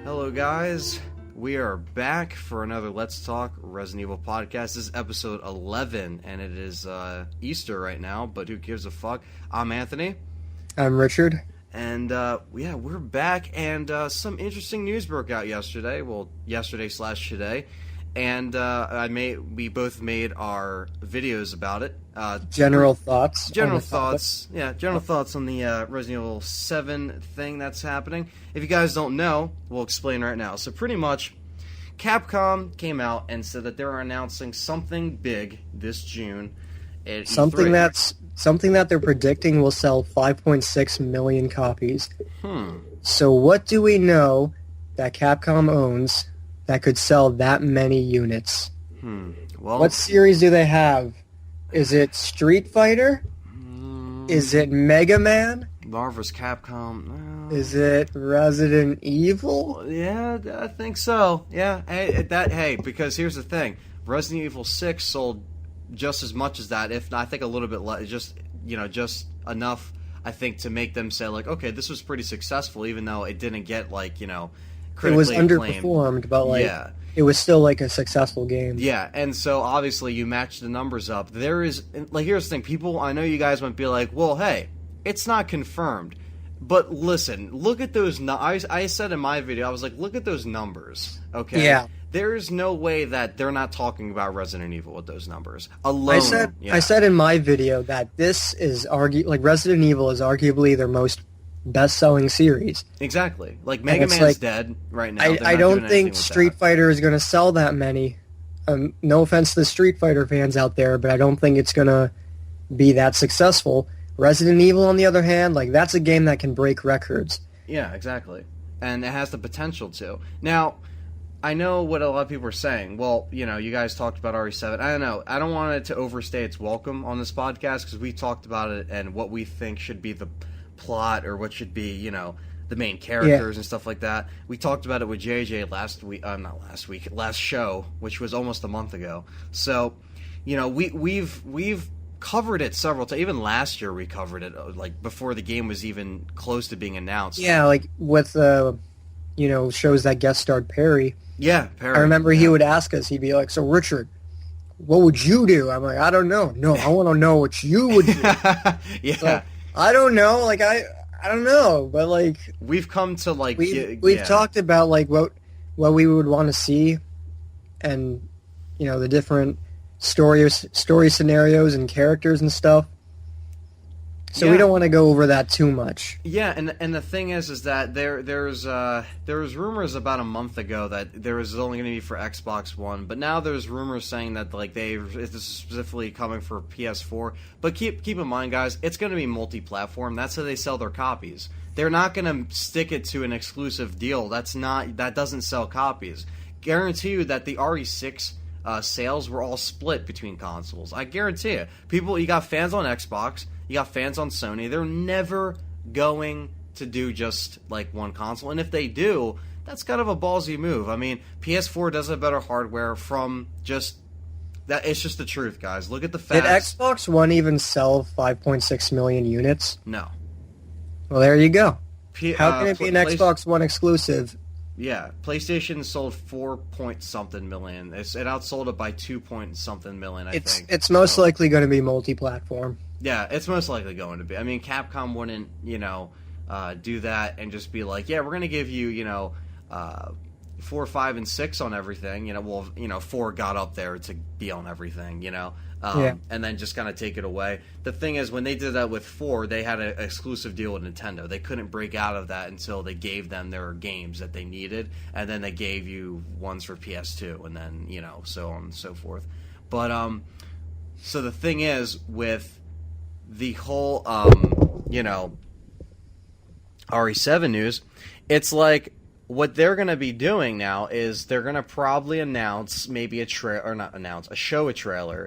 Hello, guys. We are back for another Let's Talk Resident Evil podcast. This is episode 11, and it is Easter right now, but who gives a fuck? I'm Anthony. I'm Richard. And, we're back, and some interesting news broke out yesterday. Well, yesterday/today. And we both made our videos about it. General thoughts. General thoughts on the Resident Evil 7 thing that's happening. If you guys don't know, we'll explain right now. So pretty much, Capcom came out and said that they're announcing something big this June at E3. Something that they're predicting will sell 5.6 million copies. So what do we know that Capcom owns that could sell that many units? Well, what series do they have? Is it Street Fighter? Is it Mega Man? Marvel's Capcom. Is it Resident Evil? Yeah, I think so. Yeah, because here's the thing: Resident Evil 6 sold just as much as that, if not, I think a little bit less. Just enough, I think, to make them say like, okay, this was pretty successful, even though it didn't get critically it was acclaimed. Underperformed, but it was still a successful game. Yeah, and so obviously you match the numbers up. There is here's the thing, people. I know you guys might be like, well, hey, it's not confirmed, but listen, look at those. I said in my video, I was like, look at those numbers. Okay. Yeah. There's no way that they're not talking about Resident Evil with those numbers alone. I said in my video that this is Resident Evil is arguably their most best-selling series. Exactly. Mega Man's dead right now. I don't think Street Fighter is going to sell that many. No offense to the Street Fighter fans out there, but I don't think it's going to be that successful. Resident Evil, on the other hand, that's a game that can break records. Yeah, exactly. And it has the potential to. Now, I know what a lot of people are saying. Well, you guys talked about RE7. I don't know. I don't want it to overstay its welcome on this podcast because we talked about it and what we think should be the plot or what should be, the main characters and stuff like that. We talked about it with JJ last show, which was almost a month ago. So, we've covered it several times. Even last year we covered it, before the game was even close to being announced. Yeah, with shows that guest starred Perry. Yeah, Perry. I remember he would ask us, he'd be like, so Richard, what would you do? I'm like, I don't know. No, I want to know what you would do. Yeah. So, I don't know. I don't know. But we've come to we've talked about what we would want to see, and the different story scenarios and characters and stuff. So we don't want to go over that too much. Yeah, and the thing is that there was rumors about a month ago that there was only going to be for Xbox One, but now there's rumors saying that this is specifically coming for PS4. But keep in mind, guys, it's going to be multi-platform. That's how they sell their copies. They're not going to stick it to an exclusive deal. That doesn't sell copies. Guarantee you that the RE6 sales were all split between consoles. I guarantee you. You got fans on Xbox. You got fans on Sony. They're never going to do just one console. And if they do, that's kind of a ballsy move. I mean, PS4 does have better hardware from just that. It's just the truth, guys. Look at the facts. Did Xbox One even sell 5.6 million units? No. Well, there you go. How can it be an Xbox One exclusive? Yeah, PlayStation sold 4-point-something million. It outsold it by 2-point-something million, I think. It's most likely going to be multi-platform. Yeah, it's most likely going to be. I mean, Capcom wouldn't, do that and just be like, yeah, we're going to give you, 4, 5, and 6 on everything. 4 got up there to be on everything, and then just kind of take it away. The thing is, when they did that with 4, they had an exclusive deal with Nintendo. They couldn't break out of that until they gave them their games that they needed, and then they gave you ones for PS2, and then, so on and so forth. But, so the thing is, with the whole, RE7 news, it's what they're going to be doing now is they're going to probably announce maybe a trailer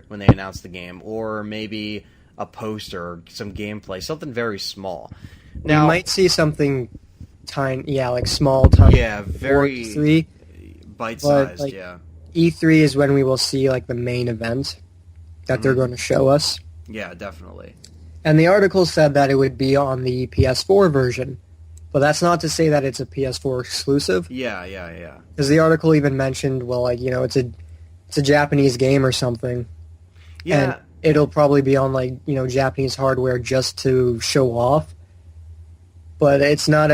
when they announce the game, or maybe a poster or some gameplay, something very small. Now, you might see something tiny, small, tiny. Yeah, very E3, bite-sized, yeah. E3 is when we will see, the main event that they're going to show us. Yeah, definitely. And the article said that it would be on the PS4 version. But that's not to say that it's a PS4 exclusive. Yeah. Because the article even mentioned, well, like, you know, it's a Japanese game or something. Yeah. And it'll probably be on, like, you know, Japanese hardware just to show off. But it's not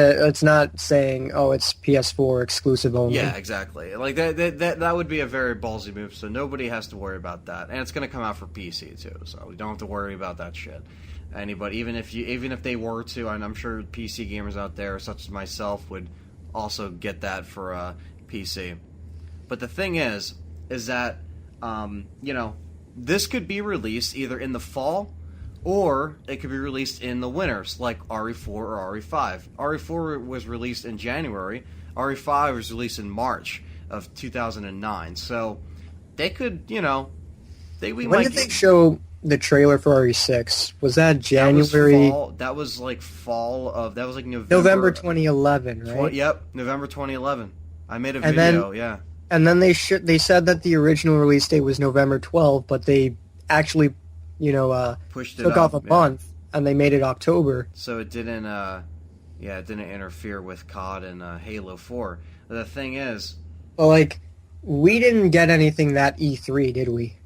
saying, oh, it's PS4 exclusive only. Yeah, exactly. Like that would be a very ballsy move, so nobody has to worry about that. And it's going to come out for PC too, so we don't have to worry about that shit. Anybody, even if they were to, and I'm sure PC gamers out there, such as myself, would also get that for PC. But the thing is that you know, this could be released either in the fall, or it could be released in the winters, like RE4 or RE5. RE4 was released in January. RE5 was released in March of 2009. So they could, you know, when did they show the trailer for RE6? Was that January? That was like November 2011, right? Yep, November 2011. I made a video, yeah. And then they said that the original release date was November 12th, but they actually, you know, took off a month, and they made it October. So it didn't, it didn't interfere with COD and Halo 4. But the thing is, well, like, we didn't get anything that E3, did we?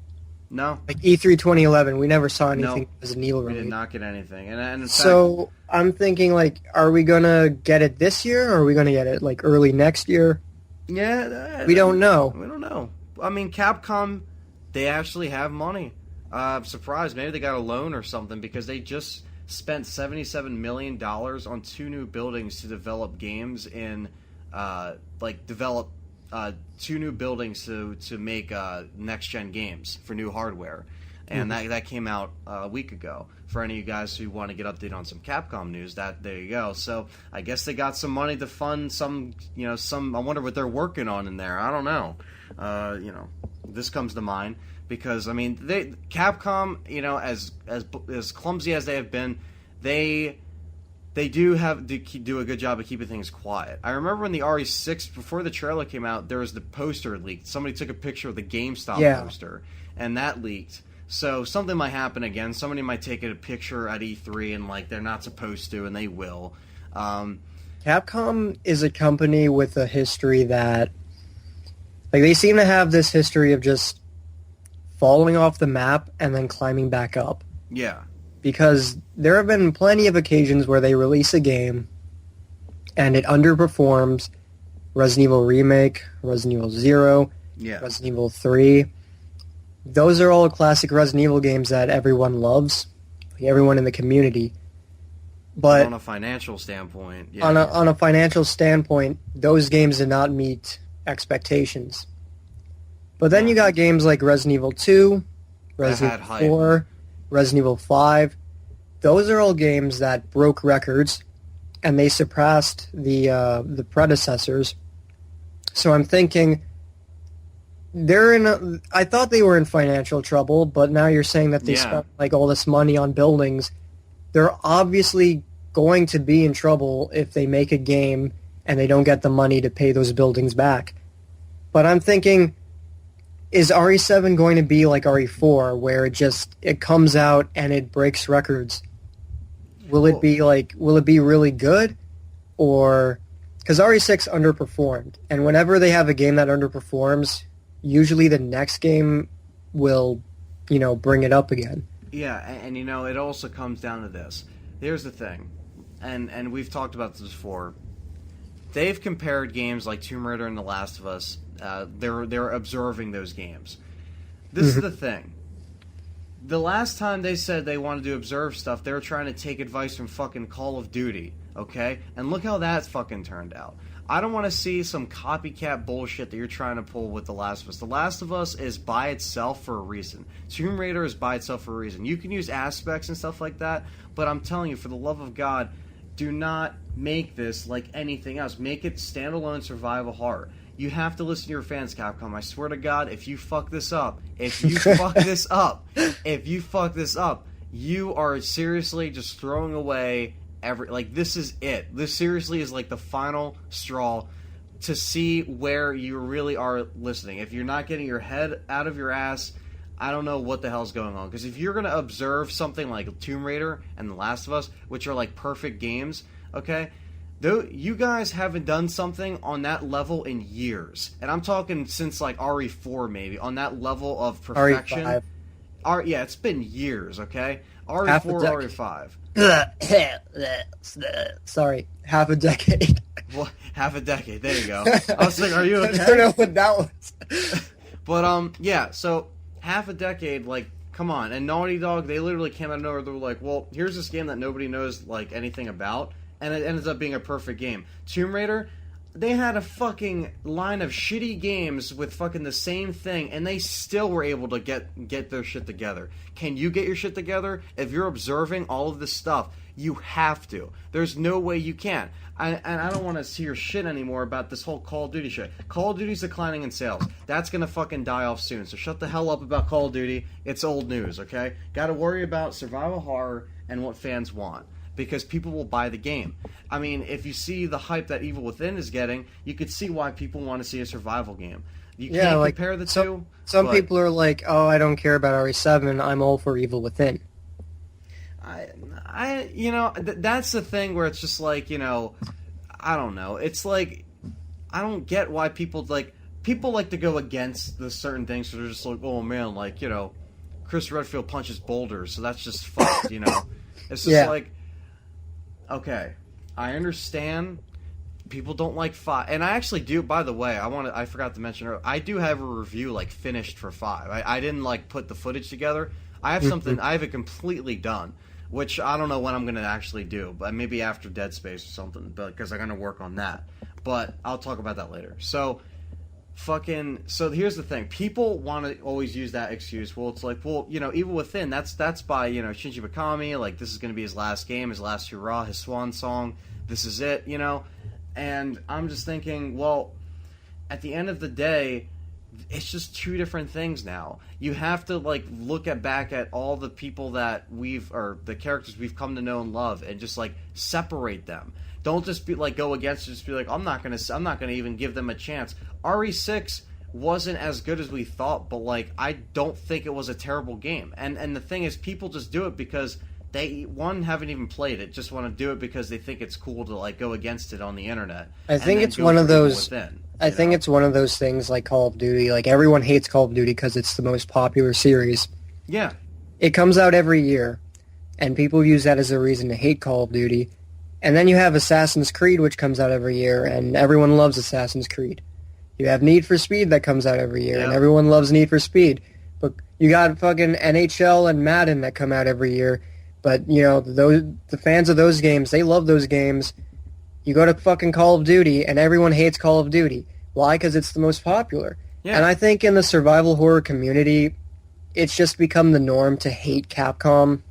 No. Like E3 2011, we never saw anything as an E3. We did not get anything. And in so I'm thinking, like, are we gonna get it this year, or are we gonna get it like early next year? Yeah, we don't know. We don't know. I mean, Capcom, they actually have money. I'm surprised. Maybe they got a loan or something, because they just spent $77 million on 2 new buildings to develop games in, develop 2 new buildings to make next-gen games for new hardware. And that came out a week ago. For any of you guys who want to get updated on some Capcom news, there you go. So I guess they got some money to fund some. I wonder what they're working on in there. I don't know. This comes to mind because I mean, Capcom, as clumsy as they have been, they do a good job of keeping things quiet. I remember when the RE6, before the trailer came out, there was the poster leaked. Somebody took a picture of the GameStop poster, and that leaked. So something might happen again. Somebody might take a picture at E3 and like they're not supposed to, and they will. Capcom is a company with a history that, like, they seem to have this history of just falling off the map and then climbing back up. Yeah. Because there have been plenty of occasions where they release a game and it underperforms. Resident Evil Remake, Resident Evil 0, Resident Evil 3. Those are all classic Resident Evil games that everyone loves, like everyone in the community. But on a financial standpoint, on a financial standpoint, those games did not meet expectations. But then you got games like Resident Evil 2, Resident Evil 4, Resident Evil 5. Those are all games that broke records, and they surpassed the predecessors. So I'm thinking I thought they were in financial trouble, but now you're saying that they spent like all this money on buildings. They're obviously going to be in trouble if they make a game and they don't get the money to pay those buildings back. But I'm thinking, is RE7 going to be like RE4, where it comes out and it breaks records? Will it be really good? Or, because RE6 underperformed, and whenever they have a game that underperforms, usually the next game will, bring it up again. Yeah, and it also comes down to this. Here's the thing, and we've talked about this before. They've compared games like Tomb Raider and The Last of Us. They're observing those games. This is the thing. The last time they said they wanted to observe stuff, they were trying to take advice from fucking Call of Duty, okay? And look how that fucking turned out. I don't want to see some copycat bullshit that you're trying to pull with The Last of Us. The Last of Us is by itself for a reason. Tomb Raider is by itself for a reason. You can use aspects and stuff like that, but I'm telling you, for the love of God, do not make this like anything else. Make it standalone survival horror. You have to listen to your fans, Capcom. I swear to God, if you fuck this up, you are seriously just throwing away this is it. This seriously is like the final straw to see where you really are listening. If you're not getting your head out of your ass, I don't know what the hell's going on. Because if you're going to observe something like Tomb Raider and The Last of Us, which are like perfect games, okay, Though you guys haven't done something on that level in years, and I'm talking since like RE4 maybe, on that level of perfection. RE5. Yeah, it's been years. Okay, Half a RE4, RE5. Sorry, half a decade. Well, half a decade. There you go. I was like, are you okay? I don't know what that was. But yeah. So half a decade, like, come on. And Naughty Dog, they literally came out of nowhere. They were like, well, here's this game that nobody knows like anything about. And it ends up being a perfect game. Tomb Raider, they had a fucking line of shitty games with fucking the same thing, and they still were able to get their shit together. Can you get your shit together? If you're observing all of this stuff, you have to. There's no way you can't. And I don't want to hear shit anymore about this whole Call of Duty shit. Call of Duty's declining in sales. That's gonna fucking die off soon. So shut the hell up about Call of Duty. It's old news, okay? Gotta worry about survival horror and what fans want. Because people will buy the game. I mean, if you see the hype that Evil Within is getting, you could see why people want to see a survival game. You can't compare the two. Some people are like, oh, I don't care about RE7, I'm all for Evil Within. That's the thing where it's just like, I don't know. It's like, I don't get why people like to go against the certain things, so they're just like, oh man, like, Chris Redfield punches boulders, so that's just fucked, It's just like, okay, I understand people don't like 5, and I actually do. By the way, I forgot to mention earlier, I do have a review like finished for 5. I didn't like put the footage together. I have something. I have it completely done, which I don't know when I'm going to actually do, but maybe after Dead Space or something, because I'm going to work on that. But I'll talk about that later. So here's the thing. People want to always use that excuse. Well, it's like, Evil Within, that's by, Shinji Mikami, like, this is going to be his last game, his last hurrah, his swan song, this is it, and I'm just thinking, well, at the end of the day, it's just two different things now. You have to, like, look back at all the people that the characters we've come to know and love, and just, like, separate them. Don't just be like go against it. Just be like, I'm not gonna even give them a chance. RE6 wasn't as good as we thought, but like I don't think it was a terrible game. And the thing is, people just do it because they haven't even played it. Just want to do it because they think it's cool to like go against it on the internet. I think it's one of those. I think it's one of those things like Call of Duty. Like everyone hates Call of Duty because it's the most popular series. Yeah, it comes out every year, and people use that as a reason to hate Call of Duty. And then you have Assassin's Creed, which comes out every year, and everyone loves Assassin's Creed. You have Need for Speed that comes out every year, and everyone loves Need for Speed. But you got fucking NHL and Madden that come out every year. But, the fans of those games, they love those games. You go to fucking Call of Duty, and everyone hates Call of Duty. Why? Because it's the most popular. Yeah. And I think in the survival horror community, it's just become the norm to hate Capcom.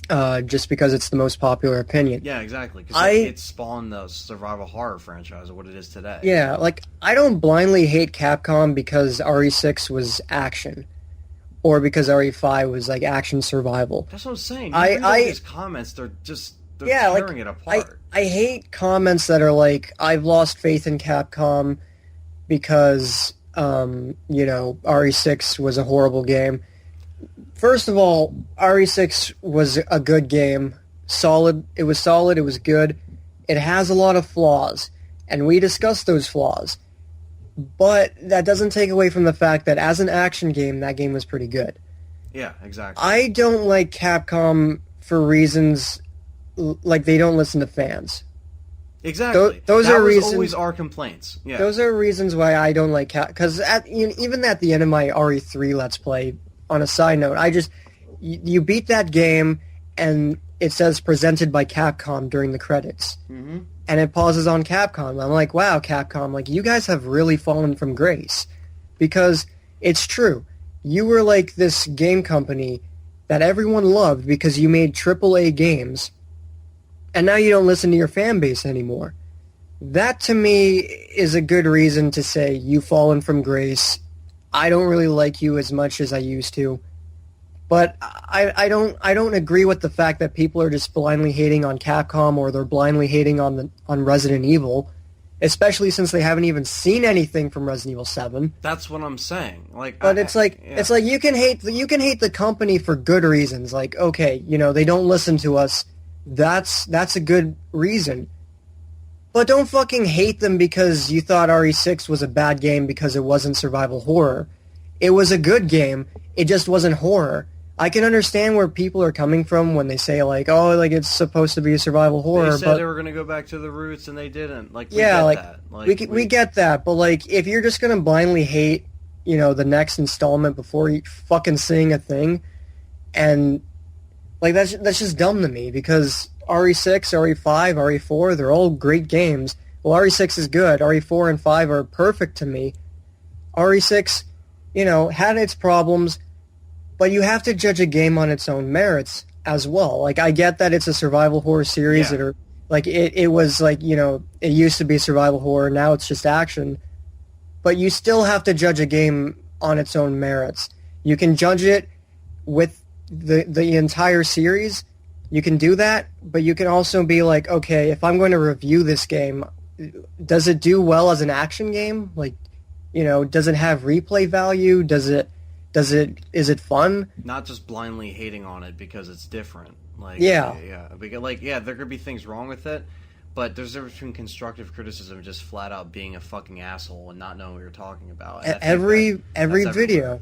Just because it's the most popular opinion. Yeah, exactly. Because it spawned the survival horror franchise of what it is today. Yeah, like, I don't blindly hate Capcom because RE6 was action. Or because RE5 was, like, action survival. That's what I'm saying. You read all these comments, they're tearing it apart. I hate comments that are like, I've lost faith in Capcom because, RE6 was a horrible game. First of all, RE6 was a good game. It was solid, it was good. It has a lot of flaws, and we discussed those flaws. But that doesn't take away from the fact that as an action game, that game was pretty good. Yeah, exactly. I don't like Capcom for reasons like they don't listen to fans. Exactly. Those are reasons. Always our complaints. Yeah. Those are reasons why I don't like Capcom. Because even at the end of my RE3 Let's Play, on a side note, you beat that game, and it says presented by Capcom during the credits. Mm-hmm. And it pauses on Capcom. I'm like, wow, Capcom, like, you guys have really fallen from grace. Because it's true. You were like this game company that everyone loved because you made AAA games, and now you don't listen to your fan base anymore. That, to me, is a good reason to say you've fallen from grace. I don't really like you as much as I used to. But I don't agree with the fact that people are just blindly hating on Capcom or they're blindly hating on Resident Evil, especially since they haven't even seen anything from Resident Evil 7. That's what I'm saying. It's like you can hate the company for good reasons. Like, okay, they don't listen to us. That's a good reason. But don't fucking hate them because you thought RE6 was a bad game because it wasn't survival horror. It was a good game. It just wasn't horror. I can understand where people are coming from when they say, like, oh, like, it's supposed to be a survival horror. They said they were going to go back to the roots, and they didn't. Like, we yeah, get like, that. Like, we get that. But, like, if you're just going to blindly hate, you know, the next installment before you fucking seeing a thing, and, like, that's just dumb to me, because RE6, RE5, RE4, they're all great games. Well, RE6 is good. RE4 and 5 are perfect to me. RE6, you know, had its problems, but you have to judge a game on its own merits as well. Like, I get that it's a survival horror series that are, like, it was, like, you know, it used to be survival horror, now it's just action. But you still have to judge a game on its own merits. You can judge it with the entire series. You can do that, but you can also be like, okay, if I'm going to review this game, does it do well as an action game? Like, you know, does it have replay value? Is it fun? Not just blindly hating on it because it's different. Like, yeah. Because, like, yeah, there could be things wrong with it, but there's a difference between constructive criticism and just flat out being a fucking asshole and not knowing what you're talking about. Every video,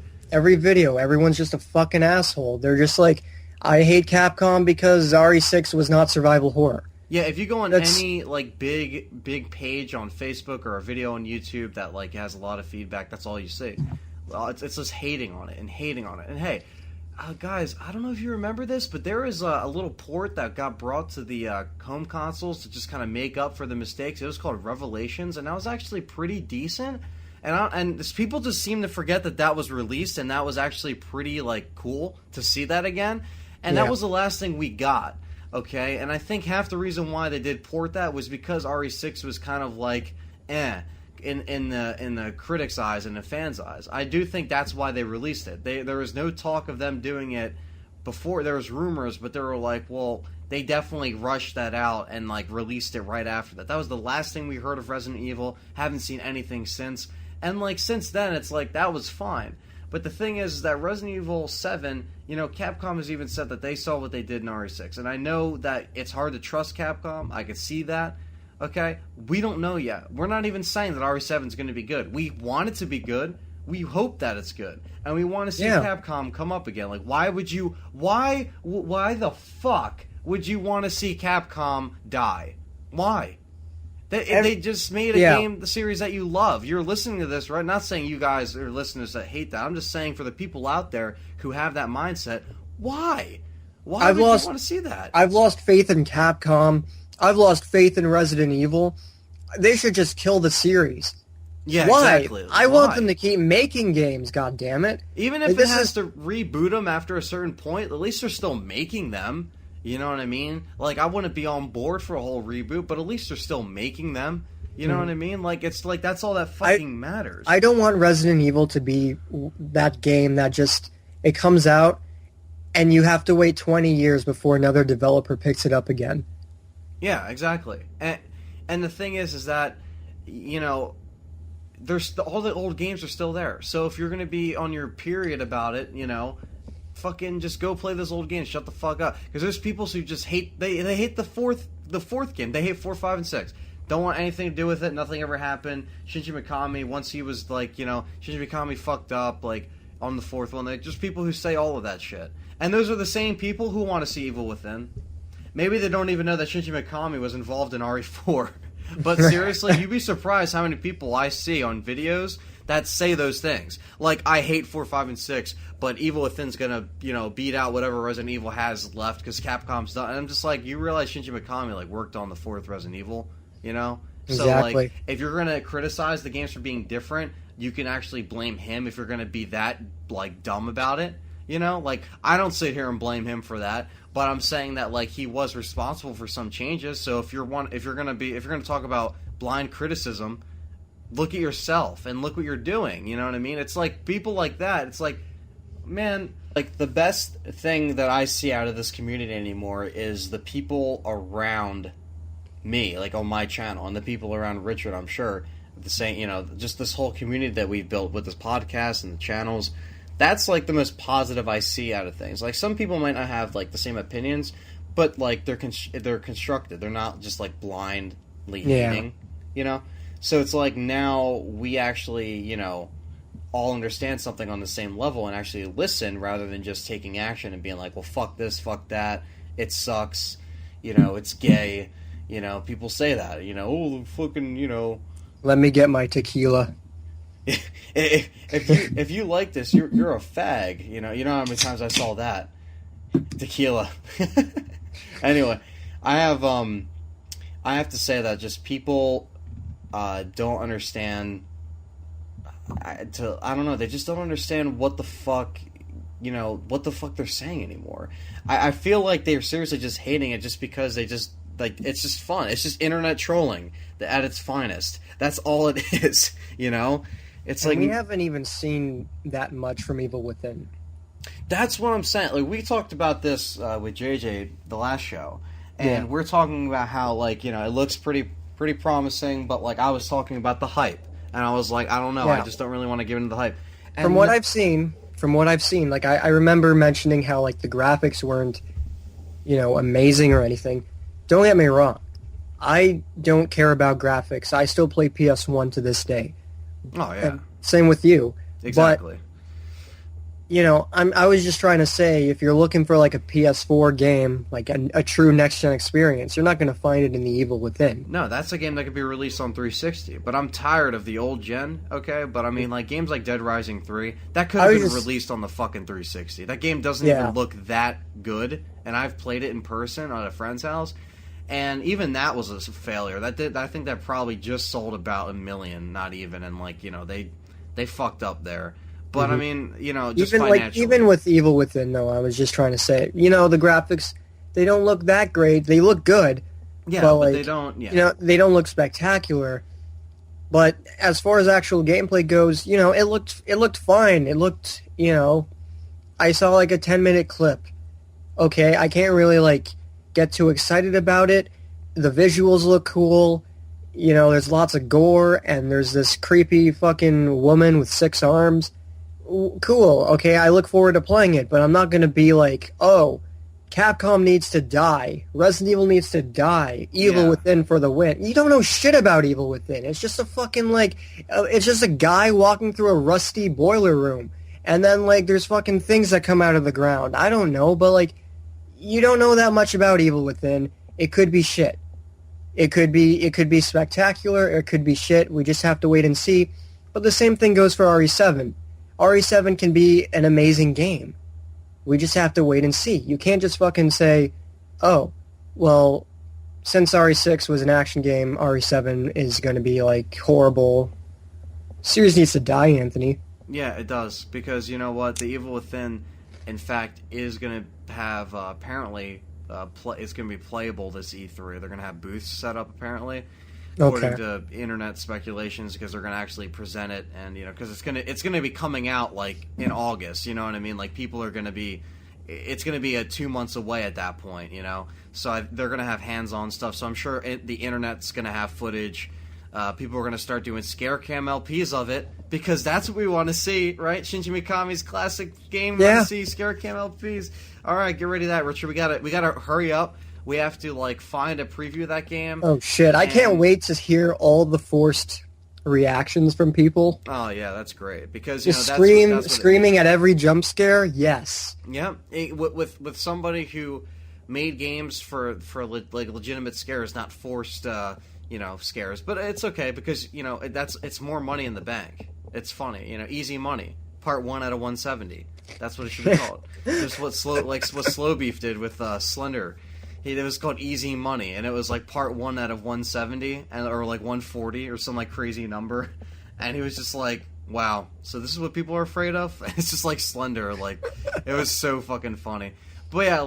everyone's just a fucking asshole. They're just like, I hate Capcom because RE6 was not survival horror. Yeah, if you go on any, like, big page on Facebook or a video on YouTube that, like, has a lot of feedback, that's all you see. Well, it's just hating on it. And hey, guys, I don't know if you remember this, but there is a little port that got brought to the home consoles to just kind of make up for the mistakes. It was called Revelations, and that was actually pretty decent. And people just seem to forget that was released, and that was actually pretty, like, cool to see that again. And that was the last thing we got. Okay, and I think half the reason why they did port that was because RE6 was kind of like, in the critics' eyes and the fans' eyes. I do think that's why they released it. There was no talk of them doing it before. There was rumors, but they were like, well, they definitely rushed that out and, like, released it right after that. That was the last thing we heard of Resident Evil. Haven't seen anything since. And, like, since then, it's like, that was fine. But the thing is that Resident Evil 7, you know, Capcom has even said that they saw what they did in RE6. And I know that it's hard to trust Capcom. I can see that. Okay? We don't know yet. We're not even saying that RE7 is going to be good. We want it to be good. We hope that it's good. And we want to see Capcom come up again. Like, why the fuck would you want to see Capcom die? Why? They just made a game, the series that you love. You're listening to this, right? Not saying you guys are listeners that hate that. I'm just saying for the people out there who have that mindset, why? Why would you want to see that? I've lost faith in Capcom. I've lost faith in Resident Evil. They should just kill the series. Yeah, why? Exactly. I want them to keep making games, goddammit. Even if it has to reboot them after a certain point, at least they're still making them. You know what I mean? Like, I wouldn't be on board for a whole reboot, but at least they're still making them. You know what I mean? Like, it's like, that's all that fucking matters. I don't want Resident Evil to be that game that just, it comes out, and you have to wait 20 years before another developer picks it up again. Yeah, exactly. And the thing is that, you know, all the old games are still there. So if you're going to be on your period about it, you know, fucking just go play those old games. Shut the fuck up. Because there's people who just hate, they hate the fourth game. They hate 4, 5, and 6. Don't want anything to do with it. Nothing ever happened. Shinji Mikami, once he was like, you know, Shinji Mikami fucked up, like, on the fourth one. They're just people who say all of that shit. And those are the same people who want to see Evil Within. Maybe they don't even know that Shinji Mikami was involved in RE4. But seriously, you'd be surprised how many people I see on videos that say those things. Like, I hate 4, 5, and 6, but Evil Within's gonna, you know, beat out whatever Resident Evil has left because Capcom's done. And I'm just like, you realize Shinji Mikami, like, worked on the 4th Resident Evil, you know? Exactly. So, like, if you're gonna criticize the games for being different, you can actually blame him if you're gonna be that, like, dumb about it. You know? Like, I don't sit here and blame him for that. But I'm saying that, like, he was responsible for some changes. So if you're gonna talk about blind criticism, look at yourself and look what you're doing. You know what I mean? It's like people like that. It's like, man, like the best thing that I see out of this community anymore is the people around me, like on my channel, and the people around Richard. I'm sure the same. You know, just this whole community that we've built with this podcast and the channels. That's, like, the most positive I see out of things. Like, some people might not have, like, the same opinions, but, like, they're constructed. They're not just, like, blind hating, So it's like now we actually, all understand something on the same level and actually listen rather than just taking action and being like, well, fuck this, fuck that, it sucks, it's gay, people say that, oh, fucking, Let me get my tequila. if you like this, you're a fag, you know how many times I saw that. Tequila. Anyway, I have to say that just people don't understand. I don't know. They just don't understand what the fuck, they're saying anymore. I feel like they're seriously just hating it just because they just it's just fun. It's just internet trolling at its finest. That's all it is. It's and like we haven't even seen that much from Evil Within. That's what I'm saying. Like, we talked about this with JJ the last show, and we're talking about how it looks pretty promising, but I was talking about the hype, and I was like, I don't know, I just don't really want to give into the hype. And from what I've seen, I remember mentioning how the graphics weren't, amazing or anything. Don't get me wrong, I don't care about graphics. I still play PS1 to this day. Oh yeah, and same with you. Exactly. But, I was just trying to say, if you're looking for a PS4 game, a true next-gen experience, you're not going to find it in the Evil Within. No, that's a game that could be released on 360. But I'm tired of the old gen, okay? But I mean, games like Dead Rising 3, that could have been released on the fucking 360. That game doesn't even look that good, and I've played it in person at a friend's house, and even that was a failure. I think that probably just sold about 1 million, not even, and they fucked up there. But I mean, just even financially. Even with Evil Within, though, I was just trying to say, the graphics, they don't look that great. They look good. Yeah, but they don't. Yeah. They don't look spectacular. But as far as actual gameplay goes, it looked fine. It looked, I saw a 10-minute clip. Okay, I can't really get too excited about it. The visuals look cool. There's lots of gore, and there's this creepy fucking woman with 6 arms. Cool, okay, I look forward to playing it, but I'm not going to be oh, Capcom needs to die. Resident Evil needs to die. Evil Within for the win. You don't know shit about Evil Within. It's just a fucking, it's just a guy walking through a rusty boiler room. And then, there's fucking things that come out of the ground. I don't know, but, you don't know that much about Evil Within. It could be shit. It could be spectacular, or it could be shit. We just have to wait and see. But the same thing goes for RE7. RE7 can be an amazing game. We just have to wait and see. You can't just fucking say, oh, well, since RE6 was an action game, RE7 is going to be, horrible. Series needs to die, Anthony. Yeah, it does. Because, you know what? The Evil Within, in fact, is going to have, apparently, it's going to be playable this E3. They're going to have booths set up, apparently. According to internet speculations, because they're going to actually present it, and because it's going to be coming out in August. You know what I mean? People are going to be, it's going to be 2 months away at that point. So they're going to have hands-on stuff. So I'm sure the internet's going to have footage. People are going to start doing scare cam LPs of it, because that's what we want to see, right? Shinji Mikami's classic game. We want to see scare cam LPs. All right, get ready to that, Richard. We gotta hurry up. We have to find a preview of that game. Oh shit! I can't wait to hear all the forced reactions from people. Oh yeah, that's great, because just that's screaming at every jump scare. Yes. Yeah, with somebody who made games for legitimate scares, not forced scares. But it's okay, because it's more money in the bank. It's funny, easy money. Part 1 out of 170. That's what it should be called. Just what Slow Beef did with Slender. It was called Easy Money, and it was part 1 out of 170, or 140, or some crazy number. And he was just wow, so this is what people are afraid of? It's just Slender, it was so fucking funny. But yeah,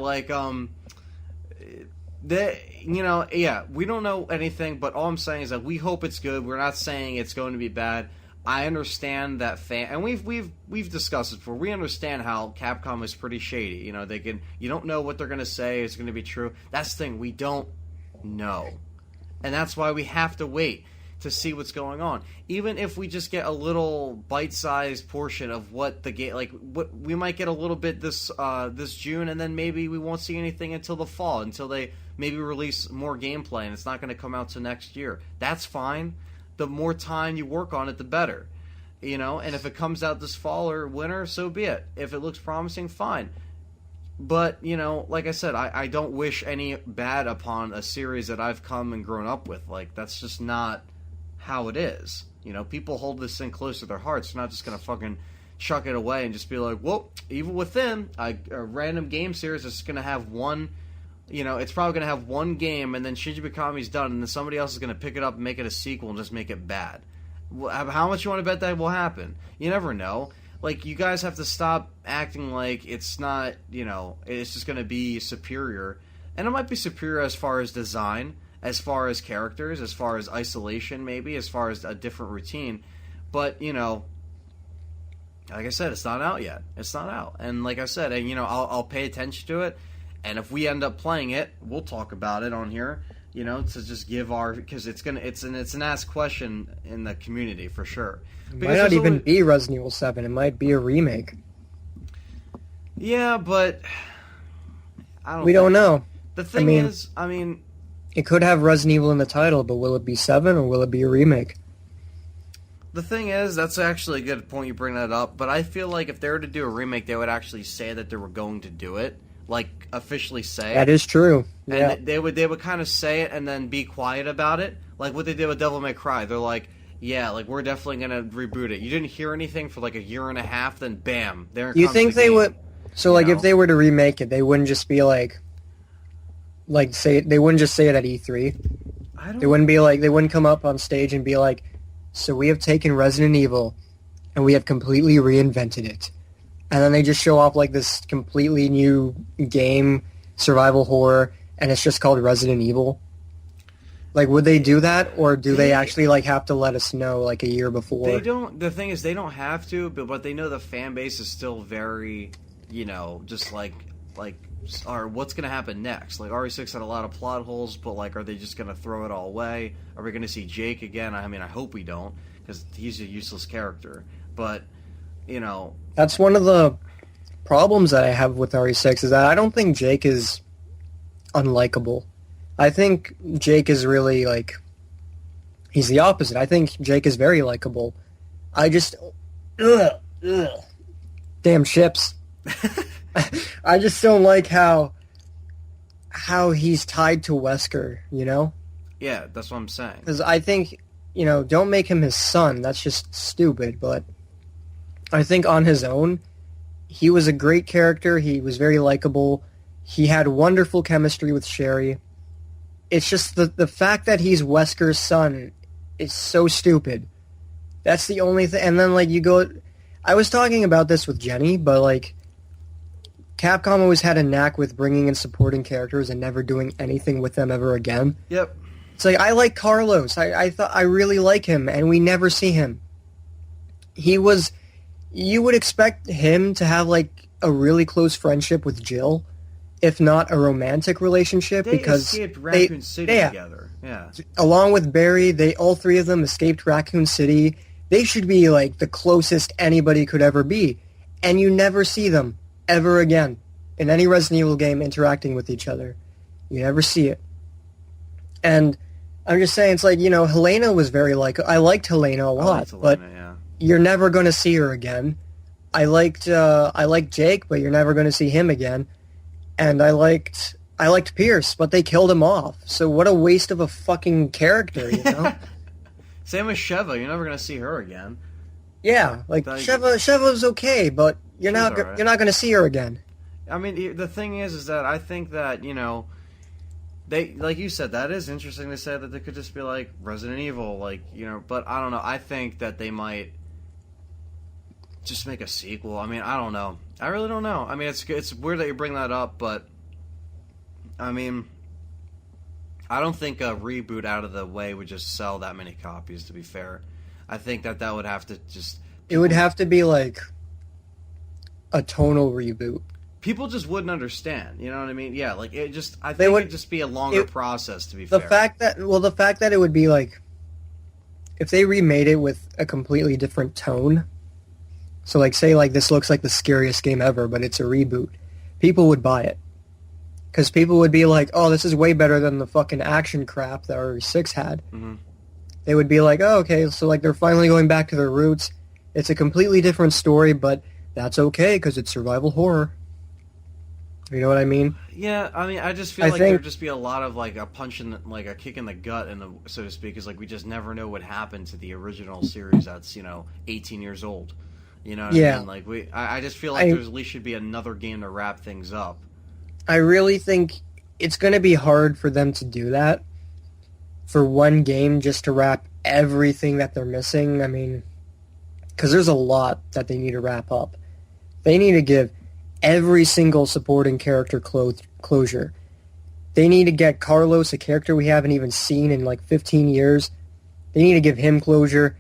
we don't know anything, but all I'm saying is that we hope it's good. We're not saying it's going to be bad. I understand that and we've discussed it before. We understand how Capcom is pretty shady. You don't know what they're going to say. It's going to be true. That's the thing. We don't know. And that's why we have to wait. to see what's going on. Even if we just get a little bite-sized portion of what the game, like what we might get a little bit this June, and then maybe we won't see anything until the fall, until they maybe release more gameplay, and it's not going to come out till next year. That's fine. The more time you work on it, the better. And if it comes out this fall or winter, so be it. If it looks promising, fine. But, like I said, I don't wish any bad upon a series that I've come and grown up with. Like, that's just not how it is. People hold this thing close to their hearts. They're not just going to fucking chuck it away and just be like, well, Evil Within, a random game series is going to have one, it's probably going to have one game, and then Shinji Mikami's done, and then somebody else is going to pick it up and make it a sequel and just make it bad. How much you want to bet that will happen? You never know. Like, you guys have to stop acting like it's not, it's just going to be superior. And it might be superior as far as design, as far as characters, as far as isolation, maybe, as far as a different routine. But, like I said, it's not out yet. It's not out. And like I said, I'll pay attention to it. And if we end up playing it, we'll talk about it on here, to just give our... Because it's an asked question in the community, for sure. It might not even be Resident Evil 7. It might be a remake. Yeah, but... We don't know. The thing is, it could have Resident Evil in the title, but will it be 7 or will it be a remake? The thing is, that's actually a good point you bring that up, but I feel like if they were to do a remake, they would actually say that they were going to do it. Like, officially say it. That is true. Yeah. And they would kind of say it and then be quiet about it. Like what they did with Devil May Cry. They're like, yeah, like, we're definitely going to reboot it. You didn't hear anything for like a year and a half, then bam, there comes You think the they game. would... So, like, if they were to remake it, they wouldn't just be like say they wouldn't just say it at E3. They wouldn't come up on stage and be like, so we have taken Resident Evil and we have completely reinvented it. And then they just show off like this completely new game, survival horror, and it's just called Resident Evil. Like, would they do that, or do they actually like have to let us know like a year before? They don't. The thing is, they don't have to, but they know the fan base is still very, just like, or what's going to happen next? Like, RE6 had a lot of plot holes, but like, are they just going to throw it all away? Are we going to see Jake again? I hope we don't, because he's a useless character. But that's one of the problems that I have with RE6 is that I don't think Jake is unlikable. I think Jake is really, like, he's the opposite. I think Jake is very likable. I just... Damn chips. I just don't like how he's tied to Wesker, Yeah, that's what I'm saying. Because I think, don't make him his son. That's just stupid, but I think on his own, he was a great character. He was very likable. He had wonderful chemistry with Sherry. It's just the fact that he's Wesker's son is so stupid. That's the only thing. And then, like, you go... I was talking about this with Jenny, but, like, Capcom always had a knack with bringing in supporting characters and never doing anything with them ever again. Yep. It's like, I like Carlos. I thought I really like him, and we never see him. He was... You would expect him to have, like, a really close friendship with Jill, if not a romantic relationship, because escaped Raccoon City together. Yeah. Along with Barry, all three of them escaped Raccoon City. They should be, like, the closest anybody could ever be. And you never see them ever again in any Resident Evil game interacting with each other. You never see it. And I'm just saying, it's like, Helena was very I liked Helena a lot, but you're never going to see her again. I liked Jake, but you're never going to see him again. And I liked Pierce, but they killed him off. So what a waste of a fucking character, Same with Sheva. You're never going to see her again. Yeah, like Sheva's okay, but you're not going to see her again. I mean, the thing is that I think that, they, like you said, that is interesting to say that they could just be like Resident Evil, like, but I don't know. I think that they might just make a sequel. I mean, I don't know. I really don't know. I mean, it's weird that you bring that up, but I mean, I don't think a reboot out of the way would just sell that many copies, to be fair. I think that would have to just... It would have to be like a tonal reboot. People just wouldn't understand, you know what I mean? Yeah, like, it just... I think it would just be a longer process, to be fair. The fact that it would be like... if they remade it with a completely different tone, so like say like this looks like the scariest game ever, but it's a reboot, people would buy it. Because people would be like, oh, this is way better than the fucking action crap that RE6 had. Mm-hmm. They would be like, oh, okay, so like they're finally going back to their roots. It's a completely different story, but that's okay because it's survival horror. You know what I mean? Yeah, I mean, I just feel like there'd just be a lot of like a punch in, like a kick in the gut, so to speak, is like we just never know what happened to the original series that's 18 years old. You know what I mean? Like I just feel like there at least should be another game to wrap things up. I really think it's going to be hard for them to do that for one game just to wrap everything that they're missing. I mean, because there's a lot that they need to wrap up. They need to give every single supporting character closure. They need to get Carlos, a character we haven't even seen in like 15 years. They need to give him closure.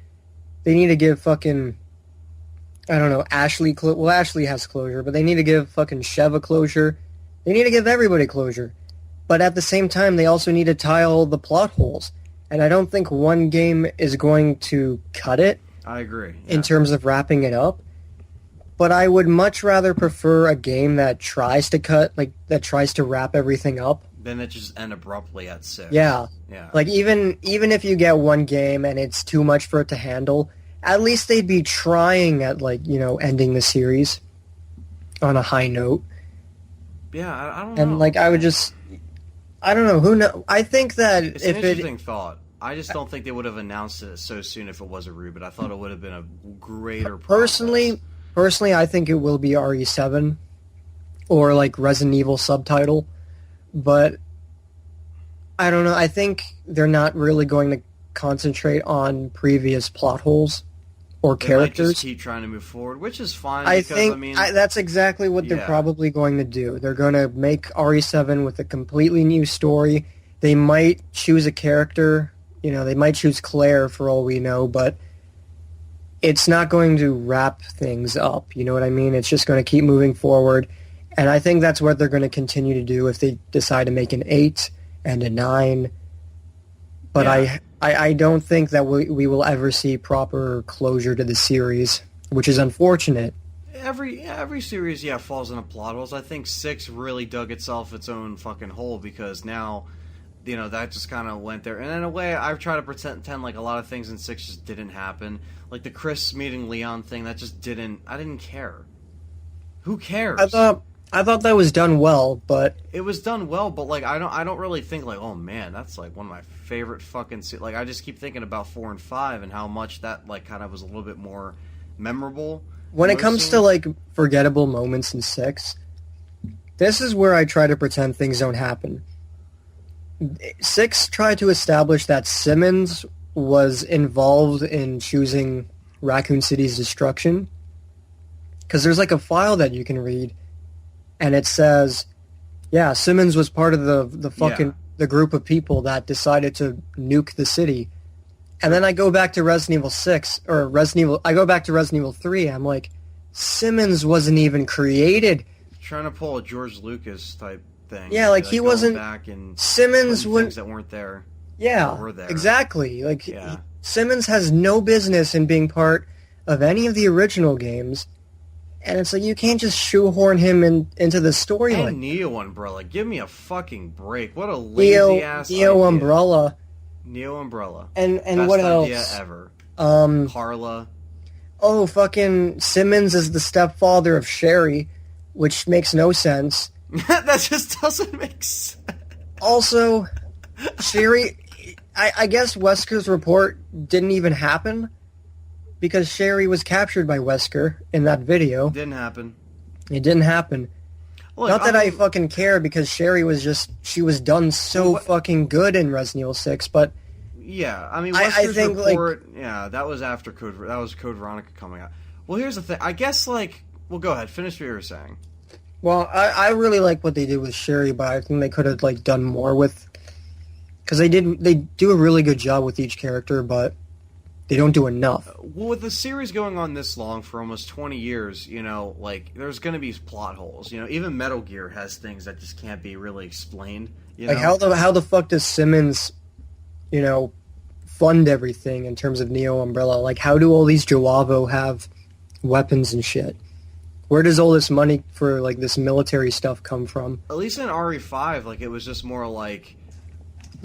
They need to give fucking, I don't know, Ashley, well, Ashley has closure, but they need to give fucking Sheva closure. They need to give everybody closure. But at the same time, they also need to tie all the plot holes. And I don't think one game is going to cut it. I agree. Yeah. In terms of wrapping it up. But I would much rather prefer a game that tries to that tries to wrap everything up. Then it just end abruptly at 6. Yeah. Yeah. Like, even if you get one game and it's too much for it to handle, at least they'd be trying at, ending the series on a high note. Yeah, I don't know. And, I would just... I don't know. Who know? I think that it's an interesting thought. I just don't think they would have announced it so soon if it was a reboot. I thought it would have been a greater process. Personally, I think it will be RE7 or, Resident Evil subtitle. But I don't know. I think they're not really going to concentrate on previous plot holes or characters. They might just keep trying to move forward, which is fine. I think that's exactly what they're probably going to do. They're going to make RE7 with a completely new story. They might choose a character. They might choose Claire for all we know, but it's not going to wrap things up. You know what I mean? It's just going to keep moving forward. And I think that's what they're going to continue to do if they decide to make an 8 and a 9. But yeah. I don't think that we will ever see proper closure to the series, which is unfortunate. Every series, falls into plot holes. I think 6 really dug itself its own fucking hole because now, that just kind of went there. And in a way, I've tried to pretend like a lot of things in 6 just didn't happen. Like the Chris meeting Leon thing, that just didn't... I didn't care. Who cares? I thought that was done well, but... It was done well, but, I don't really think, oh, man, that's, one of my favorite fucking... I just keep thinking about 4 and 5 and how much that, kind of was a little bit more memorable. When it comes to, forgettable moments in 6, this is where I try to pretend things don't happen. 6 tried to establish that Simmons was involved in choosing Raccoon City's destruction. Because there's, a file that you can read... And it says, Simmons was part of the group of people that decided to nuke the city. And then I go back to Resident Evil 6, I go back to Resident Evil 3, and I'm like, Simmons wasn't even created. Trying to pull a George Lucas type thing. Yeah, he wasn't... Back and Simmons things that weren't there. Yeah, were there. Exactly. Simmons has no business in being part of any of the original games. And it's you can't just shoehorn him into the storyline. And Neo Umbrella. Give me a fucking break. What a lazy-ass Neo Umbrella. Neo Umbrella. And Best what else? idea ever. Carla. Oh, fucking Simmons is the stepfather of Sherry, which makes no sense. That just doesn't make sense. Also, Sherry... I guess Wesker's report didn't even happen. Because Sherry was captured by Wesker in that video. Didn't happen. It didn't happen. Look, Not that I fucking care, because Sherry was she was done so fucking good in Resident Evil 6, but... Yeah, I mean, Wesker's report, that was after Code Veronica coming out. Well, here's the thing. I guess, well, go ahead. Finish what you were saying. Well, I really like what they did with Sherry, but I think they could have, done more with... Because they do a really good job with each character, but... They don't do enough. Well, with the series going on this long for almost 20 years, there's going to be plot holes. Even Metal Gear has things that just can't be really explained. How the fuck does Simmons, fund everything in terms of Neo Umbrella? Like, how do all these Joavo have weapons and shit? Where does all this money for, like, this military stuff come from? At least in RE5, like, it was just more like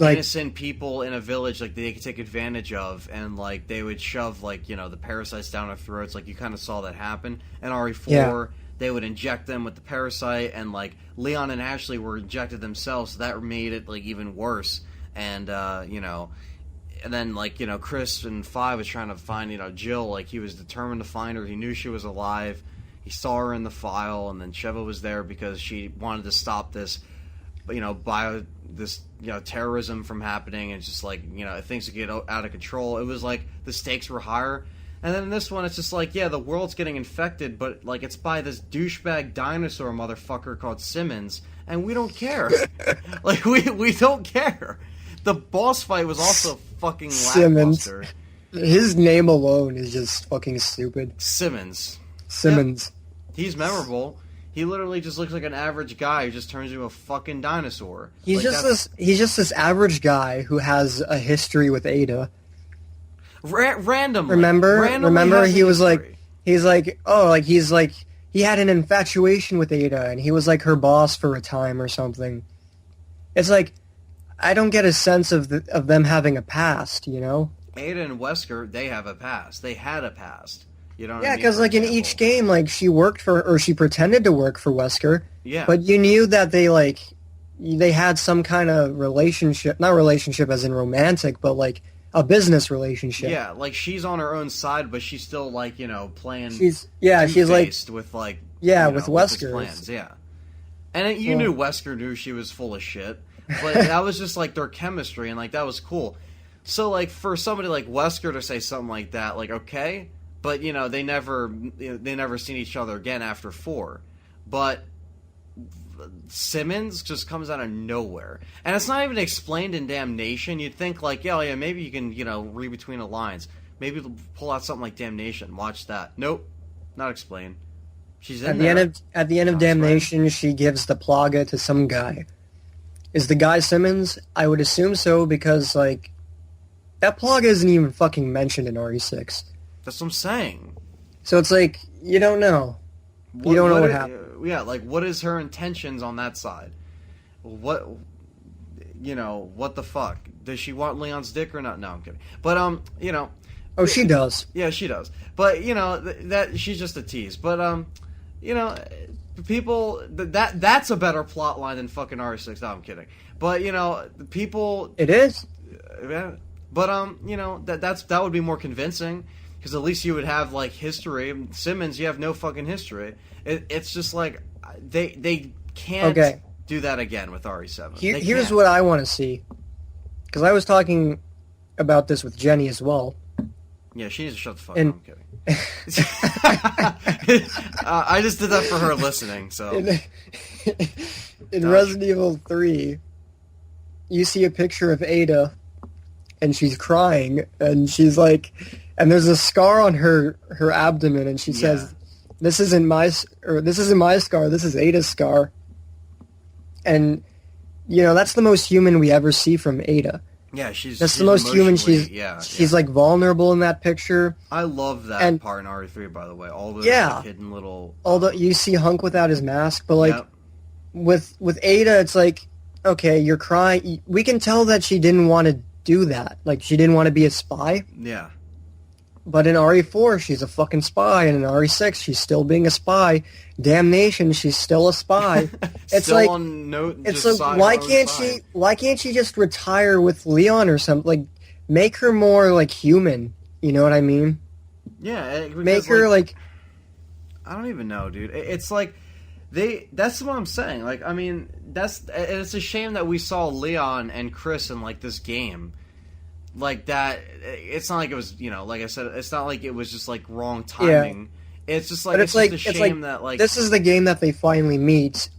innocent people in a village, like, they could take advantage of, and, like, they would shove, like, you know, the parasites down their throats. Like, you kind of saw that happen. In RE4, they would inject them with the parasite, and, like, Leon and Ashley were injected themselves, so that made it, like, even worse. And, you know, and then, like, you know, Chris in 5 was trying to find, you know, Jill. Like, he was determined to find her. He knew she was alive. He saw her in the file, and then Sheva was there because she wanted to stop this, you know, terrorism from happening, and just, like, you know, things would get out of control. It was like the stakes were higher. And then in this one, it's just like, yeah, the world's getting infected, but, like, it's by this douchebag dinosaur motherfucker called Simmons, and we don't care. Like, we don't care. The boss fight was also fucking lackluster. Simmons. His name alone is just fucking stupid. Simmons. Simmons. Yep. He's memorable. He literally just looks like an average guy who just turns into a fucking dinosaur. He's just this average guy who has a history with Ada. Randomly. Remember he was like, he had an infatuation with Ada, and he was like her boss for a time or something. It's like, I don't get a sense of them having a past, you know? Ada and Wesker, they have a past. They had a past. You know what I yeah, mean? because, like, in each game, like, she worked for, or she pretended to work for Wesker. Yeah. But you knew that they had some kind of relationship, not relationship as in romantic, but, like, a business relationship. Yeah, like, she's on her own side, but she's still, like, you know, playing she's like, with, like, with with his Wesker. plans, yeah. And you knew Wesker knew she was full of shit. But that was just, like, their chemistry, and, like, that was cool. So, like, for somebody like Wesker to say something like that, like, okay, but, you know, they never seen each other again after 4. But Simmons just comes out of nowhere. And it's not even explained in Damnation. You'd think, like, yeah, maybe you can, you know, read between the lines. Maybe pull out something like Damnation. Watch that. Nope. Not explained. She's in there. At the end of Damnation, she gives the plaga to some guy. Is the guy Simmons? I would assume so, because, like, that plaga isn't even fucking mentioned in RE6. That's what I'm saying. So it's like, you don't know. You don't know what happened. Yeah, like, what is her intentions on that side? What, you know, what the fuck? Does she want Leon's dick or not? No, I'm kidding. But, you know. Oh, she does. Yeah, she does. But, you know, that she's just a tease. But, you know, people, that's a better plot line than fucking RE6. No, I'm kidding. But, you know, people. It is. Yeah. But, you know, that would be more convincing. Because at least you would have, like, history. Simmons, you have no fucking history. It's just like, they can't do that again with RE7. Here's what I want to see. Because I was talking about this with Jenny as well. Yeah, she needs to shut the fuck up. I'm kidding. I just did that for her listening, so. In Resident Evil 3, you see a picture of Ada, and she's crying, and she's like... And there's a scar on her abdomen, and she says, "This isn't my scar. This is Ada's scar." And you know, that's the most human we ever see from Ada. Yeah, that's the most human. She's like vulnerable in that picture. I love that part in RE3, by the way. All the like, hidden little. Although you see Hunk without his mask, but like with Ada, it's like, okay, you're crying. We can tell that she didn't want to do that. Like she didn't want to be a spy. Yeah. But in RE4, she's a fucking spy, and in RE6, she's still being a spy. Damnation, she's still a spy. It's still like, on note. It's like, why can't she just retire with Leon or something? Like, make her more like human. You know what I mean? Yeah, make her like. I don't even know, dude. It's like that's what I'm saying. Like, I mean, it's a shame that we saw Leon and Chris in like this game. Like that, it's not like it was, you know, like I said, it's not like it was just like wrong timing. Yeah. It's just like it's just a shame that like this is the game that they finally meet,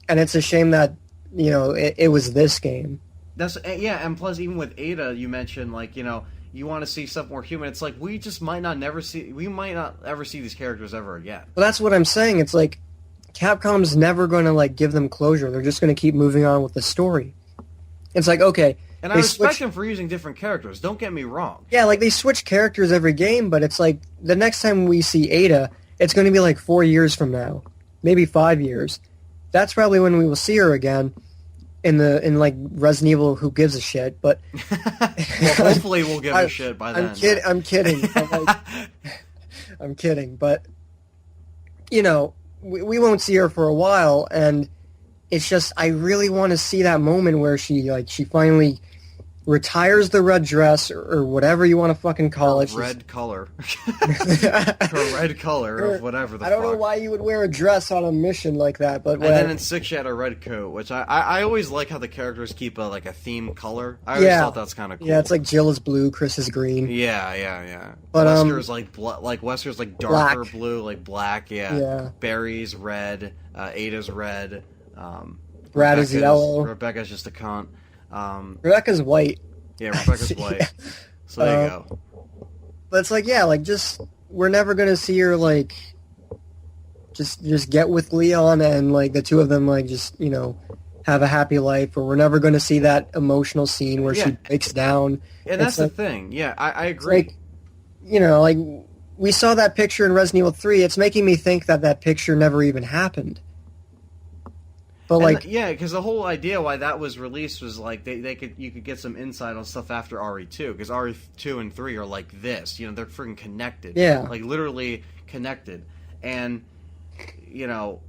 and it's a shame that you know it was this game. That's and plus even with Ada, you mentioned like you know you want to see stuff more human. It's like we might not ever see these characters ever again. Well, that's what I'm saying. It's like Capcom's never going to like give them closure. They're just going to keep moving on with the story. It's like okay. And I respect them for using different characters. Don't get me wrong. Yeah, like they switch characters every game, but it's like the next time we see Ada, it's going to be like 4 years from now, maybe 5 years. That's probably when we will see her again in like Resident Evil. Who gives a shit? But well, hopefully we'll give a shit by then. I'm kidding. I'm kidding. But you know, we won't see her for a while, and it's just I really want to see that moment where she finally retires the red dress or whatever you want to fucking call it. Red color. Her red color or whatever the fuck. I don't know why you would wear a dress on a mission like that, but... And then in 6 she had a red coat, which I always like how the characters keep a theme color. I always thought that's kind of cool. Yeah, it's like Jill is blue, Chris is green. Yeah. But, Wesker's Wesker's like darker blue, like black, yeah. Barry's red, Ada's red, Brad is yellow. Rebecca's just a cunt. Rebecca's white. Yeah, Rebecca's white. Yeah. So there you go. But it's like, yeah, like just we're never gonna see her like just get with Leon and like the two of them like just have a happy life, or we're never gonna see that emotional scene where she breaks down. And that's the thing. Yeah, I agree. Like, we saw that picture in Resident Evil 3. It's making me think that picture never even happened. But because the whole idea why that was released was like you could get some insight on stuff after RE2, because RE2 and 3 are like this, they're freaking connected, like literally connected, and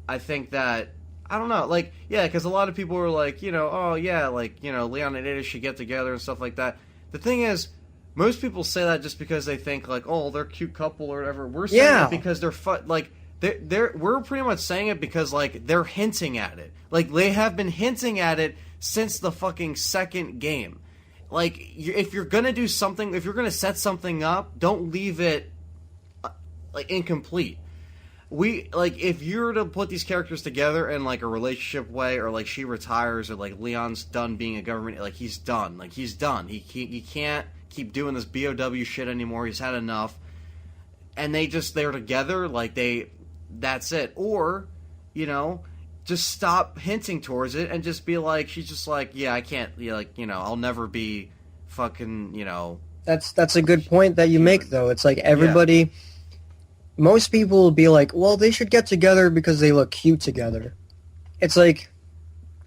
I think that I don't know, like because a lot of people were like Leon and Ada should get together and stuff like that. The thing is, most people say that just because they think like, oh, they're a cute couple or whatever. We're saying it because they're we're pretty much saying it because, like, they're hinting at it. Like, they have been hinting at it since the fucking second game. Like, if you're gonna do something, if you're gonna set something up, don't leave it, incomplete. If you're to put these characters together in, like, a relationship way, or, like, she retires, or, like, Leon's done being a government, like, he's done. Like, he's done. He can't keep doing this BOW shit anymore. He's had enough. And they're together, like, that's it. Or, just stop hinting towards it and just be like, she's just like, yeah, I can't, I'll never be fucking, That's a good point that you make, though. It's like everybody, most people will be like, well, they should get together because they look cute together. It's like,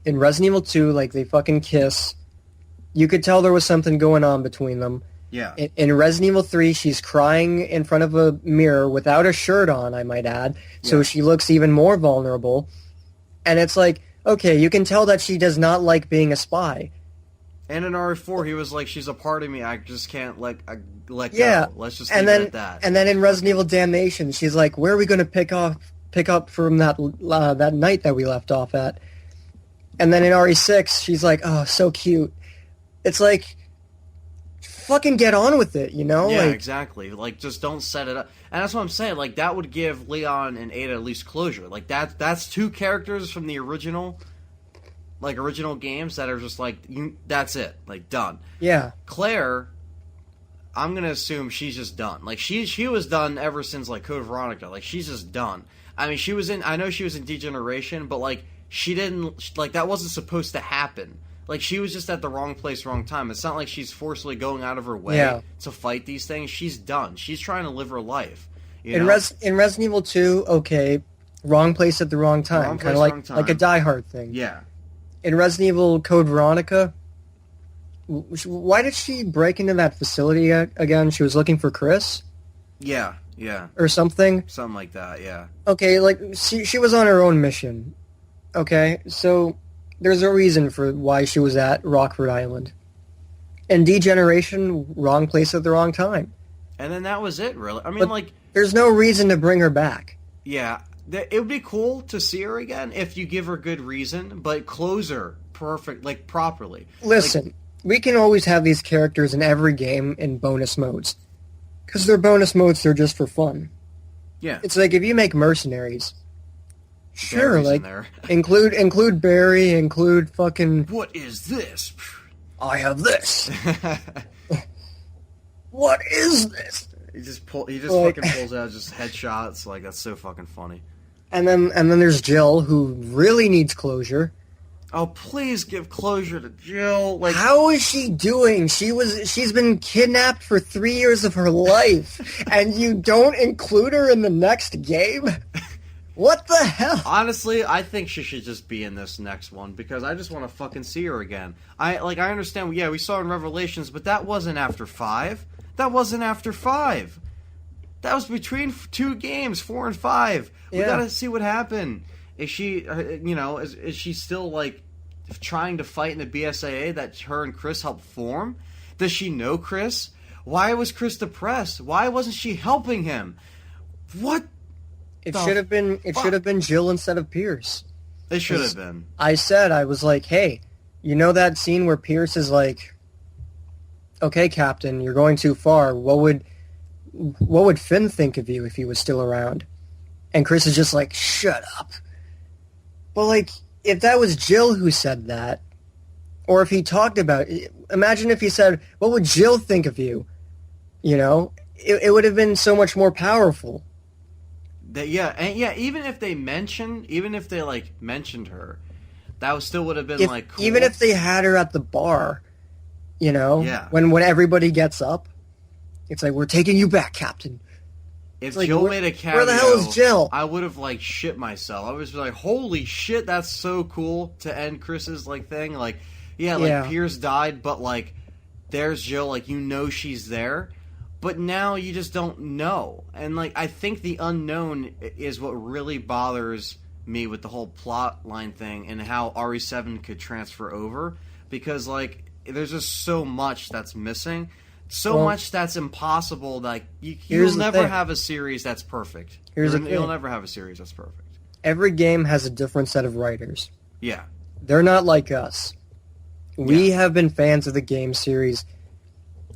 in Resident Evil 2, like, they fucking kiss. You could tell there was something going on between them. Yeah. In Resident Evil 3, she's crying in front of a mirror without a shirt on, I might add, so she looks even more vulnerable. And it's like, okay, you can tell that she does not like being a spy. And in RE4, he was like, she's a part of me, I just can't let go. Let's just leave it at that. And then in Resident Evil Damnation, she's like, where are we going to pick up from that night that we left off at? And then in RE6, she's like, oh, so cute. It's like, fucking get on with it, Yeah, exactly. Like, just don't set it up. And that's what I'm saying. Like, that would give Leon and Ada at least closure. Like, that's two characters from the original games that are just like, that's it. Like, done. Yeah. Claire, I'm gonna assume she's just done. Like, she was done ever since, like, Code Veronica. Like, she's just done. I mean, I know she was in Degeneration, but, like, she didn't, like, that wasn't supposed to happen. Like, she was just at the wrong place, wrong time. It's not like she's forcefully going out of her way to fight these things. She's done. She's trying to live her life. In Resident Evil 2, okay, wrong place at the wrong time. Kind of like a Die Hard thing. Yeah. In Resident Evil Code Veronica, why did she break into that facility again? She was looking for Chris? Yeah. Or something? Something like that, yeah. Okay, like, she was on her own mission. Okay, so there's a reason for why she was at Rockford Island. And Degeneration, wrong place at the wrong time. And then that was it, really. I mean, like, there's no reason to bring her back. Yeah. It would be cool to see her again if you give her good reason, but close her properly. Listen, we can always have these characters in every game in bonus modes. Because they're bonus modes, they're just for fun. Yeah. It's like if you make mercenaries... Sure, like, include Barry, include fucking... What is this? I have this. What is this? He just fucking pulls out just headshots. Like, that's so fucking funny. And then there's Jill, who really needs closure. Oh, please give closure to Jill. Like, how is she doing? She's been kidnapped for 3 years of her life, and you don't include her in the next game? What the hell? Honestly, I think she should just be in this next one because I just want to fucking see her again. I understand. Yeah, we saw her in Revelations, but that wasn't after 5. That wasn't after 5. That was between 2 games, 4 and 5. We gotta see what happened. Is she, is she still, like, trying to fight in the BSAA that her and Chris helped form? Does she know Chris? Why was Chris depressed? Why wasn't she helping him? What? It should have been Jill instead of Pierce. It should have been. I was like, hey, you know that scene where Pierce is like, okay, Captain, you're going too far. What would Finn think of you if he was still around? And Chris is just like, shut up. But, like, if that was Jill who said that, or if he talked about it, imagine if he said, what would Jill think of you? You know? It would have been so much more powerful. Even if they mentioned her, that still would have been, cool. Even if they had her at the bar, you know? Yeah. When everybody gets up, it's like, we're taking you back, Captain. If Jill made a cameo, where the hell is Jill? I would have, shit myself. I was like, holy shit, that's so cool to end Chris's, thing. Pierce died, but, there's Jill, she's there. But now you just don't know. And, I think the unknown is what really bothers me with the whole plot line thing and how RE7 could transfer over. Because, there's just so much that's missing. So much that's impossible. You'll never have a series that's perfect. You'll never have a series that's perfect. Every game has a different set of writers. Yeah. They're not like us. We have been fans of the game series.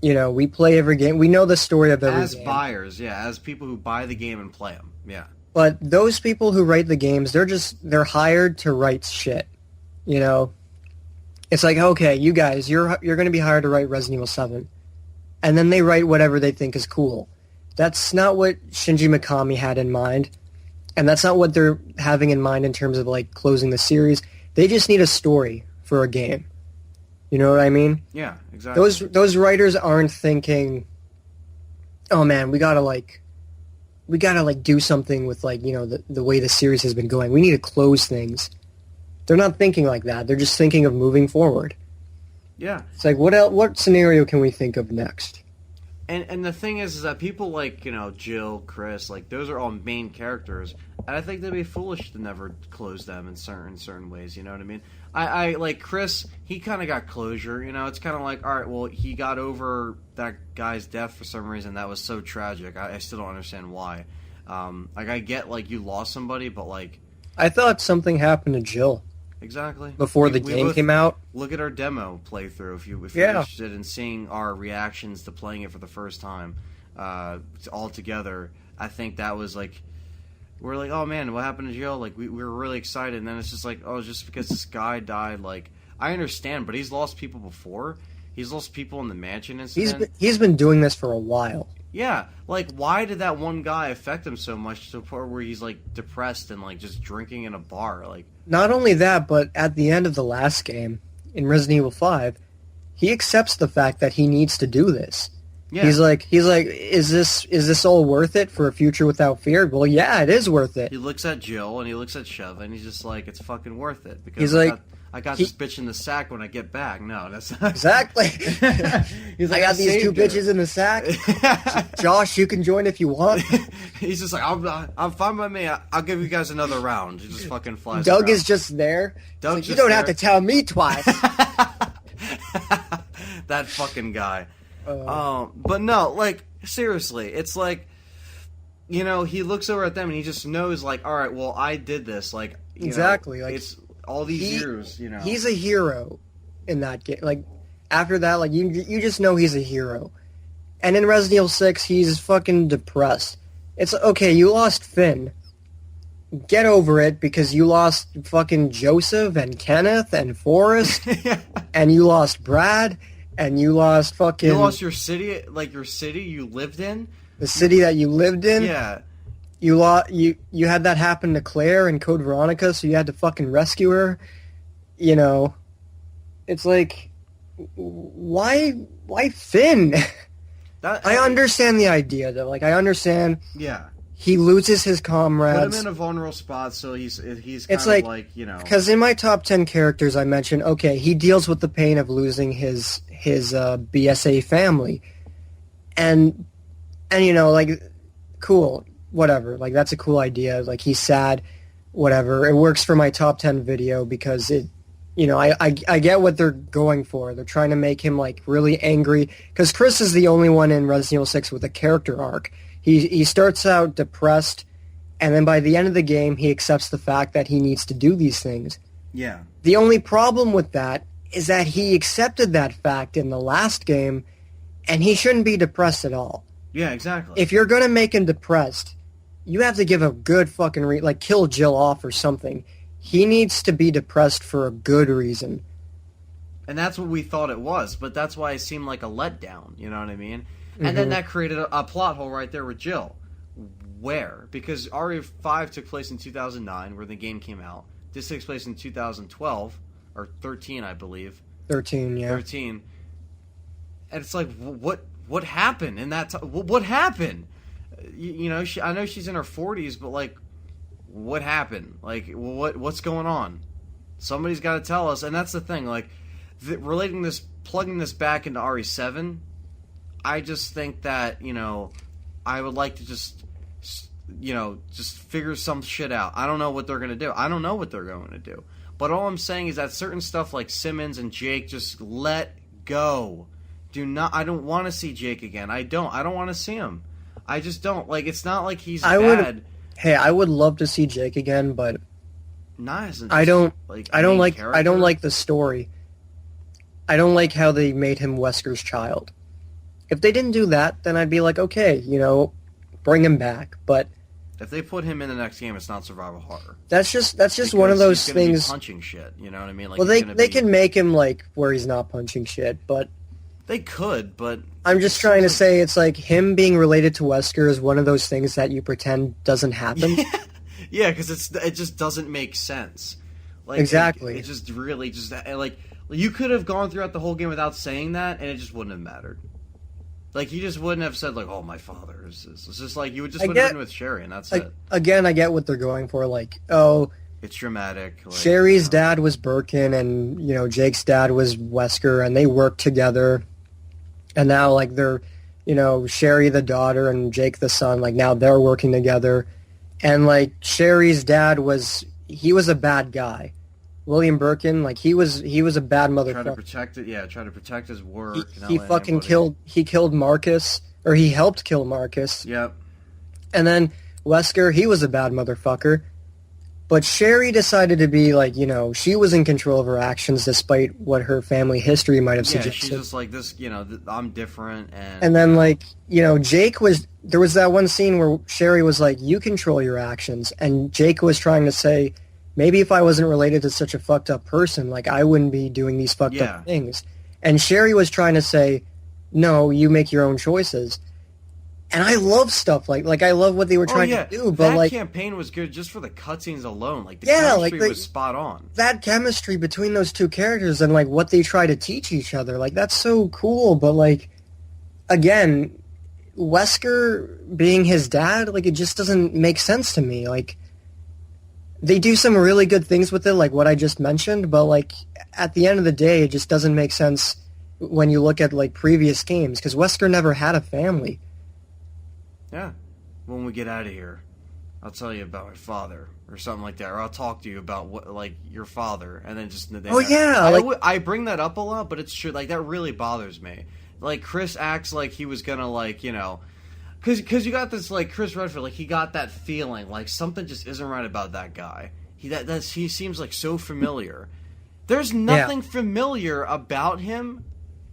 You know, we play every game. We know the story of every game. As buyers, as people who buy the game and play them, yeah. But those people who write the games, they're hired to write shit. You know? It's like, okay, you guys, you're going to be hired to write Resident Evil 7. And then they write whatever they think is cool. That's not what Shinji Mikami had in mind. And that's not what they're having in mind in terms of, closing the series. They just need a story for a game. You know what I mean? Yeah, exactly. Those writers aren't thinking, oh man, we gotta do something with the way the series has been going. We need to close things. They're not thinking like that. They're just thinking of moving forward. Yeah. It's like, what scenario can we think of next? And the thing is that people Jill, Chris, those are all main characters, and I think they'd be foolish to never close them in certain ways. You know what I mean? I like Chris. He kind of got closure. You know, it's kind of like, all right, well, he got over that guy's death for some reason. That was so tragic. I still don't understand why. I get you lost somebody, but I thought something happened to Jill. Exactly. Before the game came out. Look at our demo playthrough if you're interested in seeing our reactions to playing it for the first time all together. I think that was we're like, oh man, what happened to Jill? We were really excited, and then it's just just because this guy died. I understand, but he's lost people before. He's lost people in the mansion incident. He's been doing this for a while. Yeah, why did that one guy affect him so much to the point where he's depressed and just drinking in a bar? Not only that, but at the end of the last game in Resident Evil 5, he accepts the fact that he needs to do this. Yeah. He's like, is this all worth it for a future without fear? Well, yeah, it is worth it. He looks at Jill and he looks at Sheva and he's just like, it's fucking worth it because he's I got this bitch in the sack when I get back. No, that's not exactly. He's like, I got these 2 bitches in the sack. Josh, you can join if you want. He's just like, I'm fine by me. I'll give you guys another round. He just fucking flies. Doug around. Is just there. Like, you don't have to tell me twice. That fucking guy. But no, seriously, it's he looks over at them and he just knows, all right, well, I did this, exactly, it's all these years, He's a hero in that game. After that, you just know he's a hero. And in Resident Evil 6, he's fucking depressed. It's okay, you lost Finn. Get over it because you lost fucking Joseph and Kenneth and Forrest, and you lost Brad. And you lost fucking... You lost your city, your city you lived in? The city that you lived in? Yeah. You had that happen to Claire in Code Veronica, so you had to fucking rescue her. you know, it's like, why Finn? I understand the idea, though. Like, I understand. Yeah. He loses his comrades. Put him in a vulnerable spot, so he's kind of like, you know. Because in my top 10 characters, I mentioned, okay, he deals with the pain of losing his BSA family, and you know, like, cool, whatever. Like, that's a cool idea. Like, he's sad, whatever. It works for my top 10 video because it, you know, I get what they're going for. They're trying to make him, like, really angry. Because Chris is the only one in Resident Evil 6 with a character arc. He starts out depressed, and then by the end of the game, he accepts the fact that he needs to do these things. Yeah. The only problem with that is that he accepted that fact in the last game, and he shouldn't be depressed at all. Yeah, exactly. If you're going to make him depressed, you have to give a good fucking like, kill Jill off or something. He needs to be depressed for a good reason. And that's what we thought it was, but that's why it seemed like a letdown, you know what I mean? And then that created a plot hole right there with Jill. Where? Because RE5 took place in 2009, where the game came out. This takes place in 2012, or 13, I believe. 13, yeah. 13. And it's like, what happened in that time? What happened? You know, I know she's in her 40s, but, like, what happened? Like, what's going on? Somebody's got to tell us. And that's the thing, like, plugging this back into RE7, I just think that, you know, I would like to just figure some shit out. I don't know what they're going to do. I don't know what they're going to do. But all I'm saying is that certain stuff like Simmons and Jake, just let go. I don't want to see Jake again. I don't want to see him. I just don't. Like, it's not like he's bad. I would love to see Jake again, but I don't like the story. I don't like how they made him Wesker's child. If they didn't do that, then I'd be like, okay, you know, bring him back. But if they put him in the next game, it's not survival horror. That's just one of those he's things. Be punching shit, you know what I mean? Like, well, they can make him like where he's not punching shit, but they could. But I'm just trying to say, it's like him being related to Wesker is one of those things that you pretend doesn't happen. Yeah, because it just doesn't make sense. Like, exactly. It just really just like you could have gone throughout the whole game without saying that, and it just wouldn't have mattered. Like, you just wouldn't have said, like, oh, my father is this. It's just like, you would just would have been with Sherry, and that's it. Again, I get what they're going for. Like, oh, it's dramatic. Like, Sherry's dad was Birkin, and, you know, Jake's dad was Wesker, and they worked together. And now, like, they're, you know, Sherry the daughter and Jake the son, like, now they're working together. And, like, Sherry's dad he was a bad guy. William Birkin, like, he was a bad motherfucker. Trying to protect his work. He fucking killed Marcus, or he helped kill Marcus. Yep. And then Wesker, he was a bad motherfucker. But Sherry decided to be, like, you know, she was in control of her actions despite what her family history might have suggested. Yeah, she's just like, this, you know, I'm different. And then, like, you know, there was that one scene where Sherry was like, you control your actions. And Jake was trying to say, maybe if I wasn't related to such a fucked up person, like, I wouldn't be doing these fucked up things. And Sherry was trying to say, no, you make your own choices. And I love stuff like I love what they were trying to do. But that campaign was good just for the cutscenes alone. Like, the chemistry was spot on. That chemistry between those two characters and, like, what they try to teach each other, like, that's so cool. But, like, again, Wesker being his dad, like, it just doesn't make sense to me. Like, they do some really good things with it, like what I just mentioned, but, like, at the end of the day, it just doesn't make sense when you look at, like, previous games, because Wesker never had a family. Yeah. When we get out of here, I'll tell you about my father, or something like that, or I'll talk to you about what, like, your father, and then just... I bring that up a lot, but it's true, like, that really bothers me. Like, Chris acts like he was gonna, like, you know... Because you got this, like, Chris Redfield, like, he got that feeling, like, something just isn't right about that guy. He seems, like, so familiar. There's nothing familiar about him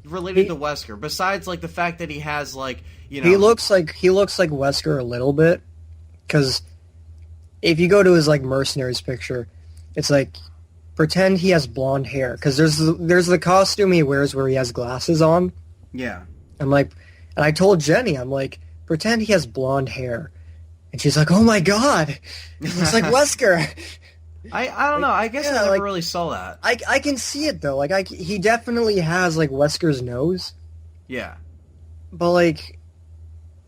related to Wesker, besides, like, the fact that he has, like, you know... He looks like Wesker a little bit, because if you go to his, like, Mercenaries picture, it's like, pretend he has blonde hair, because there's the costume he wears where he has glasses on. Yeah. I'm like, and I told Jenny, I'm like, pretend he has blonde hair. And she's like, oh my god, it's like Wesker. I don't know. I guess I never really saw that. I can see it though. Like he definitely has like Wesker's nose. Yeah. But like,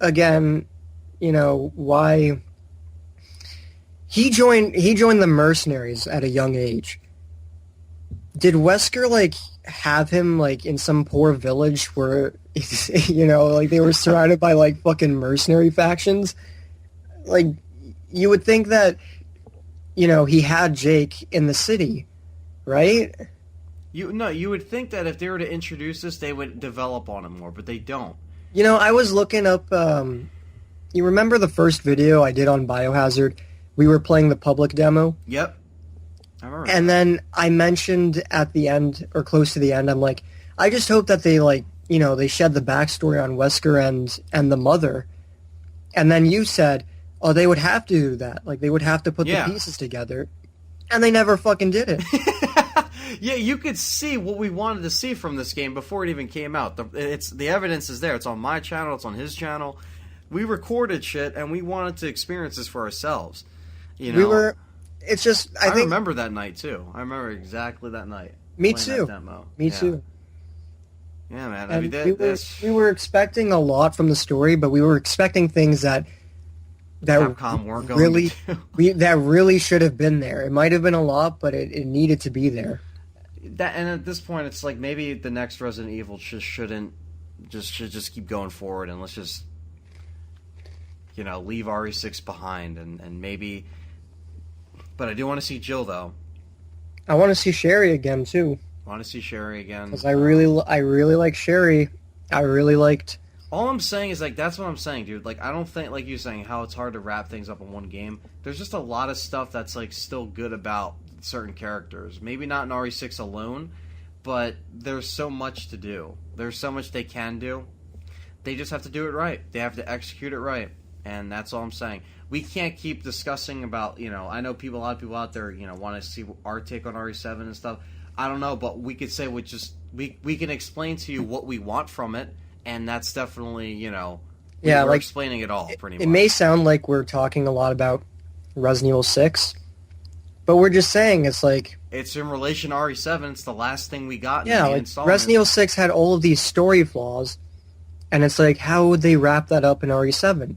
again, you know, why he joined the mercenaries at a young age. Did Wesker like have him like in some poor village where you know, like they were surrounded by like fucking mercenary factions? Like you would think that, you know, he had Jake in the city, right? You would think that if they were to introduce this, they would develop on it more, but they don't. You know, I was looking up. You remember the first video I did on Biohazard? We were playing the public demo. Yep. I remember. And then I mentioned at the end, or close to the end, I'm like, I just hope that they, like, you know, they shed the backstory on Wesker and the mother. And then you said, oh, they would have to do that. Like, they would have to put the pieces together. And they never fucking did it. Yeah, you could see what we wanted to see from this game before it even came out. The evidence is there. It's on my channel. It's on his channel. We recorded shit, and we wanted to experience this for ourselves. You know, It's just I remember that night too. I remember exactly that night. Me too. Me too. Yeah, man. I mean, we were expecting a lot from the story, but we were expecting things that Capcom weren't going really to do. that really should have been there. It might have been a lot, but it needed to be there. And at this point, it's like maybe the next Resident Evil should just keep going forward, and let's just, you know, leave RE6 behind, and maybe. But I do want to see Jill though. I want to see Sherry again too. I want to see Sherry again because I really like Sherry. I really liked. All I'm saying is, like, that's what I'm saying, dude. Like, I don't think, like you're saying, how it's hard to wrap things up in one game. There's just a lot of stuff that's, like, still good about certain characters. Maybe not in RE6 alone, but there's so much to do. There's so much they can do. They just have to do it right. They have to execute it right. And that's all I'm saying. We can't keep discussing about, you know, I know a lot of people out there, you know, want to see our take on RE7 and stuff. I don't know, but we could say we can explain to you what we want from it. And that's definitely, you know, we're like explaining it all, pretty much. It may sound like we're talking a lot about Resident Evil 6, but we're just saying it's like... It's in relation to RE7. It's the last thing we got in the like installment. Resident Evil 6 had all of these story flaws, and it's like, how would they wrap that up in RE7?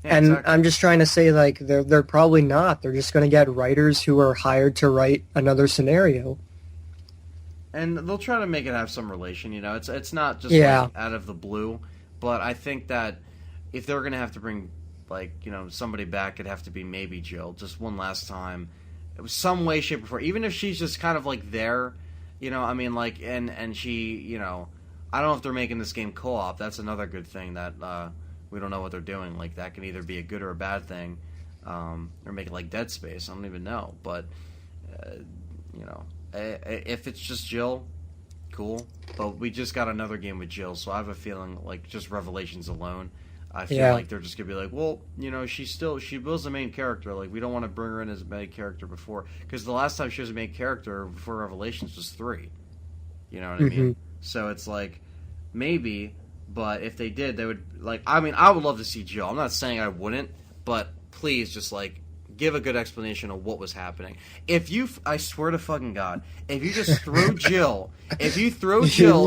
Yeah, and exactly. I'm just trying to say, like, they're probably not. They're just going to get writers who are hired to write another scenario. And they'll try to make it have some relation, you know. It's not just like out of the blue, but I think that if they're gonna have to bring, like, you know, somebody back, it'd have to be maybe Jill, just one last time. It was some way, shape, or form. Even if she's just kind of like there, you know. I mean, like, and she, you know, I don't know if they're making this game co-op. That's another good thing that we don't know what they're doing. Like, that can either be a good or a bad thing, or make it like Dead Space. I don't even know, but you know. If it's just Jill, cool. But we just got another game with Jill, so I have a feeling, like, just Revelations alone, I feel like they're just gonna be like, well, you know, she was the main character. Like, we don't want to bring her in as a main character before, because the last time she was a main character before Revelations was 3. You know what I mean? So it's like, maybe, but if they did, they would, like, I mean, I would love to see Jill. I'm not saying I wouldn't, but please just, like, give a good explanation of what was happening. I swear to fucking God, if you just throw Jill, you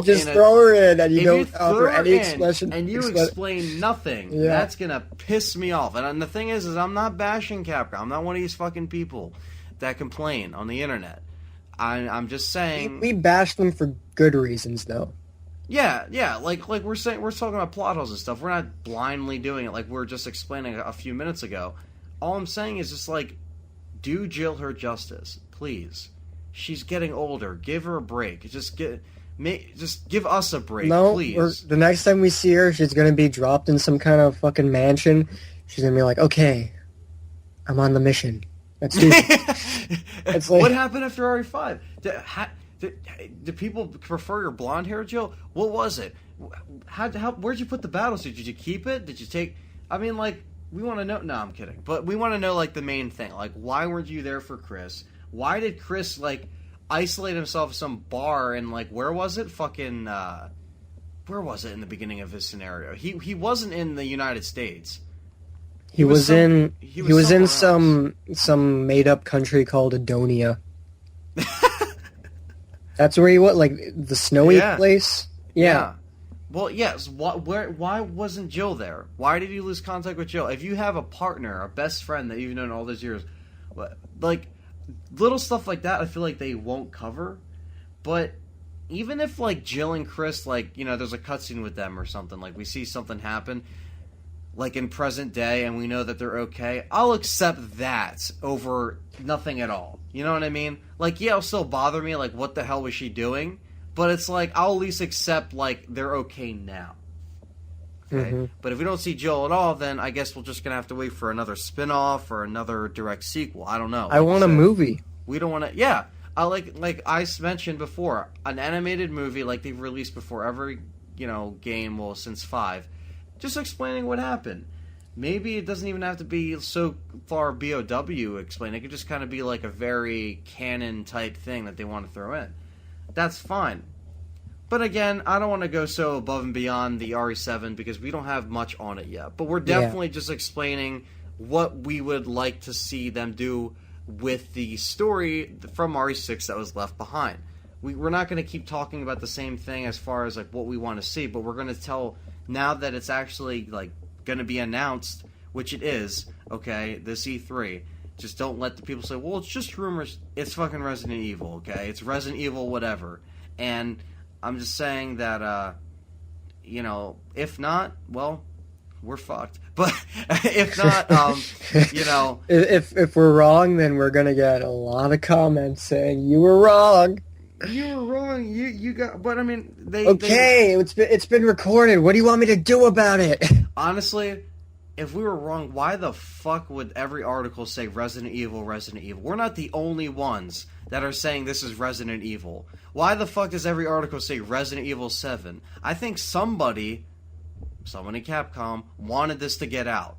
just throw her in and you don't offer any explanation, and you explain nothing, that's gonna piss me off. And the thing is I'm not bashing Capcom. I'm not one of these fucking people that complain on the internet. I'm just saying we bash them for good reasons, though. Yeah, like we're talking about plot holes and stuff. We're not blindly doing it like we were just explaining a few minutes ago. All I'm saying is just, like, do Jill her justice, please. She's getting older. Give her a break. Just give us a break, please. The next time we see her, she's going to be dropped in some kind of fucking mansion. She's going to be like, okay, I'm on the mission. Let's do it. It's like, what happened after RE5? Do people prefer your blonde hair, Jill? What was it? Where'd you put the battle suit? Did you keep it? Did you take... I mean, like... We want to know... No, I'm kidding. But we want to know, like, the main thing. Like, why weren't you there for Chris? Why did Chris, like, isolate himself in some bar and, like, where was it? Fucking, where was it in the beginning of his scenario? He wasn't in the United States. He was in somewhere else. some made up country called Adonia. That's where he was, like the snowy place. Yeah. Well, yes. Why wasn't Jill there? Why did you lose contact with Jill? If you have a partner, a best friend that you've known all those years, like little stuff like that, I feel like they won't cover. But even if like Jill and Chris, like, you know, there's a cutscene with them or something, like we see something happen, like in present day, and we know that they're okay, I'll accept that over nothing at all. You know what I mean? Like, yeah, it'll still bother me, like, what the hell was she doing? But it's like, I'll at least accept, like, they're okay now. Okay? Mm-hmm. But if we don't see Jill at all, then I guess we're just going to have to wait for another spin-off or another direct sequel. I don't know. I want a movie. We don't want to... Yeah. Like I mentioned before, an animated movie like they've released before every, you know, game, well, since 5, just explaining what happened. Maybe it doesn't even have to be so far BOW explained. It could just kind of be like a very canon type thing that they want to throw in. That's fine. But again, I don't want to go so above and beyond the RE7 because we don't have much on it yet. But we're definitely just explaining what we would like to see them do with the story from RE6 that was left behind. We're not going to keep talking about the same thing as far as like what we want to see, but we're going to tell now that it's actually like going to be announced, which it is, okay, this E3. Just don't let the people say, well, it's just rumors. It's fucking Resident Evil, okay? It's Resident Evil whatever. And I'm just saying that, you know, if not, well, we're fucked. But if not, you know... If we're wrong, then we're going to get a lot of comments saying, you were wrong. You were wrong. You got... But, I mean, it's been recorded. What do you want me to do about it? Honestly, if we were wrong, why the fuck would every article say Resident Evil, Resident Evil? We're not the only ones that are saying this is Resident Evil. Why the fuck does every article say Resident Evil 7? I think someone in Capcom wanted this to get out.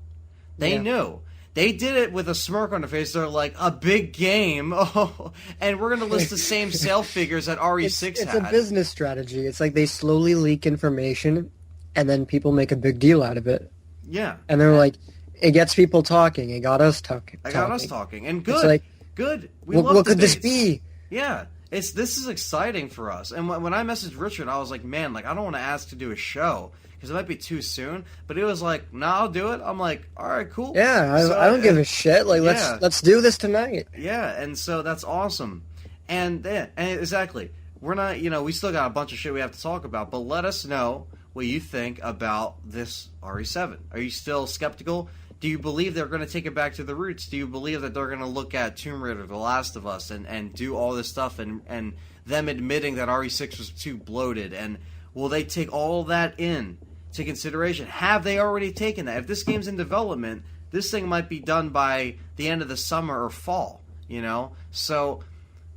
They knew. They did it with a smirk on their face. They're like, a big game. Oh, and we're going to list the same sale figures that RE6 had. It's a business strategy. It's like they slowly leak information, and then people make a big deal out of it. Yeah. And they're like, it gets people talking. It got us talking. It got us talking. And good. It's like, good. We what love could debates. this be? Yeah. This is exciting for us. And when I messaged Richard, I was like, man, like, I don't want to ask to do a show because it might be too soon. But it was like, nah, I'll do it. I'm like, all right, cool. Yeah, I don't give a shit. Like, let's do this tonight. Yeah, and so that's awesome. And exactly, we're not, you know, we still got a bunch of shit we have to talk about. But let us know what you think about this RE7. Are you still skeptical? Do you believe they're going to take it back to the roots? Do you believe that they're going to look at Tomb Raider, The Last of Us, and do all this stuff, and them admitting that RE6 was too bloated? And will they take all that in to consideration? Have they already taken that? If this game's in development, this thing might be done by the end of the summer or fall, you know? So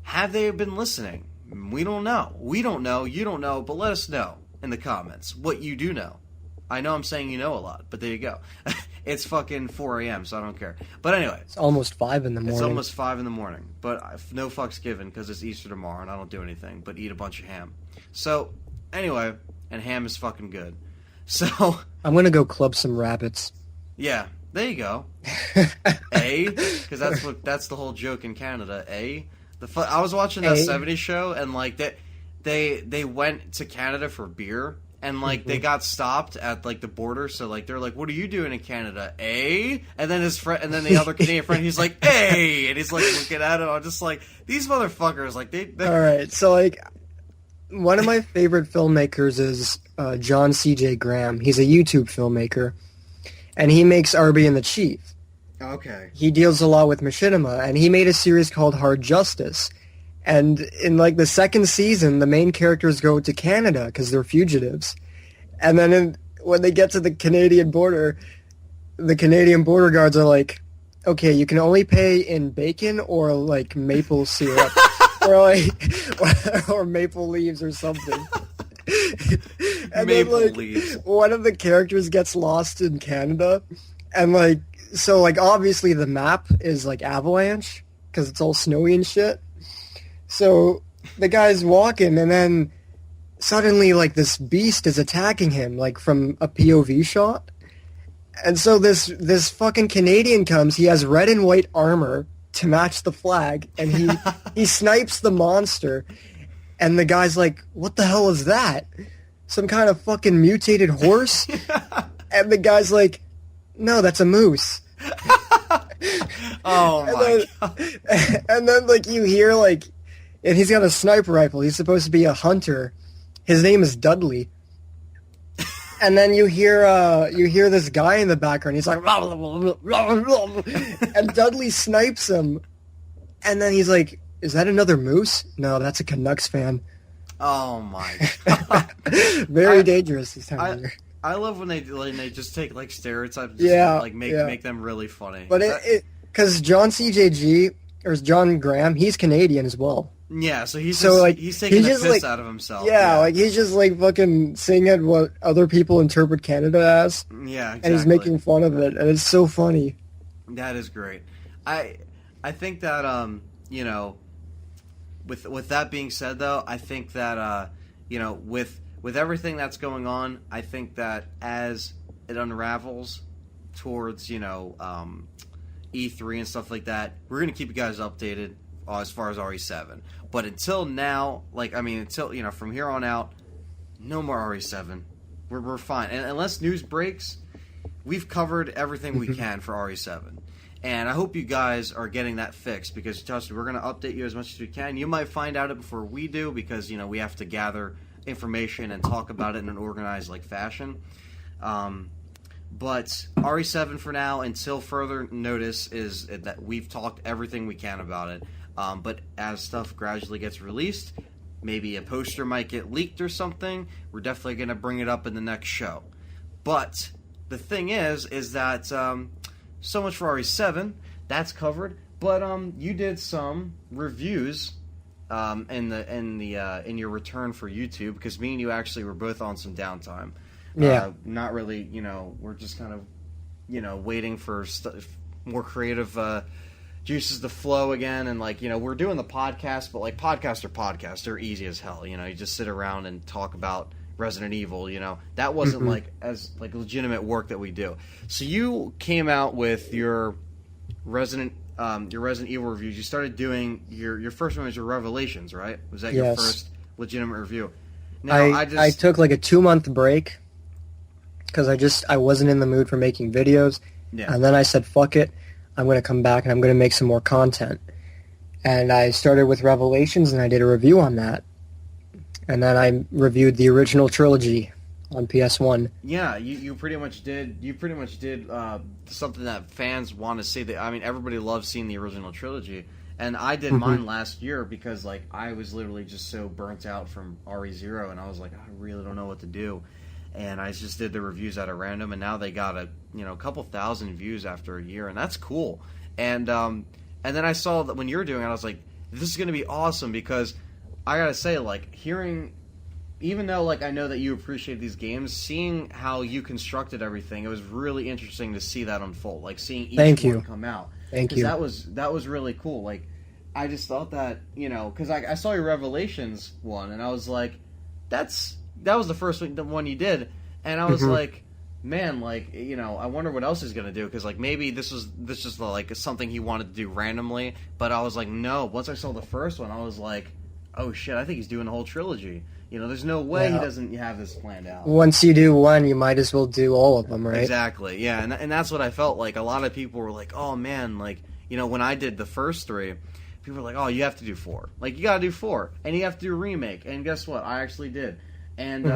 have they been listening? We don't know. We don't know. You don't know. But let us know in the comments what you do know. I know I'm saying you know a lot, but there you go. It's fucking 4 a.m., so I don't care. But anyway. It's almost 5 in the morning. It's almost 5 in the morning. But no fucks given because it's Easter tomorrow and I don't do anything but eat a bunch of ham. So, anyway, and ham is fucking good. So. I'm going to go club some rabbits. Yeah, there you go. Because that's the whole joke in Canada. I was watching that 70s show and like they went to Canada for beer. And, like, they got stopped at, like, the border, so, like, they're like, what are you doing in Canada? And then his friend, and then the other Canadian friend, he's like, and he's, like, looking at him. I'm just like, these motherfuckers, like, they... All right, so, like, one of my favorite filmmakers is John C.J. Graham. He's a YouTube filmmaker, and he makes Arby and the Chief. Okay. He deals a lot with machinima, and he made a series called Hard Justice. And in, like, the second season, the main characters go to Canada because they're fugitives. And then when they get to the Canadian border guards are like, okay, you can only pay in bacon or, like, maple syrup. or maple leaves or something. And maple then, like, leaves. One of the characters gets lost in Canada. And, like, so, like, obviously the map is, like, Avalanche because it's all snowy and shit. So the guy's walking, and then suddenly, like, this beast is attacking him, like, from a POV shot. And so this fucking Canadian comes. He has red and white armor to match the flag, and he snipes the monster. And the guy's like, "What the hell is that? Some kind of fucking mutated horse?" And the guy's like, "No, that's a moose." Oh my god! And then like you hear like, and he's got a sniper rifle. He's supposed to be a hunter. His name is Dudley. And then you hear this guy in the background. He's like, blah, blah, blah, blah, blah, and Dudley snipes him. And then he's like, "Is that another moose?" "No, that's a Canucks fan." Oh my god! Very dangerous this time of year. I love when they just take like stereotypes, and Yeah, make them really funny. But because John CJG or John Graham, he's Canadian as well. Yeah, so he's taking he's the just, piss like, out of himself. Yeah, like he's just like fucking saying it what other people interpret Canada as. Yeah, exactly. And he's making fun of it, and it's so funny. That is great. I think that you know, with that being said though, I think that you know, with everything that's going on, I think that as it unravels towards, you know, E3 and stuff like that, we're gonna keep you guys updated as far as RE7. But until now, until, you know, from here on out, no more RE7. We're fine. And unless news breaks, we've covered everything we can for RE7. And I hope you guys are getting that fixed, because trust me, we're going to update you as much as we can. You might find out it before we do, because, you know, we have to gather information and talk about it in an organized fashion. But RE7 for now, until further notice, is that we've talked everything we can about it. But as stuff gradually gets released, maybe a poster might get leaked or something, we're definitely going to bring it up in the next show. But the thing is that so much for RE7, that's covered. But you did some reviews in your return for YouTube, because me and you actually were both on some downtime. Yeah. Not really, you know, we're just kind of, you know, waiting for more creative juices to flow again, and like, you know, we're doing the podcast, but like podcasts are podcasts, they're easy as hell, you know, you just sit around and talk about Resident Evil, you know, that wasn't like as like legitimate work that we do. So you came out with your Resident Evil reviews. You started doing your first one was your Revelations, right? Was that your first legitimate review? Now I took like a 2-month break because I wasn't in the mood for making videos, and then I said fuck it, I'm going to come back and I'm going to make some more content. And I started with Revelations, and I did a review on that. And then I reviewed the original trilogy on PS1. Yeah, you pretty much did. You pretty much did something that fans want to see. I mean, everybody loves seeing the original trilogy, and I did mine last year because like I was literally just so burnt out from RE0, and I was like, I really don't know what to do, and I just did the reviews at a random, and now they got a couple thousand views after a year, and that's cool. And then I saw that when you were doing it, I was like, this is going to be awesome, because I gotta say, like, hearing, even though, like, I know that you appreciate these games, seeing how you constructed everything, it was really interesting to see that unfold, like, seeing each one come out. Thank you. That was really cool. Like, I just thought that, because I saw your Revelations one, and I was like, that was the first one you did, and I was like, man, like, I wonder what else he's gonna do, because like maybe this just like something he wanted to do randomly, but I was like, no. Once I saw the first one, I was like, oh shit, I think he's doing the whole trilogy. There's no way he doesn't have this planned out. Once you do one, you might as well do all of them, right? Exactly, yeah, and that's what I felt like. A lot of people were like, oh man, like, when I did the first three, people were like, oh, you have to do 4. Like, you gotta do 4, and you have to do a remake, and guess what? I actually did. And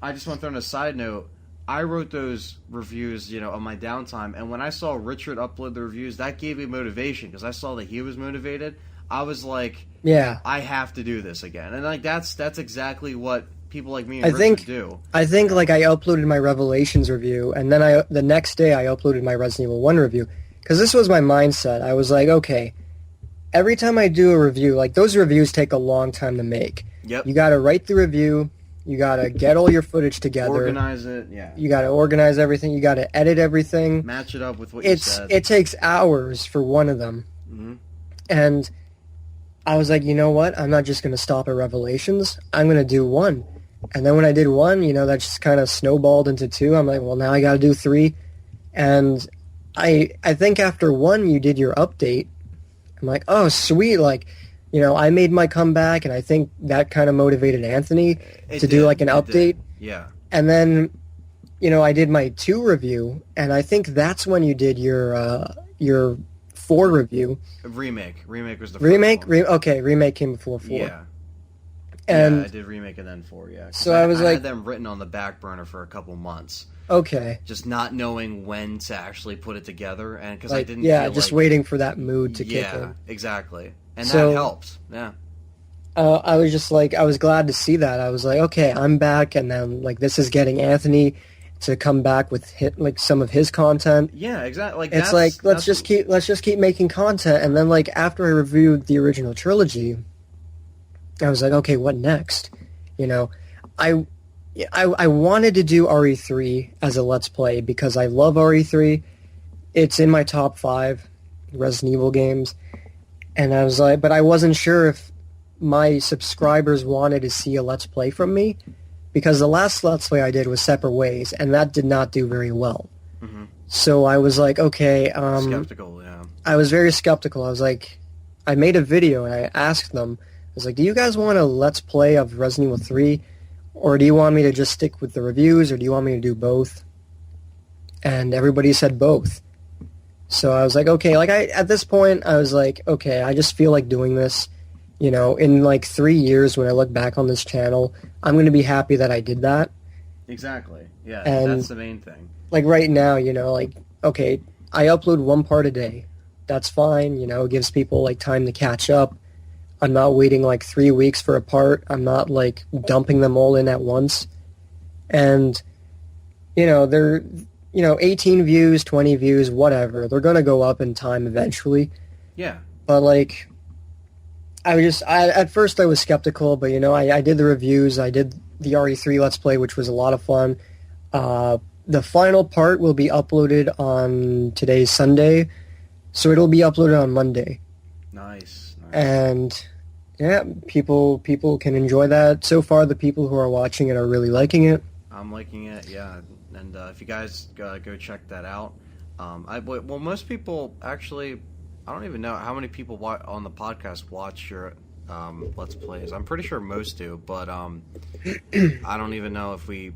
I just want to throw in a side note, I wrote those reviews, on my downtime, and when I saw Richard upload the reviews, that gave me motivation, because I saw that he was motivated. I was like, yeah, I have to do this again. And like that's exactly what people like me and Richard do. I think like I uploaded my Revelations review, and then the next day I uploaded my Resident Evil 1 review, because this was my mindset. I was like, okay, every time I do a review, like those reviews take a long time to make. Yep. You got to write the review, you got to get all your footage together, organize it, yeah. You got to organize everything, you got to edit everything, match it up with what you said. It takes hours for one of them. And I was like, you know what? I'm not just going to stop at Revelations. I'm going to do 1. And then when I did 1, that just kind of snowballed into 2. I'm like, well, now I got to do 3. And I think after 1 you did your update. I'm like, oh sweet, like, you know, I made my comeback, and I think that kind of motivated Anthony to do like an update. Yeah. And then, you know, I did my 2 review, and I think that's when you did your 4 review. Remake was the remake. first one. Okay, remake came before 4. Yeah. And yeah, I did remake and then 4. Yeah. So I was like, had them written on the back burner for a couple months. Okay. Just not knowing when to actually put it together, and because like, I didn't. Yeah, feel just like, waiting for that mood to kick in. Yeah, exactly, and So, that helps. Yeah. I was just like, I was glad to see that. I was like, okay, I'm back, and then like this is getting Anthony to come back with like some of his content. Yeah, exactly. Like it's like let's just keep making content, and then like after I reviewed the original trilogy, I was like, okay, what next? You know, I wanted to do RE3 as a Let's Play because I love RE3. It's in my top 5 Resident Evil games, and I was like, but I wasn't sure if my subscribers wanted to see a Let's Play from me, because the last Let's Play I did was Separate Ways, and that did not do very well. Mm-hmm. So I was like, okay. Skeptical, yeah. I was very skeptical. I was like, I made a video, and I asked them, I was like, do you guys want a Let's Play of Resident Evil 3, or do you want me to just stick with the reviews, or do you want me to do both? And everybody said both. So I was like, okay, like at this point, I was like, okay, I just feel like doing this. You know, in like 3 years when I look back on this channel, I'm going to be happy that I did that. Exactly. Yeah, and that's the main thing. Like right now, you know, like, okay, I upload 1 part a day. That's fine, you know, it gives people like time to catch up. I'm not waiting like 3 weeks for a part. I'm not like dumping them all in at once. And, you know, they're, you know, 18 views, 20 views, whatever. They're going to go up in time eventually. Yeah. But like, at first I was skeptical, but you know, I did the reviews. I did the RE3 Let's Play, which was a lot of fun. The final part will be uploaded on today's Sunday, so it'll be uploaded on Monday. Nice. And yeah, people can enjoy that. So far, the people who are watching it are really liking it. I'm liking it, yeah. And if you guys go check that out, well, most people actually, I don't even know how many people on the podcast watch your Let's Plays. I'm pretty sure most do, but I don't even know if we.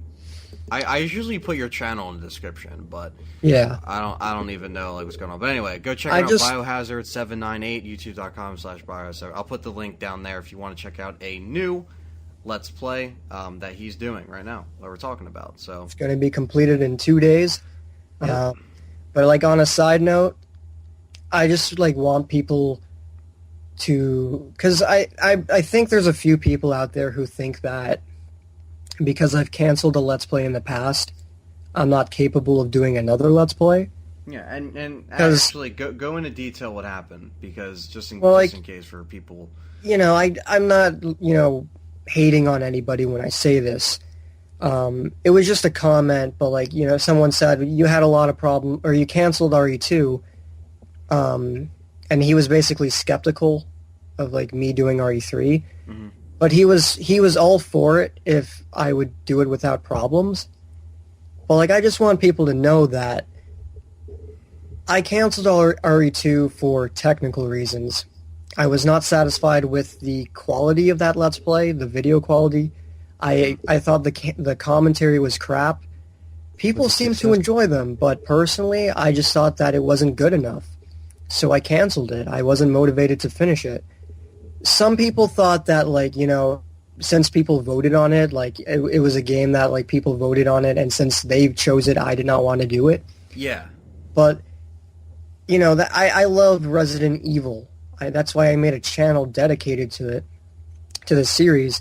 I usually put your channel in the description, but yeah, I don't even know like what's going on. But anyway, go check out Biohazard798 YouTube.com/Biohazard. I'll put the link down there if you want to check out a new Let's Play that he's doing right now that we're talking about. So it's going to be completed in 2 days. Yeah. But like on a side note, I just like want people to, because I think there's a few people out there who think that because I've canceled a Let's Play in the past, I'm not capable of doing another Let's Play. Yeah, and actually go into detail what happened, because just in case for people, you know, I'm not, you know, hating on anybody when I say this. It was just a comment, but like, you know, someone said you had a lot of problem, or you canceled RE2, and he was basically skeptical of like me doing RE3. Mm-hmm. But he was all for it if I would do it without problems. But like, I just want people to know that I canceled RE2 for technical reasons. I was not satisfied with the quality of that Let's Play, the video quality. I thought the commentary was crap. People seem to enjoy them, but personally, I just thought that it wasn't good enough. So I canceled it. I wasn't motivated to finish it. Some people thought that, like, you know, since people voted on it, like, it was a game that, like, people voted on it, and since they chose it, I did not want to do it. Yeah. But, you know, I love Resident Evil. That's why I made a channel dedicated to it, to the series.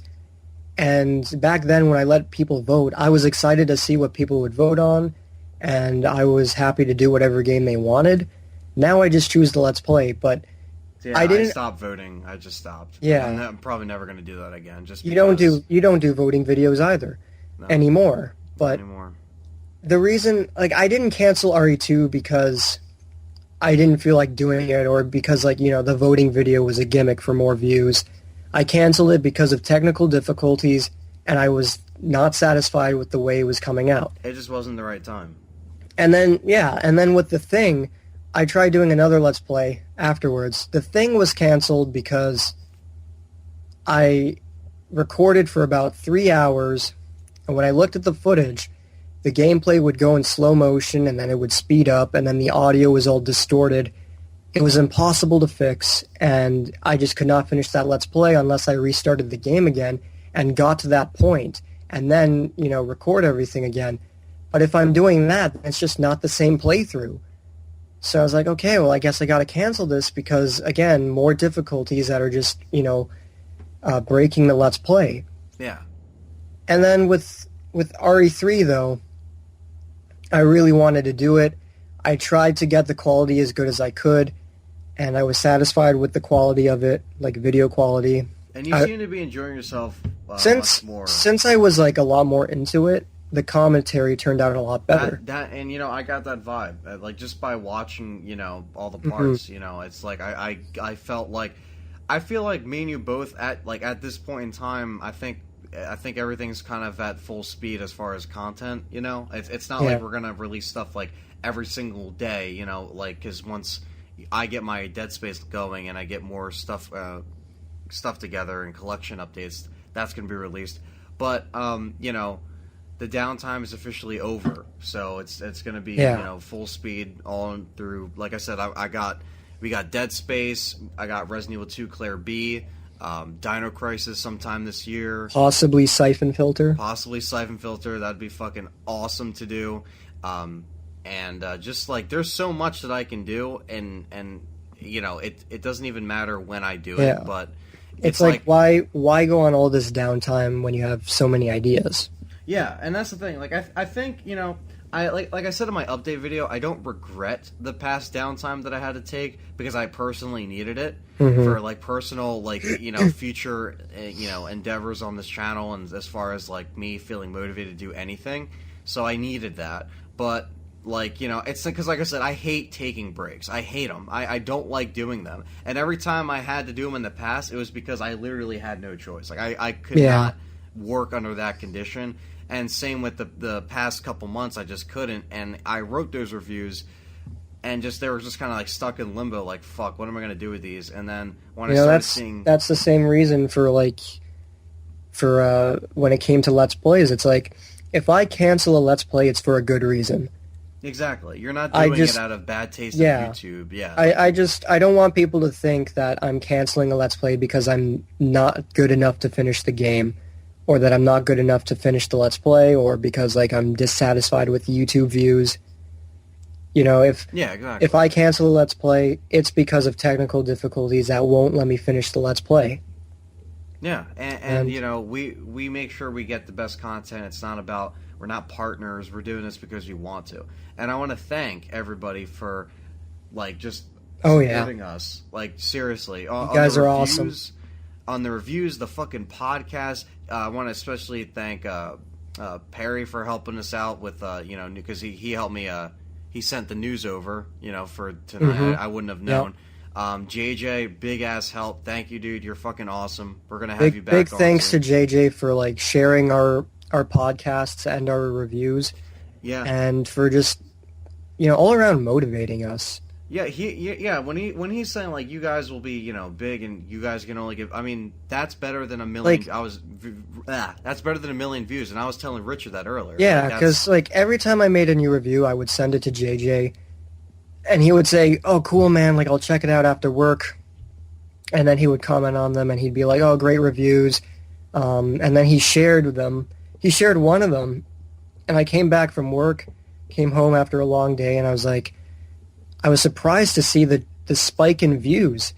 And back then, when I let people vote, I was excited to see what people would vote on, and I was happy to do whatever game they wanted. Now I just choose the Let's Play, but yeah, I stopped voting. I just stopped. Yeah, I'm probably never going to do that again. Just you don't do voting videos either anymore. But the reason, like, I didn't cancel RE2 because I didn't feel like doing it, or because, like, you know, the voting video was a gimmick for more views. I canceled it because of technical difficulties, and I was not satisfied with the way it was coming out. It just wasn't the right time. And then with The Thing, I tried doing another Let's Play afterwards. The Thing was canceled because I recorded for about 3 hours, and when I looked at the footage, the gameplay would go in slow motion, and then it would speed up, and then the audio was all distorted. It was impossible to fix, and I just could not finish that Let's Play unless I restarted the game again and got to that point, and then, record everything again. But if I'm doing that, it's just not the same playthrough. So I was like, okay, well, I guess I got to cancel this because, again, more difficulties that are just, breaking the Let's Play. Yeah. And then with RE3, though, I really wanted to do it. I tried to get the quality as good as I could, and I was satisfied with the quality of it, like video quality. And you seem to be enjoying yourself much more. Since I was like a lot more into it, the commentary turned out a lot better. I got that vibe. Like just by watching, all the parts, it's like I felt like I feel like me and you both at this point in time, I think everything's kind of at full speed as far as content, It's not like we're going to release stuff like every single day, because once I get my Dead Space going and I get more stuff together and collection updates, that's going to be released. But the downtime is officially over, so it's going to be full speed all through. Like I said, we got Dead Space, I got Resident Evil 2 Claire B, Dino Crisis sometime this year, possibly Siphon Filter. That'd be fucking awesome to do. And just like there's so much that I can do, and it doesn't even matter when I do it, but it's like why go on all this downtime when you have so many ideas? Yeah, and that's the thing. Like I think I like I said in my update video, I don't regret the past downtime that I had to take because I personally needed it for like personal future endeavors on this channel, and as far as like me feeling motivated to do anything. So I needed that, but it's because, like I said, I hate taking breaks. I hate them. I don't like doing them. And every time I had to do them in the past, it was because I literally had no choice. Like, I could not work under that condition. And same with the past couple months, I just couldn't. And I wrote those reviews, and they were just kind of, stuck in limbo, like, fuck, what am I going to do with these? And then when I started seeing... That's the same reason for when it came to Let's Plays. It's like, if I cancel a Let's Play, it's for a good reason. Exactly. You're not doing it out of bad taste on YouTube. Yeah. I don't want people to think that I'm canceling a Let's Play because I'm not good enough to finish the game, or that I'm not good enough to finish the Let's Play, or because I'm dissatisfied with YouTube views. If I cancel a Let's Play, it's because of technical difficulties that won't let me finish the Let's Play. Yeah, and we make sure we get the best content. It's not about... We're not partners. We're doing this because we want to. And I want to thank everybody for, just supporting us. Like, seriously. You guys are awesome. On the reviews, the fucking podcast. I want to especially thank Perry for helping us out with, because he helped me, he sent the news over, for tonight. I wouldn't have known. Yep. JJ, big-ass help. Thank you, dude. You're fucking awesome. We're going to have you back Big thanks to JJ for, sharing our podcasts and our reviews, and for just all around motivating us. When he's saying you guys will be big and you guys can only give, that's better than a million. That's better than a million views, and I was telling Richard that earlier. Yeah, because every time I made a new review, I would send it to JJ, and he would say, "Oh, cool, man! I'll check it out after work," and then he would comment on them, and he'd be like, "Oh, great reviews," and then he shared them. He shared one of them, and I came back from work, came home after a long day, and I was surprised to see the spike in views,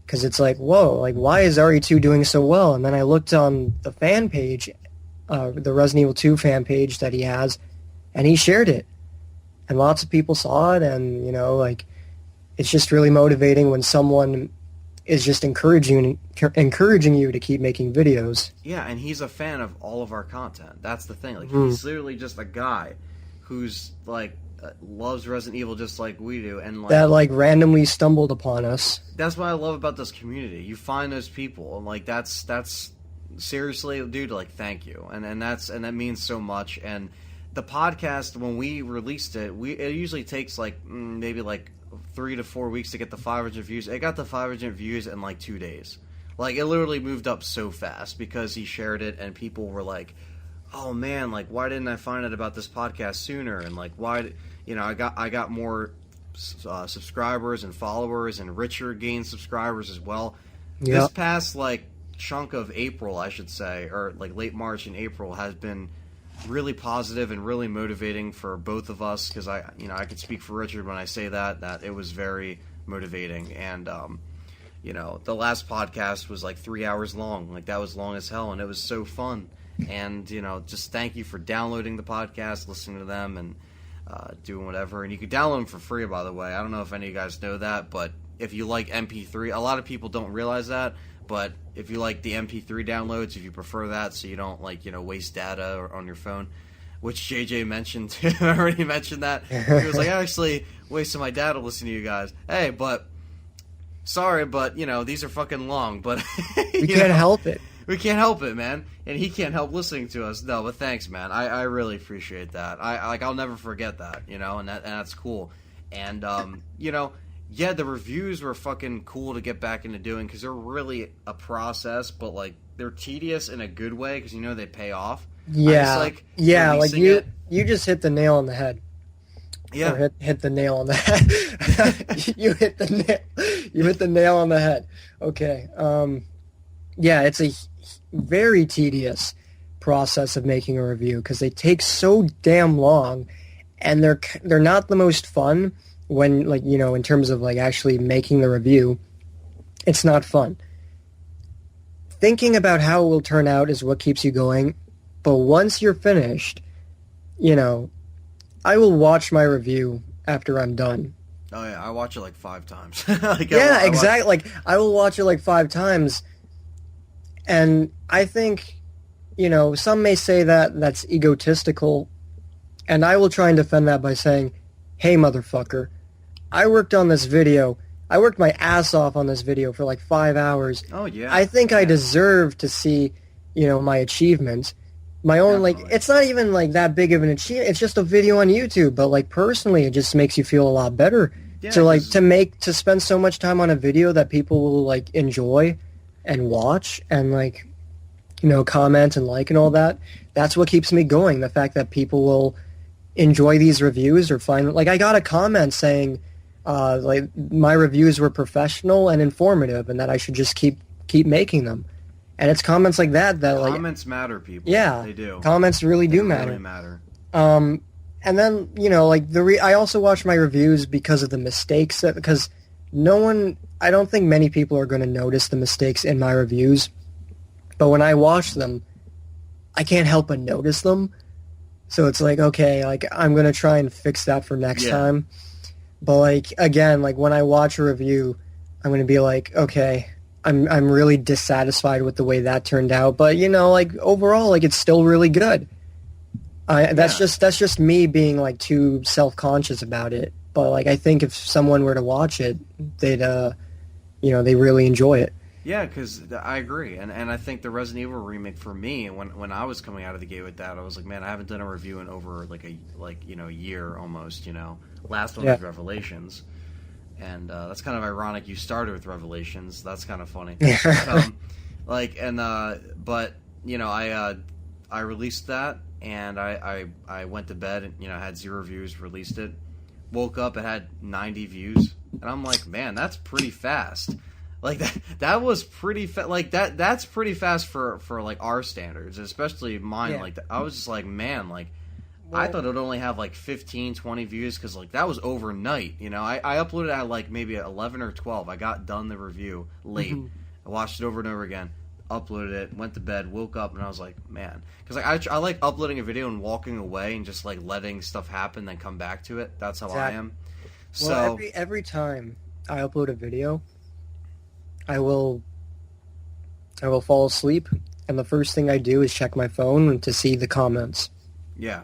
because it's whoa, why is RE2 doing so well? And then I looked on the fan page, the Resident Evil 2 fan page that he has, and he shared it, and lots of people saw it, and it's just really motivating when someone is just encouraging you to keep making videos. Yeah, and he's a fan of all of our content. That's the thing. He's literally just a guy who's loves Resident Evil just like we do, and that randomly stumbled upon us. That's what I love about this community. You find those people, and that's seriously, dude. Thank you, and that means so much. And the podcast, when we released it, it usually takes like maybe like 3 to 4 weeks to get the 500 views. It got the 500 views in like 2 days. Like, it literally moved up so fast because he shared it, and people were like, oh man, like, why didn't I find out about this podcast sooner? And like, why, I got more subscribers and followers, and Richard gained subscribers as well. Yep. This past like chunk of April, I should say, or like late March and April, has been really positive and really motivating for both of us, because I could speak for Richard when I say that it was very motivating. And the last podcast was like 3 hours long. Like, that was long as hell, and it was so fun. And just thank you for downloading the podcast, listening to them, and doing whatever. And you can download them for free, by the way. I don't know if any of you guys know that, but if you like MP3, a lot of people don't realize that, but if you like the MP3 downloads, if you prefer that, so you don't waste data on your phone, which JJ mentioned too. I already mentioned that. He was like, I actually wasted my data listening to you guys. Hey, but sorry, but these are fucking long, but we can't help it. We can't help it, man. And he can't help listening to us. No, but thanks, man. I really appreciate that. I'll never forget that, and that's cool. And yeah, the reviews were fucking cool to get back into doing, because they're really a process, but like, they're tedious in a good way, because they pay off. Yeah, like you just hit the nail on the head. Yeah, or hit the nail on the head. You hit the nail on the head. Okay. Yeah, it's a very tedious process of making a review, because they take so damn long, and they're not the most fun. When, in terms of, actually making the review, it's not fun. Thinking about how it will turn out is what keeps you going, but once you're finished, I will watch my review after I'm done. Oh, yeah, I watch it 5 times. Exactly. I will watch it 5 times, and I think, some may say that that's egotistical, and I will try and defend that by saying, hey, motherfucker, I worked on this video. I worked my ass off on this video for 5 hours. Oh, yeah. I think I deserve to see, my achievement. My own, Definitely. It's not even, that big of an achievement. It's just a video on YouTube. But, personally, it just makes you feel a lot better. Yeah, to spend so much time on a video that people will, enjoy and watch and, comment and and all that. That's what keeps me going. The fact that people will enjoy these reviews or find... I got a comment saying... my reviews were professional and informative, and that I should just keep making them. And it's comments like that comments matter, people. Yeah, they do. Comments really do matter. Really matter. And then I also watch my reviews because of the mistakes because I don't think many people are going to notice the mistakes in my reviews, but when I watch them, I can't help but notice them. So it's okay, I'm going to try and fix that for next time. But again, when I watch a review, I'm going to be okay, I'm really dissatisfied with the way that turned out. But overall, it's still really good. That's just me being too self-conscious about it. But I think if someone were to watch it, they'd they really enjoy it. Yeah, because I agree, and I think the Resident Evil remake for me, when I was coming out of the gate with that, I was man, I haven't done a review in over a year almost. Last one was Revelations, and that's kind of ironic. You started with Revelations. That's kind of funny. But I released that, and I went to bed and had 0 views. Released it, woke up, it had 90 views, and I'm man, that's pretty fast. That was pretty that's pretty fast for our standards, especially mine. Yeah. I was just man, I thought it would only have 15, 20 views, because that was overnight. I uploaded at maybe 11 or 12. I got done the review late. Mm-hmm. I watched it over and over again, uploaded it, went to bed, woke up, and I was man, because I like uploading a video and walking away and just letting stuff happen, then come back to it. That's how I am. So every time I upload a video, I will fall asleep, and the first thing I do is check my phone to see the comments. Yeah.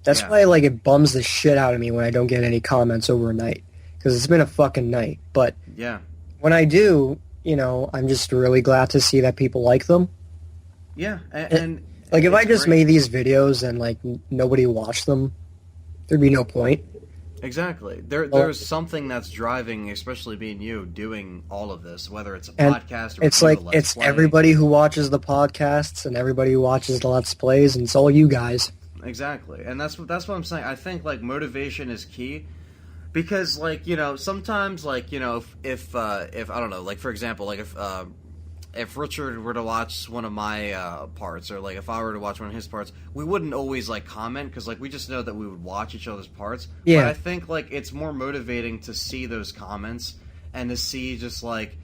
That's why it bums the shit out of me when I don't get any comments overnight, because it's been a fucking night. But yeah, when I do, I'm just really glad to see that people like them. Yeah, and Like, if I It's just great. made these videos and, like, nobody watched them, there'd be no point. Exactly. Well, there's something that's driving, especially being you, doing all of this, whether it's a and podcast or it's review, like, a let's it's play. everybody who watches the podcasts and everybody who watches the Let's Plays, and it's all you guys. Exactly, and that's what I'm saying. I think like motivation is key because like sometimes like if I don't know, like for example, like if Richard were to watch one of my parts, or like if I were to watch one of his parts, we wouldn't always like comment because like we just know that we would watch each other's parts. Yeah. But I think like it's more motivating to see those comments and to see just like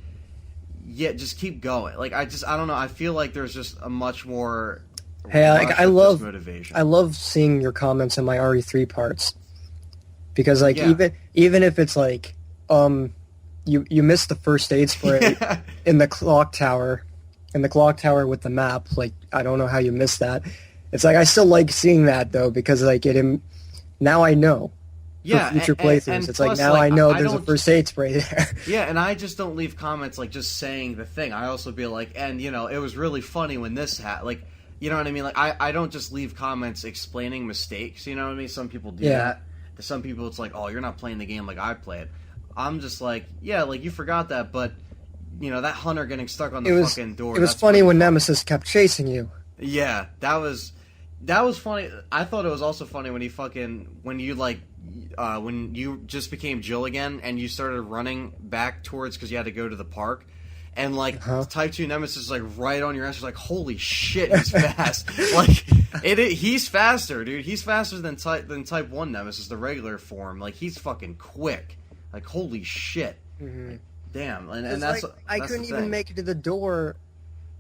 just keep going. Like I don't know. I feel like there's just a much more. Hey, rush I with love this motivation. I love seeing your comments in my RE3 parts because like Yeah. even if it's like you missed the first aid spray in the clock tower with the map, like I don't know how you missed that. It's like I still like seeing that though because like now I know Yeah, for future and playthroughs. It's like plus, now like, I know I there's a don't- first aid spray there. Yeah, and I just don't leave comments like just saying the thing. I also be like, and it was really funny when this like, you know what I mean? Like I don't just leave comments explaining mistakes. You know what I mean? Some people do Yeah. that. To some people, it's like, oh, you're not playing the game like I play it. I'm just like, yeah, like you forgot that, but that hunter getting stuck on the fucking door. It was that's funny pretty when Nemesis kept chasing you. Yeah, that was funny. I thought it was also funny when when you just became Jill again and you started running back towards because you had to go to the park, and like Type 2 Nemesis is like right on your ass. You're like, holy shit, he's fast! Like he's faster, dude. He's faster than Type 1 Nemesis, the regular form. Like he's fucking quick. Like holy shit. Mm-hmm. Damn, and Like, that's I that's couldn't the even thing. make it to the door,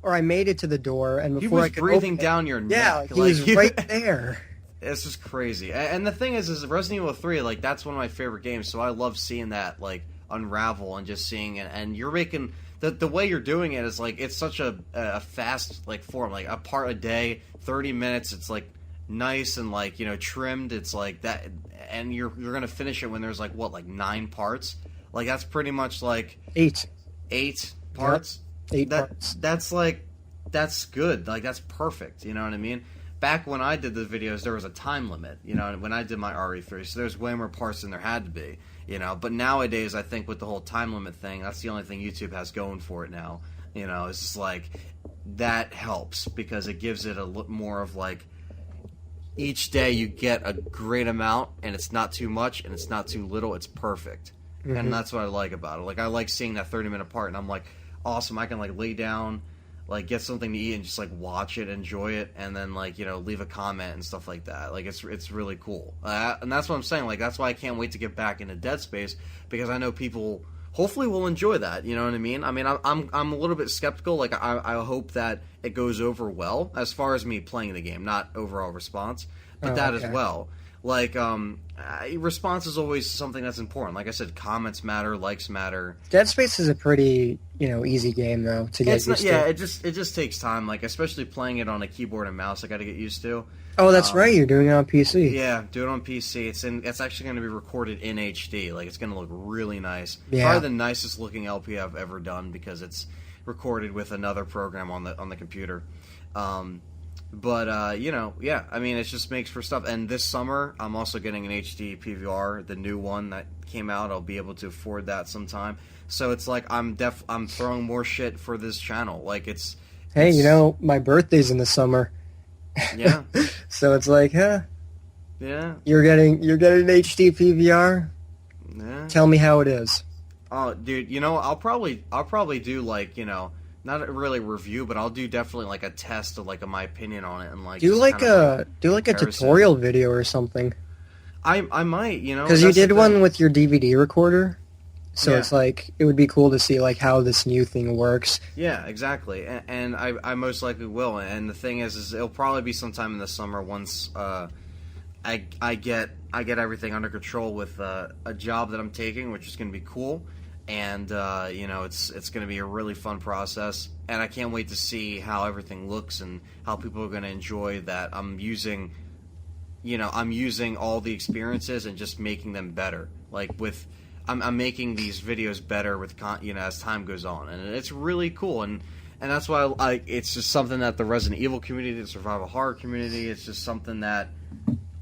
or I made it to the door, and He before was I could breathing open it, down your neck. yeah, he like, was right there. It's just crazy. And the thing is Resident Evil 3, like, that's one of my favorite games, so I love seeing that, like, unravel and just seeing it. And you're making... The way you're doing it is, like, it's such a fast, like, form. Like, a part a day, 30 minutes, it's, like, nice and, like, trimmed. It's, like, that... And you're going to finish it when there's, like, what, like, 9 parts? Like, that's pretty much, like... 8 parts? Yep. 8 parts. That's, like... That's good. Like, that's perfect. You know what I mean? Back when I did the videos, there was a time limit, when I did my RE3, so there's way more parts than there had to be, but nowadays, I think with the whole time limit thing, that's the only thing YouTube has going for it now, it's just like, that helps, because it gives it a look more of like, each day you get a great amount, and it's not too much, and it's not too little, it's perfect, and that's what I like about it. Like, I like seeing that 30-minute part, and I'm like, awesome, I can like lay down, like get something to eat and just like watch it, enjoy it, and then like leave a comment and stuff like that. Like it's really cool, and that's what I'm saying. Like that's why I can't wait to get back into Dead Space, because I know people hopefully will enjoy that. You know what I mean? I mean I'm a little bit skeptical. Like I hope that it goes over well as far as me playing the game, not overall response, but that okay. as well. Like response is always something that's important. Like I said, comments matter, likes matter. Dead Space is a pretty, easy game though to get used to. Yeah, it just takes time. Like especially playing it on a keyboard and mouse, I got to get used to. Oh, that's right. You're doing it on PC. Yeah, do it on PC. It's actually going to be recorded in HD. Like it's going to look really nice. Yeah. Probably the nicest looking LP I've ever done because it's recorded with another program on the computer. But yeah, I mean, it just makes for stuff. And this summer, I'm also getting an HD PVR, the new one that came out. I'll be able to afford that sometime. So it's like I'm throwing more shit for this channel. Like it's. Hey, my birthday's in the summer. Yeah. So it's like, Yeah. you're getting an HD PVR. Yeah. Tell me how it is. Oh, dude, I'll probably do like, not a really review, but I'll do definitely like a test of like my opinion on it and like Do just like kinda, a comparison. tutorial video or something. I might, Because you that's the did one thing. with your DVD recorder, so Yeah. it's like it would be cool to see like how this new thing works. Yeah, exactly, and I most likely will. And the thing is it'll probably be sometime in the summer once I get everything under control with a job that I'm taking, which is going to be cool. And it's going to be a really fun process, and I can't wait to see how everything looks and how people are going to enjoy that. I'm using all the experiences and just making them better. Like I'm making these videos better with as time goes on, and it's really cool. And And that's why it's just something that the Resident Evil community, the survival horror community, it's just something that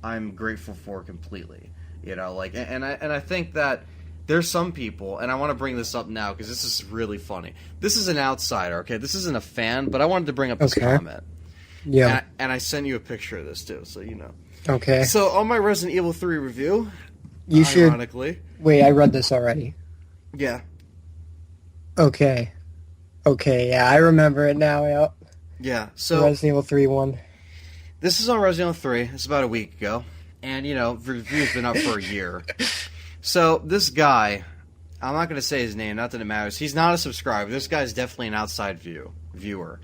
I'm grateful for completely. You know, like, and I think that there's some people, and I want to bring this up now because this is really funny. This is an outsider, okay? This isn't a fan, but I wanted to bring up this comment. Yeah. And I sent you a picture of this too, so you know. Okay. So on my Resident Evil 3 review, you ironically, wait, I read this already. Yeah. Okay, yeah, I remember it now, yep. Yeah, so Resident Evil 3 one. This is on Resident Evil 3. It's about a week ago. And, you know, the review's been up for a year. So, this guy, I'm not going to say his name, not that it matters. He's not a subscriber. This guy's definitely an outside viewer.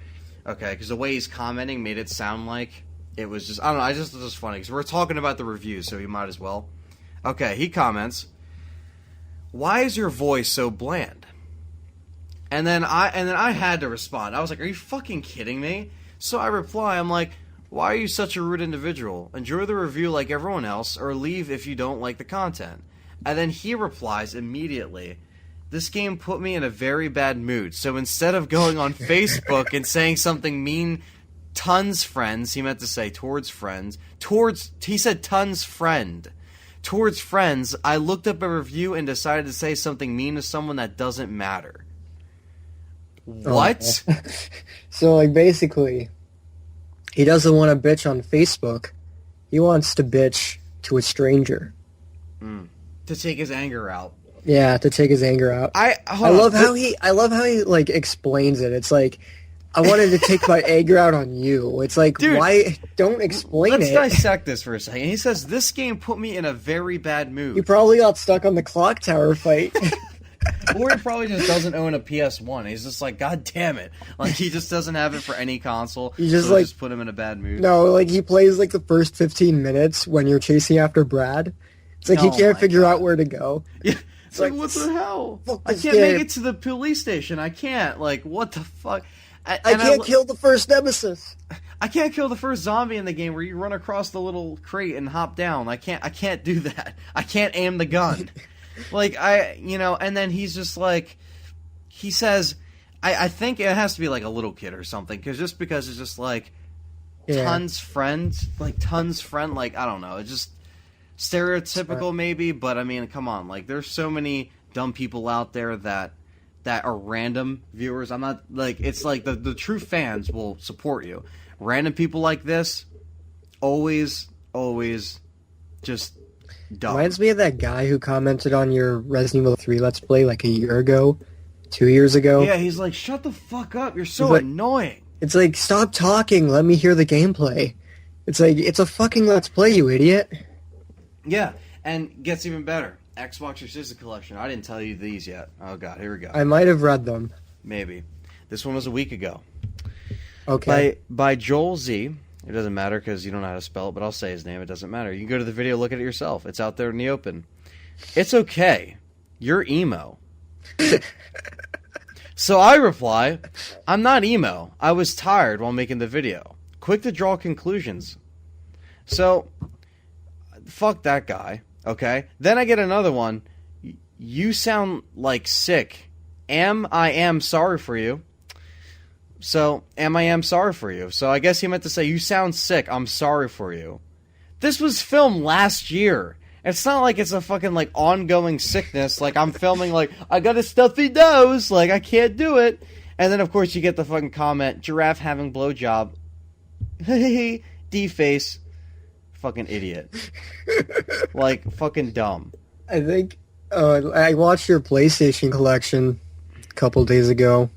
Okay, because the way he's commenting made it sound like it was just, I don't know, I just thought it was funny. Because we're talking about the review, so he might as well. Okay, he comments, "Why is your voice so bland?" And then I had to respond. I was like, "Are you fucking kidding me?" So I reply, I'm like, "Why are you such a rude individual? Enjoy the review like everyone else, or leave if you don't like the content." And then he replies immediately, "This game put me in a very bad mood. So instead of going on Facebook and saying something mean, tons friends," he meant to say towards friends, he said tons friend. "Towards friends, I looked up a review and decided to say something mean to someone that doesn't matter." What? Oh. So, like, basically, he doesn't want to bitch on Facebook. He wants to bitch to a stranger. To take his anger out. Yeah, to take his anger out. I love how he like explains it. It's like, I wanted to take my anger out on you. It's like, dude, why don't explain it? Let's dissect this for a second. He says, "This game put me in a very bad mood." You probably got stuck on the clock tower fight. Or he probably just doesn't own a PS1. He's just like, God damn it. Like, he just doesn't have it for any console. You just, so like, just put him in a bad mood. No, like, he plays, like, the first 15 minutes when you're chasing after Brad. It's like, he can't figure out where to go. Yeah. It's like, what the hell? I can't game. make it to the police station. I can't. Like, what the fuck? I can't kill the first nemesis. I can't kill the first zombie in the game where you run across the little crate and hop down. I can't do that. I can't aim the gun. Like, and then he's just like, he says, I think it has to be like a little kid or something, because it's just like, tons friend, like, I don't know, it's just stereotypical maybe, but I mean, come on, like, there's so many dumb people out there that are random viewers. I'm not, like, it's like, the true fans will support you. Random people like this, always, just dumb. Reminds me of that guy who commented on your Resident Evil 3 Let's Play like a year ago, 2 years ago. Yeah, he's like, "Shut the fuck up, you're so annoying." It's like, stop talking, let me hear the gameplay. It's like, it's a fucking Let's Play, you idiot. Yeah, and gets even better. Xbox 360 collection. I didn't tell you these yet. Oh god, here we go. I might have read them. Maybe. This one was a week ago. Okay. By Joel Z. It doesn't matter because you don't know how to spell it, but I'll say his name. It doesn't matter. You can go to the video, look at it yourself. It's out there in the open. "It's okay. You're emo." So I reply, "I'm not emo. I was tired while making the video. Quick to draw conclusions." So, fuck that guy, okay? Then I get another one. "You sound like sick. I am sorry for you." So, I am sorry for you. So I guess he meant to say, "You sound sick. I'm sorry for you." This was filmed last year. It's not like it's a fucking, like, ongoing sickness. Like, I'm filming, like, I got a stuffy nose. Like, I can't do it. And then, of course, you get the fucking comment, "Giraffe having blowjob." D-face. Fucking idiot. Like, fucking dumb. I think, I watched your PlayStation collection a couple days ago,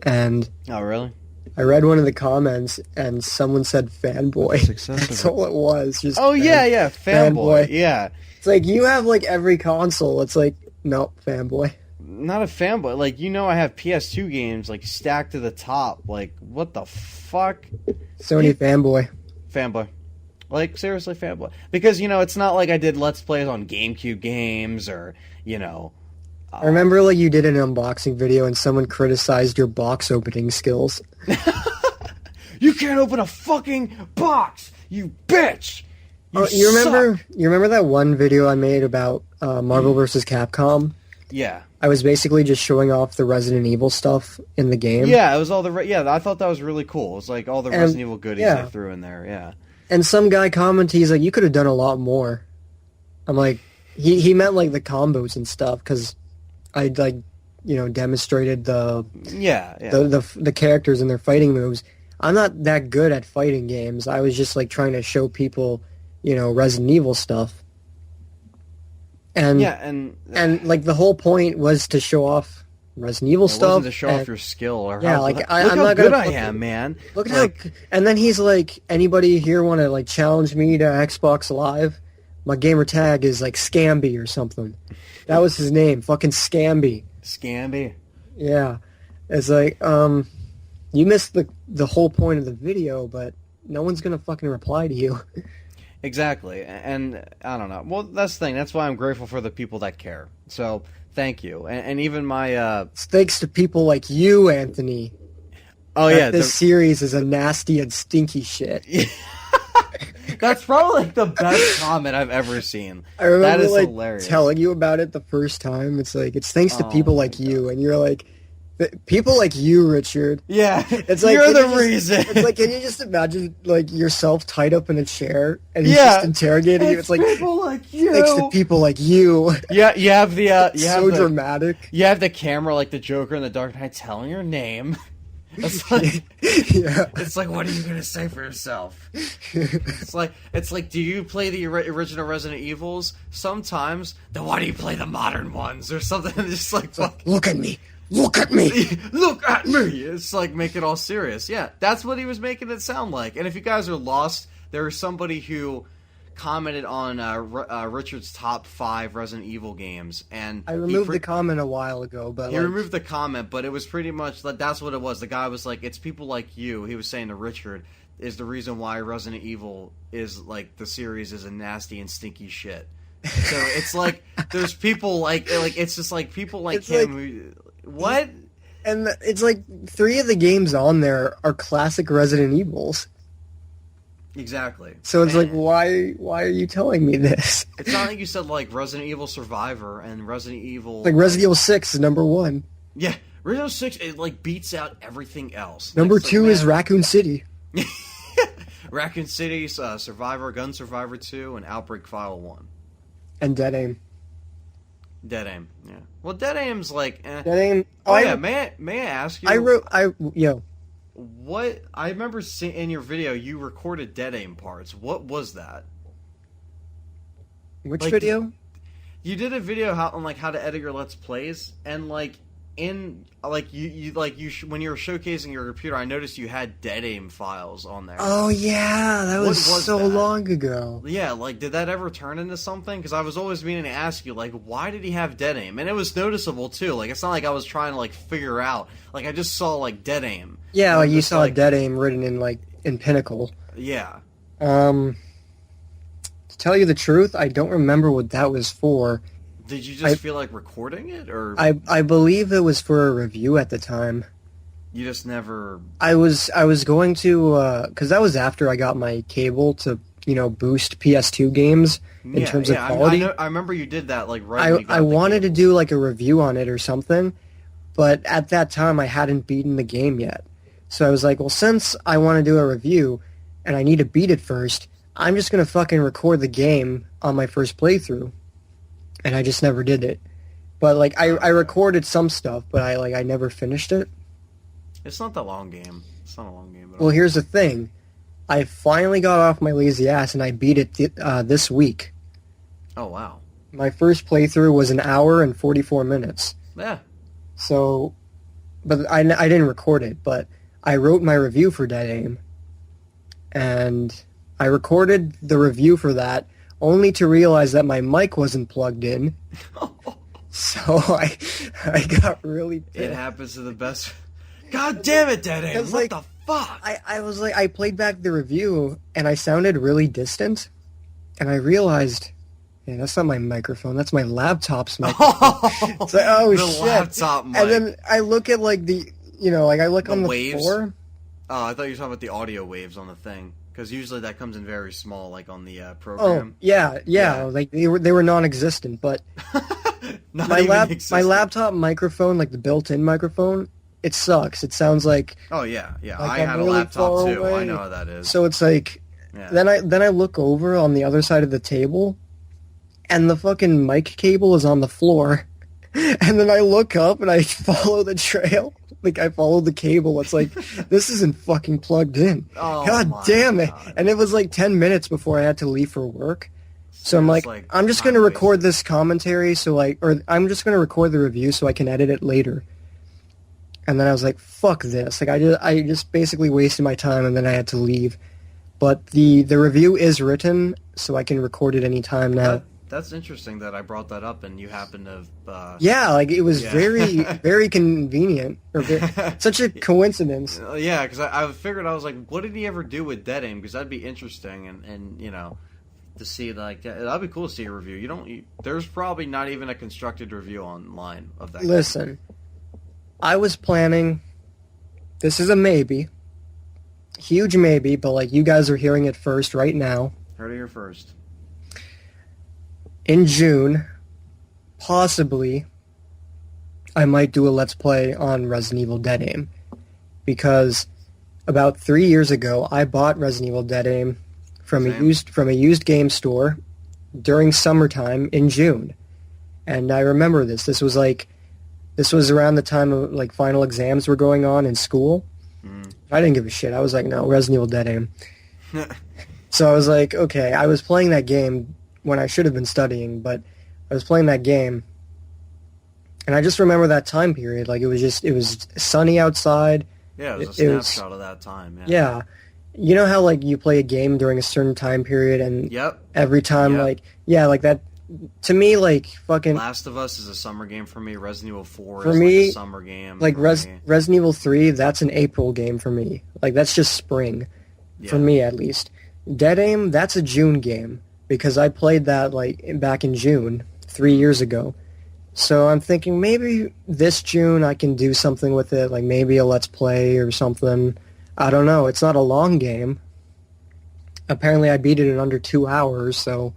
and... Oh, really? I read one of the comments, and someone said fanboy. That's all it was. Just fanboy. Yeah. It's like, you have, like, every console. It's like, nope, fanboy. Not a fanboy. Like, you know I have PS2 games, like, stacked to the top. Like, what the fuck? Sony fanboy. Fanboy. Like, seriously, fanboy. Because, you know, it's not like I did Let's Plays on GameCube games or, you know... I remember, like, you did an unboxing video and someone criticized your box opening skills. "You can't open a fucking box, you bitch! You remember that one video I made about Marvel vs. Capcom? Yeah. I was basically just showing off the Resident Evil stuff in the game. Yeah, it was all I thought that was really cool. It was like all the Resident Evil goodies they threw in there, yeah. And some guy commented, he's like, you could have done a lot more. I'm like, he meant like the combos and stuff, because I like, demonstrated the characters and their fighting moves. I'm not that good at fighting games. I was just like trying to show people, Resident Evil stuff. And like the whole point was to show off Resident Evil stuff. Wasn't to show off your skill or yeah, how, like look I'm how not good gonna I am, man. Look how. And then he's like, anybody here want to like challenge me to Xbox Live? My gamer tag is like Scamby or something. That was his name, fucking Scamby. Scamby. Yeah, it's like you missed the whole point of the video, but no one's gonna fucking reply to you. Exactly, and I don't know. Well, that's the thing. That's why I'm grateful for the people that care. So, thank you. And even my... It's thanks to people like you, Anthony. Oh, yeah. This series is a nasty and stinky shit. That's probably like the best comment I've ever seen. I remember that is like hilarious. Telling you about it the first time. It's like, it's thanks to people like you. And you're like... People like you, Richard. Yeah, it's like, you're the reason. It's like, can you just imagine like yourself tied up in a chair and he's just interrogating you? It's like people like you. Thanks to people like you. Yeah, you have the dramatic. You have the camera like the Joker in the Dark Knight telling your name. It's like, it's like, what are you gonna say for yourself? It's like, do you play the original Resident Evils? Sometimes. Then why do you play the modern ones or something? Just like, look at me. Look at me! Look at me! It's like, make it all serious. Yeah, that's what he was making it sound like. And if you guys are lost, there was somebody who commented on Richard's top 5 Resident Evil games. And I removed the comment a while ago, but... He removed the comment, but it was pretty much... That's what it was. The guy was like, it's people like you, he was saying to Richard, is the reason why Resident Evil is, like, the series is a nasty and stinky shit. So it's like, there's people like it's just like people like it's him like, who... What? And it's like 3 of the games on there are classic Resident Evils. Exactly. So it's like, why are you telling me this? It's not like you said like Resident Evil Survivor and Resident Evil... Like Resident Evil 6 is number 1. Yeah, Resident Evil 6, it like beats out everything else. Number 2 is Raccoon City. Raccoon City, Survivor, Gun Survivor 2, and Outbreak File 1. And Dead Aim. Dead Aim, yeah. Well, Dead Aim's like... Dead Aim... Oh, yeah, may I ask you... What... I remember seeing in your video, you recorded Dead Aim parts. What was that? Which video? You did a video on how to edit your Let's Plays, and like... when you were showcasing your computer, I noticed you had Dead Aim files on there. Oh yeah, that was so long ago. Yeah, like did that ever turn into something? Because I was always meaning to ask you, like, why did he have Dead Aim? And it was noticeable too. Like it's not like I was trying to like figure out. Like I just saw like Dead Aim. Yeah, like you saw Dead Aim written in Pinnacle. Yeah. To tell you the truth, I don't remember what that was for. Did you just feel like recording it, or I believe it was for a review at the time. You just never... I was going to... because that was after I got my cable to, boost PS2 games in terms of quality. I remember you did that, like, right when you got I wanted to do, like, a review on it or something, but at that time I hadn't beaten the game yet. So I was like, well, since I want to do a review and I need to beat it first, I'm just going to fucking record the game on my first playthrough. And I just never did it. But, like, I recorded some stuff, but I never finished it. It's not that long game. It's not a long game at all. Well, here's the thing. I finally got off my lazy ass, and I beat it this week. Oh, wow. My first playthrough was 1 hour and 44 minutes. Yeah. So, but I didn't record it, but I wrote my review for Dead Aim. And I recorded the review for that, only to realize that my mic wasn't plugged in. So I got really pissed. It happens to the best. God damn it, Dead Aim! What the fuck? I was like, I played back the review, and I sounded really distant, and I realized, yeah, that's not my microphone, that's my laptop's microphone. It's like, oh, the shit. Laptop mic. And then I look at, like, I look on the waves? floor. Oh, I thought you were talking about the audio waves on the thing. Because usually that comes in very small, like on the program. Oh, yeah. Like they were non-existent, but Not my even existent. laptop microphone, like the built-in microphone, it sucks. It sounds like Oh yeah. like I I'm had a really laptop far too. I away. know how that is. So it's like Yeah. then I look over on the other side of the table, and the fucking mic cable is on the floor. And then I look up and I follow the trail. Like, I follow the cable. It's like, this isn't fucking plugged in. Oh, God my damn it. God. And it was like 10 minutes before I had to leave for work. So I'm It's like, I'm just going to time record wasted. this commentary or I'm just going to record the review so I can edit it later. And then I was like, fuck this. Like, I just basically wasted my time and then I had to leave. But the review is written, so I can record it anytime now. That's interesting that I brought that up and you happen to Yeah, like it was Yeah. very, very convenient. Such a coincidence. Yeah, because I figured, I was like, what did he ever do with Dead Aim? Because that'd be interesting, and you know, to see like that'd be cool to see a review. There's probably not even a constructed review online of that. Listen, I was planning. This is a maybe, huge maybe, but like you guys are hearing it first right now. Heard it here first. In June, possibly, I might do a Let's Play on Resident Evil Dead Aim. Because about 3 years ago, I bought Resident Evil Dead Aim from a used game store during summertime in June. And I remember this. This was around the time of like final exams were going on in school. I didn't give a shit. I was like, no, Resident Evil Dead Aim. So I was like, okay, I was playing that game when I should have been studying, but I was playing that game, and I just remember that time period. Like, it was sunny outside. Yeah, it was a snapshot of that time. Yeah. Yeah. You know how, like, you play a game during a certain time period, and Yep. every time, Yep. like, yeah, like that, to me, like, fucking, Last of Us is a summer game for me. Resident Evil 4 For is me, like a summer game. like, for me. Resident Evil 3, that's an April game for me. Like, that's just spring, for Yeah. me at least. Dead Aim, that's a June game, because I played that, like, back in June, 3 years ago. So I'm thinking maybe this June I can do something with it, like maybe a Let's Play or something. I don't know. It's not a long game. Apparently I beat it in under 2 hours, so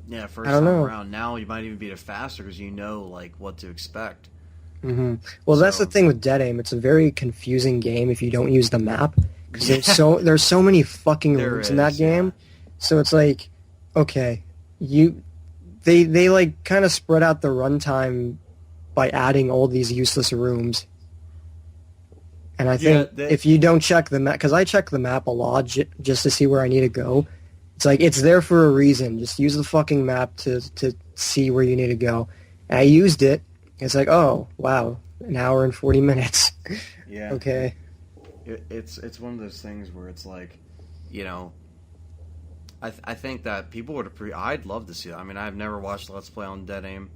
Yeah, first I don't time know. around. Now you might even beat it faster because you know like what to expect. Well, that's So- the thing with Dead Aim. It's a very confusing game if you don't use the map. Because there's so many fucking There rooms in that is, game. yeah. So it's like, okay, they like kind of spread out the runtime by adding all these useless rooms. And I think if you don't check the map, because I check the map a lot just to see where I need to go. It's like, it's there for a reason. Just use the fucking map to see where you need to go. And I used it. It's like, oh, wow, an hour and 40 minutes. Yeah. Okay. It's one of those things where it's like, you know, I think that people would I'd love to see that. I mean, I've never watched Let's Play on Dead Aim.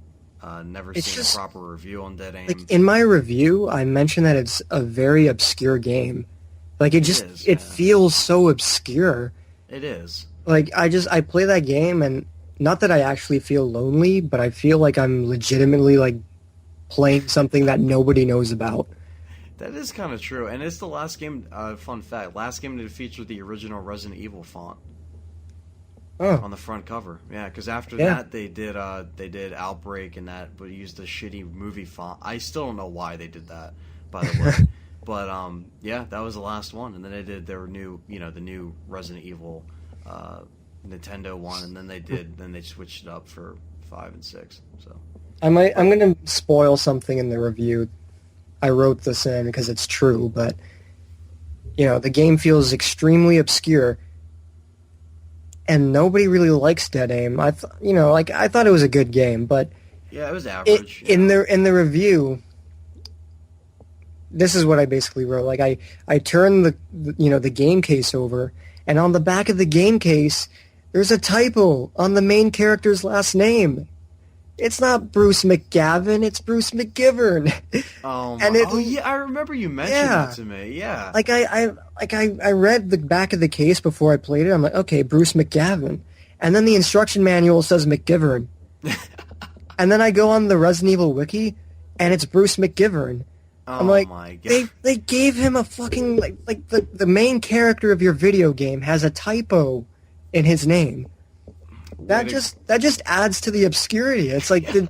Never It's seen just- a proper review on Dead Aim. Like, in my review, I mentioned that it's a very obscure game. Like, it is, yeah. feels so obscure. It is. Like, I play that game, and not that I actually feel lonely, but I feel like I'm legitimately, like, playing something that nobody knows about. That is kind of true, and it's the last game. Fun fact: last game to feature the original Resident Evil font Oh, on the front cover. Yeah, because after Yeah. that they did Outbreak and that, but used the shitty movie font. I still don't know why they did that, by the way. But yeah, that was the last one, and then they did their new, the new Resident Evil Nintendo one, and then they switched it up for 5 and 6. So I'm going to spoil something in the review. I wrote this in because it's true, but, the game feels extremely obscure, and nobody really likes Dead Aim. I thought it was a good game, but yeah, it was average. in the review, this is what I basically wrote. Like, I turned the game case over, and on the back of the game case, there's a typo on the main character's last name. It's not Bruce McGavin, it's Bruce McGivern. Oh, And yeah, I remember you mentioned that to me. Yeah, Like, I read the back of the case before I played it. I'm like, okay, Bruce McGavin. And then the instruction manual says McGivern. And then I go on the Resident Evil wiki, and it's Bruce McGivern. I'm like, my God. they gave him a fucking, like the main character of your video game has a typo in his name. that just adds to the obscurity. It's like it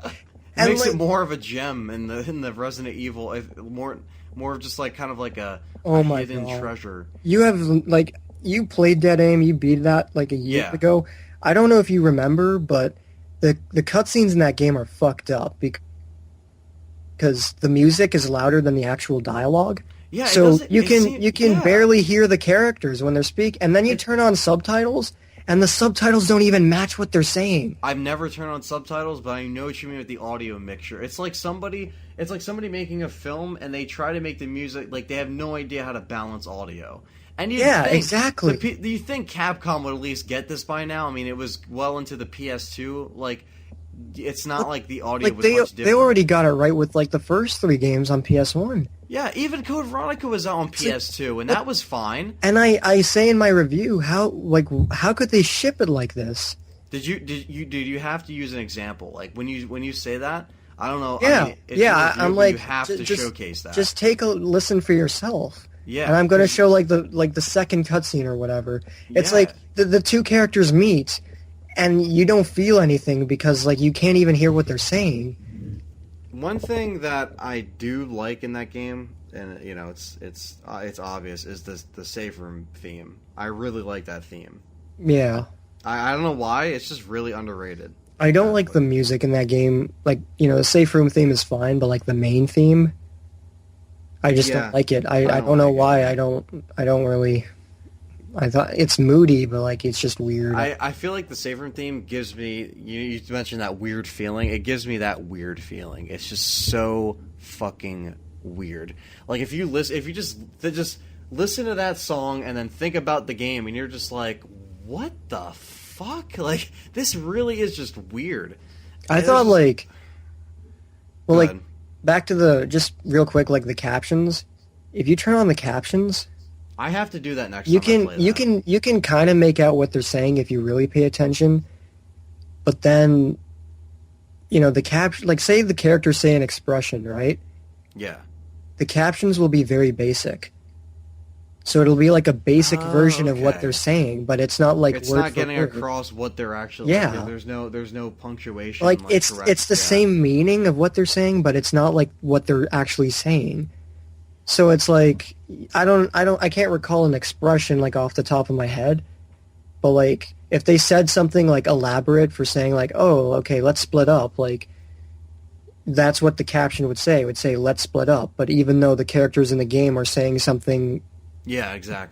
makes it more of a gem in the Resident Evil, more of just like kind of like a hidden treasure. You played Dead Aim, you beat that like a year ago. I don't know if you remember, but the cutscenes in that game are fucked up because the music is louder than the actual dialogue. Yeah, so you can barely hear the characters when they're speaking, and then you turn on subtitles, and the subtitles don't even match what they're saying. I've never turned on subtitles, but I know what you mean with the audio mixture. It's like somebody making a film, and they try to make the music like they have no idea how to balance audio. And exactly. Do you think Capcom would at least get this by now? I mean, it was well into the PS2. Like, it's not like the audio was much different. They already got it right with like the first 3 games on PS1. Yeah, even Code Veronica was out on PS2, and that was fine. And I say in my review, how could they ship it like this? Did you have to use an example? Like when you say that, I don't know. Yeah, I'm like, you have to showcase that. Just take a listen for yourself. Yeah, and I'm going to show like the second cutscene or whatever. It's like the 2 characters meet, and you don't feel anything because like you can't even hear what they're saying. One thing that I do like in that game, and you know it's obvious, is the safe room theme. I really like that theme. Yeah. I don't know why. It's just really underrated. I don't like the music in that game. Like, you know, the safe room theme is fine, but like the main theme, I just don't like it. I don't know why. I don't really. I thought it's moody, but like it's just weird. I feel like the safe room theme gives me. You mentioned that weird feeling. It gives me that weird feeling. It's just so fucking weird. Like if you just listen to that song and then think about the game, and you're just like, what the fuck? Like this really is just weird. I thought like, well, like back to just real quick, like the captions. If you turn on the captions. I have to do that next time. You can kind of make out what they're saying if you really pay attention, but then, you know, the caption, like say the characters say an expression, right? Yeah. The captions will be very basic, so it'll be like a basic version of what they're saying, but it's not like it's not getting across what they're actually. Yeah. Like, there's no punctuation. Like it's the same meaning of what they're saying, but it's not like what they're actually saying. So it's like I can't recall an expression like off the top of my head, but like if they said something like elaborate for saying like, oh, okay, let's split up, like that's what the caption would say. It would say let's split up, but even though the characters in the game are saying something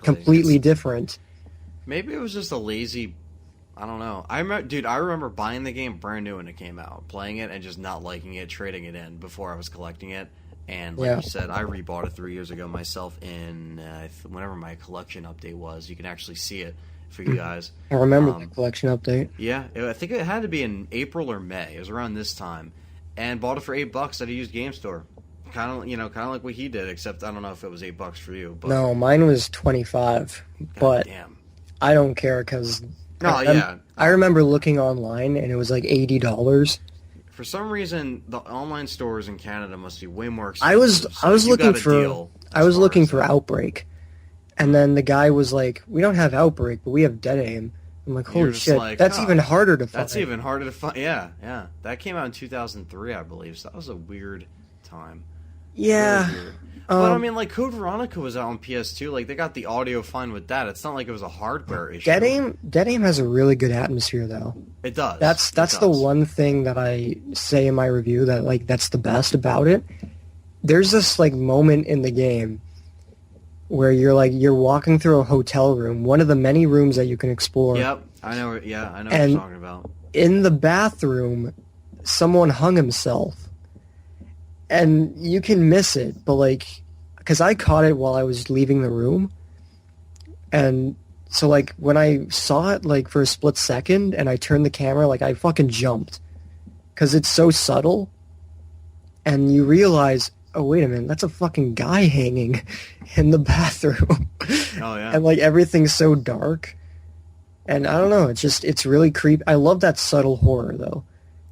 completely different. Maybe it was just a lazy, I don't know. I remember buying the game brand new when it came out, playing it and just not liking it, trading it in before I was collecting it. And like you said, I rebought it 3 years ago myself in whenever my collection update was. You can actually see it for you guys. I remember the collection update. Yeah, I think it had to be in April or May. It was around this time. And bought it for $8 at a used game store. Kind of like what he did, except I don't know if it was $8 for you. But no, mine was $25. But damn. I don't care because I remember looking online and it was like $80. For some reason, the online stores in Canada must be way more expensive. I was looking for Outbreak, and then the guy was like, "We don't have Outbreak, but we have Dead Aim." I'm like, "Holy shit, like, that's even harder to find." That's even harder to find. Yeah. That came out in 2003, I believe. So that was a weird time. Yeah. Really weird. But I mean, like Code Veronica was out on PS2. Like they got the audio fine with that. It's not like it was a hardware issue. Dead Aim has a really good atmosphere, though. It does. That's the one thing that I say in my review that like that's the best about it. There's this like moment in the game where you're walking through a hotel room, one of the many rooms that you can explore. Yep, I know. Yeah, I know what you're talking about. In the bathroom, someone hung himself. And you can miss it, but like, because I caught it while I was leaving the room, and so like when I saw it like for a split second, and I turned the camera, like I fucking jumped, because it's so subtle, and you realize, oh wait a minute, that's a fucking guy hanging in the bathroom. Oh yeah, and like everything's so dark, and I don't know, it's really creepy. I love that subtle horror though.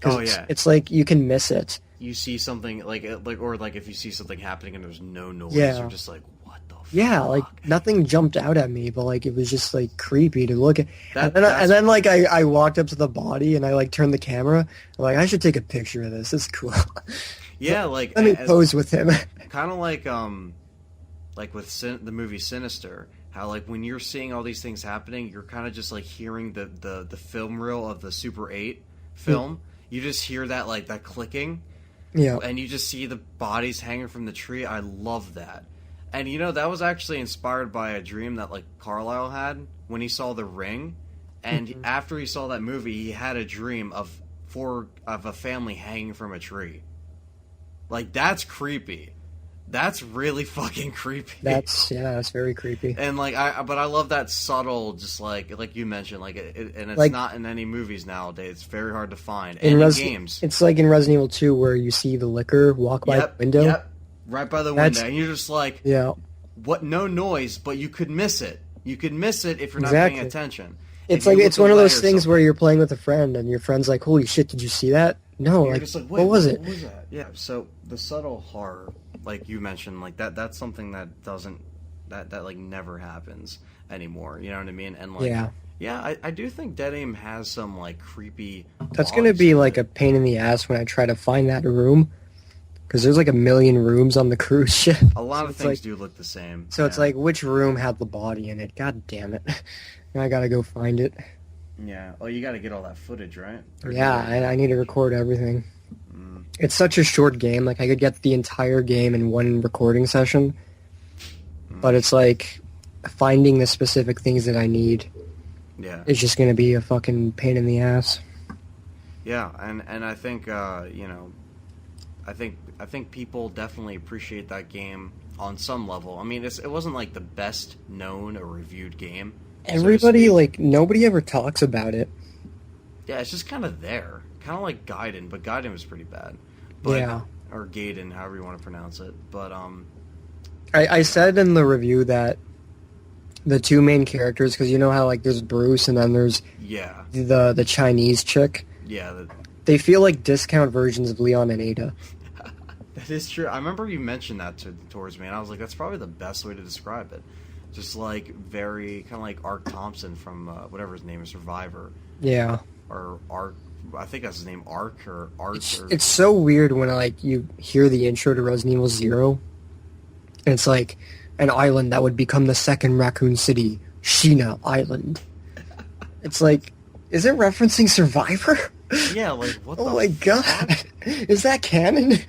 Oh yeah, it's like you can miss it. You see something like if you see something happening and there's no noise, you're just like, what Yeah, like nothing jumped out at me, but like it was just like creepy to look at. And then like I walked up to the body and I like turned the camera. I'm like, I should take a picture of this. It's cool. Yeah, like let me pose with him. Kind of like with the movie Sinister, how like when you're seeing all these things happening, you're kind of just like hearing the film reel of the Super 8 film. You just hear that like that clicking. Yeah. And you just see the bodies hanging from the tree. I love that. And you know, that was actually inspired by a dream that like Carlisle had when he saw The Ring. And after he saw that movie, he had a dream of a family hanging from a tree. Like, that's creepy. That's really fucking creepy. That's very creepy. And like but I love that subtle, just like you mentioned, like and it's like, not in any movies nowadays. It's very hard to find. In Games. It's like in Resident Evil 2 where you see the licker walk by the window. Yep. Right by the window, and you're just like, what? No noise, but you could miss it. You could miss it if you're not paying attention. It's like it's one of those things where you're playing with a friend, and your friend's like, "Holy shit, did you see that?" No, like, just like, what was it? What was that? Yeah. So the subtle horror, like you mentioned, like that's something that doesn't that like never happens anymore. You know what I mean? And like, I do think Dead Aim has some like creepy. That's gonna be like a pain in the ass when I try to find that room. Because there's like a million rooms on the cruise ship. A lot of things do look the same. So it's like, which room had the body in it? God damn it. Now I gotta go find it. Yeah. Oh, you gotta get all that footage, right? I need to record everything. It's such a short game. Like, I could get the entire game in one recording session. But it's like, finding the specific things that I need is just gonna be a fucking pain in the ass. Yeah, and I think, you know, I think people definitely appreciate that game on some level. I mean, it wasn't like the best known or reviewed game. Everybody, like, nobody ever talks about it. Yeah, it's just kind of there. Kind of like Gaiden, but Gaiden was pretty bad. But, or Gaiden, however you want to pronounce it. But, I said in the review that the two main characters, because you know how, like, there's Bruce and then there's the Chinese chick? Yeah. They feel like discount versions of Leon and Ada. That is true. I remember you mentioned that towards me, and I was like, that's probably the best way to describe it. Just like very, kind of like Ark Thompson from whatever his name is, Survivor. Yeah. Or Ark, I think that's his name, Ark or Art. It's so weird when like you hear the intro to Resident Evil 0, and it's like an island that would become the second Raccoon City, Sheena Island. It's like, is it referencing Survivor? Yeah, like, what the Oh my god. Is that canon?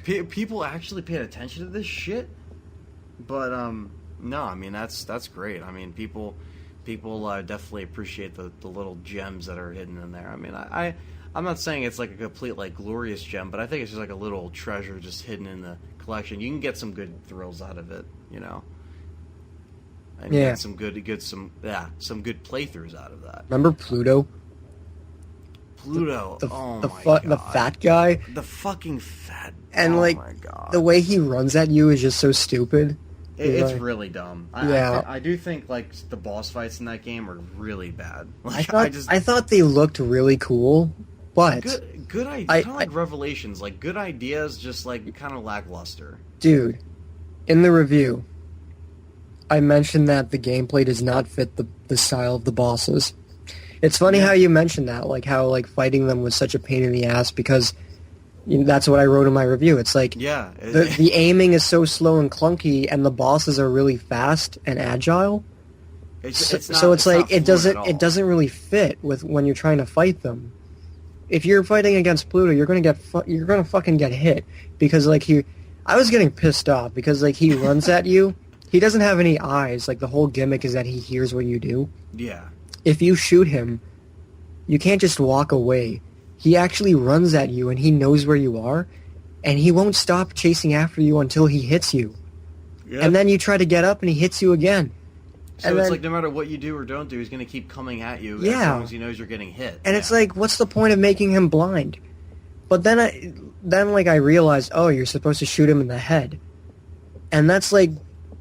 People actually paid attention to this shit? But, no, I mean, that's great. I mean, people definitely appreciate the little gems that are hidden in there. I mean, I'm not saying it's like a complete, like, glorious gem, but I think it's just like a little treasure just hidden in the collection. You can get some good thrills out of it, you know? And get some good playthroughs out of that. Remember Pluto? Pluto. Oh my god. The fat guy. The fucking fat. And oh like my god. The way he runs at you is just so stupid. It's really dumb. I do think like the boss fights in that game are really bad. Like I thought they looked really cool, but good idea. Kind of like Revelations, like good ideas, just like kind of lackluster. Dude, in the review, I mentioned that the gameplay does not fit the style of the bosses. It's funny how you mentioned that, like how like fighting them was such a pain in the ass because that's what I wrote in my review. It's like the aiming is so slow and clunky, and the bosses are really fast and agile. So it's like it doesn't really fit with when you're trying to fight them. If you're fighting against Pluto, you're gonna fucking get hit because like I was getting pissed off because like he runs at you. He doesn't have any eyes. Like the whole gimmick is that he hears what you do. Yeah. If you shoot him, you can't just walk away. He actually runs at you, and he knows where you are, and he won't stop chasing after you until he hits you. Yep. And then you try to get up, and he hits you again. So it's like no matter what you do or don't do, he's going to keep coming at you as long as he knows you're getting hit. And it's like, what's the point of making him blind? But then I realized, oh, you're supposed to shoot him in the head. And that's like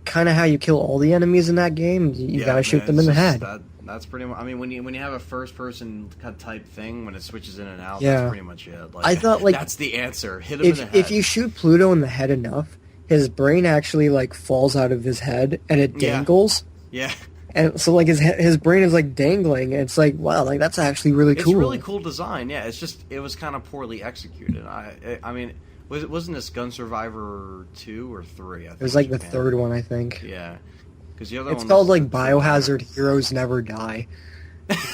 kind of how you kill all the enemies in that game. You got to shoot them in the head. That's pretty much. I mean, when you have a first-person type thing, when it switches in and out, that's pretty much it. Like, I thought like that's the answer. Hit him in the head. If you shoot Pluto in the head enough, his brain actually like falls out of his head and it dangles. Yeah. And so like his brain is like dangling. And it's like, wow, like that's actually really cool. It's really cool design. Yeah, it's just it was kind of poorly executed. I mean, wasn't this Gun Survivor 2 or 3? I think it was like the third one, I think. Yeah. Because the other it's one called like Biohazard Heroes Never Die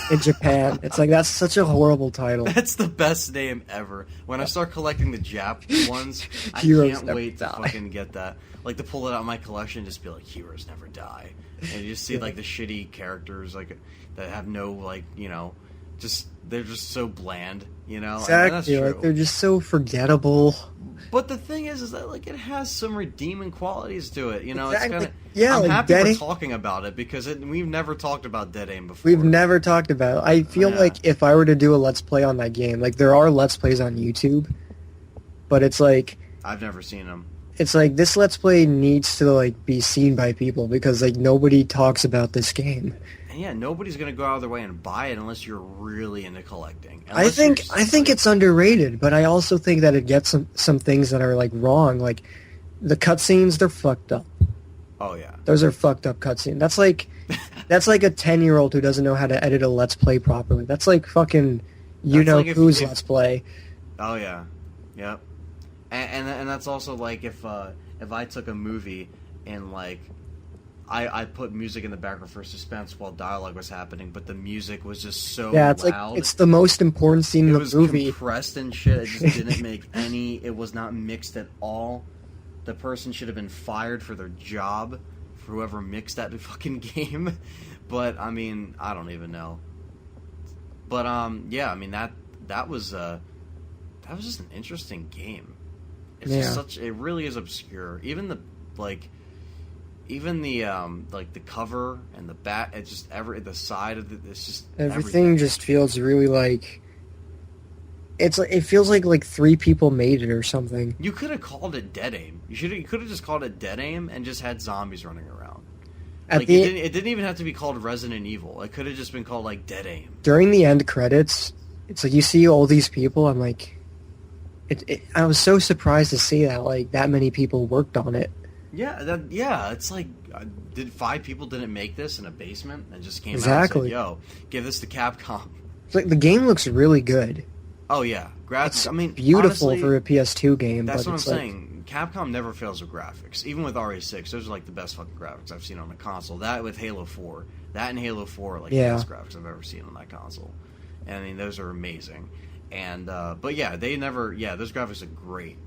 in Japan. It's like that's such a horrible title. That's the best name ever. When I start collecting the Jap ones, I Heroes can't Never wait Die. to fucking get that. Like to pull it out of my collection and just be like, Heroes Never Die. And you just see like the shitty characters like that have no like, you know, just they're just so bland, you know? Exactly. And that's true. Like they're just so forgettable. But the thing is that like it has some redeeming qualities to it. You know, Exactly. it's kind of Yeah, I'm like happy Dead we're Aim- talking about it because we've never talked about Dead Aim before. We've never talked about it. I feel Yeah. like if I were to do a Let's Play on that game, like there are Let's Plays on YouTube, but it's like I've never seen them. it's like this Let's Play needs to like be seen by people because like nobody talks about this game. And yeah, nobody's gonna go out of their way and buy it unless you're really into collecting. I think it's underrated, but I also think that it gets some things that are like wrong. Like the cutscenes, they're fucked up. Oh yeah. Those are fucked up cutscenes. That's like a 10-year-old who doesn't know how to edit a Let's Play properly. That's like fucking That's like if- whose if- Let's Play. Oh yeah. Yep. And that's also like if I took a movie and like I put music in the background for suspense while dialogue was happening, but the music was just so Yeah, it's loud. like it's the most important scene in It the was movie. compressed and shit. It just didn't make any. It was not mixed at all. The person should have been fired for their job, for whoever mixed that fucking game. But I mean, I don't even know. But yeah, I mean that was just an interesting game. It's just such. It really is obscure. Even the the cover and the back. It's just the side of it's just Everything just feels really like it feels like three people made it or something. You could have called it Dead Aim. You could have just called it Dead Aim and just had zombies running around. It didn't even have to be called Resident Evil. It could have just been called like Dead Aim. During the end credits, it's like you see all these people. I'm like, I was so surprised to see that like that many people worked on it. Yeah, it's like did 5 people didn't make this in a basement and just came out Exactly. and said, "Yo, give this to Capcom." It's like the game looks really good. Oh yeah, It's I mean, beautiful honestly, for a PS2 game. That's but what I'm it's like, saying. Capcom never fails with graphics. Even with RE6, those are like the best fucking graphics I've seen on a console. That with Halo 4. That and Halo 4 are like the best graphics I've ever seen on that console. And I mean, those are amazing. And, but yeah, those graphics are great.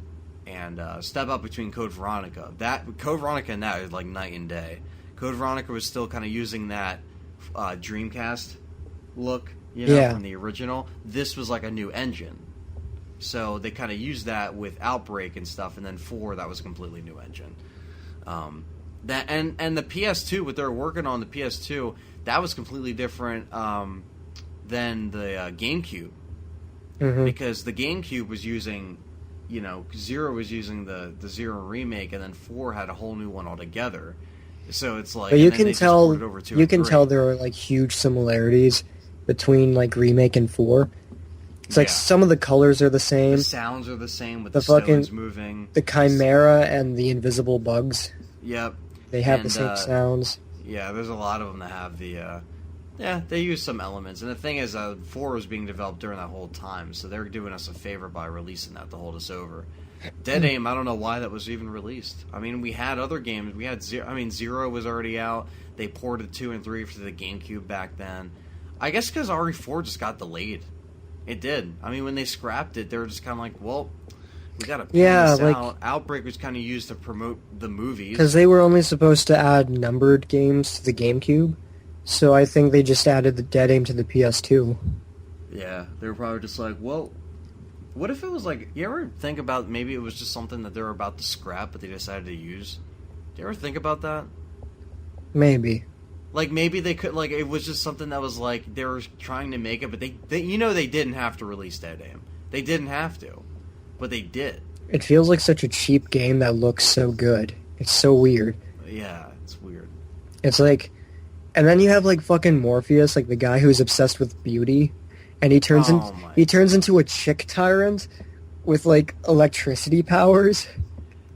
And, step up between Code Veronica. Code Veronica and that is like night and day. Code Veronica was still kind of using that, Dreamcast look, from the original. This was like a new engine. So they kind of used that with Outbreak and stuff, and then 4, that was a completely new engine. That and the PS2, what they're working on the PS2, that was completely different than the GameCube, because the GameCube was using, 0 was using the 0 remake, and then 4 had a whole new one altogether. So it's like, but you can tell tell there are like huge similarities between like remake and 4. It's like some of the colors are the same. The sounds are the same with the the fucking stones moving. The Chimera and the invisible bugs. Yep. They have the same sounds. Yeah, there's a lot of them that have the. They use some elements, and the thing is, 4 was being developed during that whole time, so they're doing us a favor by releasing that to hold us over. Dead Aim, I don't know why that was even released. I mean, we had other games. We had 0 was already out. They ported 2 and 3 for the GameCube back then. I guess because RE4 just got delayed. It did. I mean, when they scrapped it, they were just kind of like, well, we got to put this out. Outbreak was kind of used to promote the movies. Because they were only supposed to add numbered games to the GameCube, so I think they just added the Dead Aim to the PS2. Yeah, they were probably just like, well, what if it was like, you ever think about maybe it was just something that they were about to scrap, but they decided to use? Do you ever think about that? Maybe. Like, maybe they could, like, it was just something that was, like, they were trying to make it, but they they didn't have to release Dead Aim. They didn't have to, but they did. It feels like such a cheap game that looks so good. It's so weird. Yeah, it's weird. It's like, and then you have, like, fucking Morpheus, like, the guy who's obsessed with beauty, and he turns into a chick tyrant with, like, electricity powers.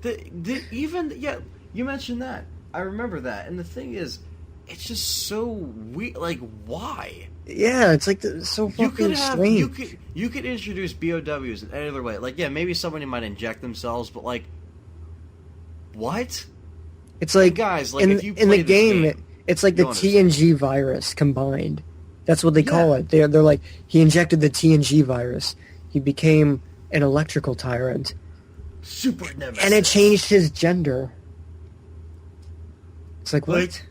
You mentioned that. I remember that, and the thing is, it's just so weird. Like, why? Yeah, it's like so fucking strange. You could introduce BOWs in any other way. Like, yeah, maybe somebody might inject themselves, but like, what? It's like, guys, like, if you play in the this game, it's like the TNG virus combined. That's what they call it. They're like, he injected the TNG virus. He became an electrical tyrant. Super nemesis. And it changed his gender. It's like, what? Like,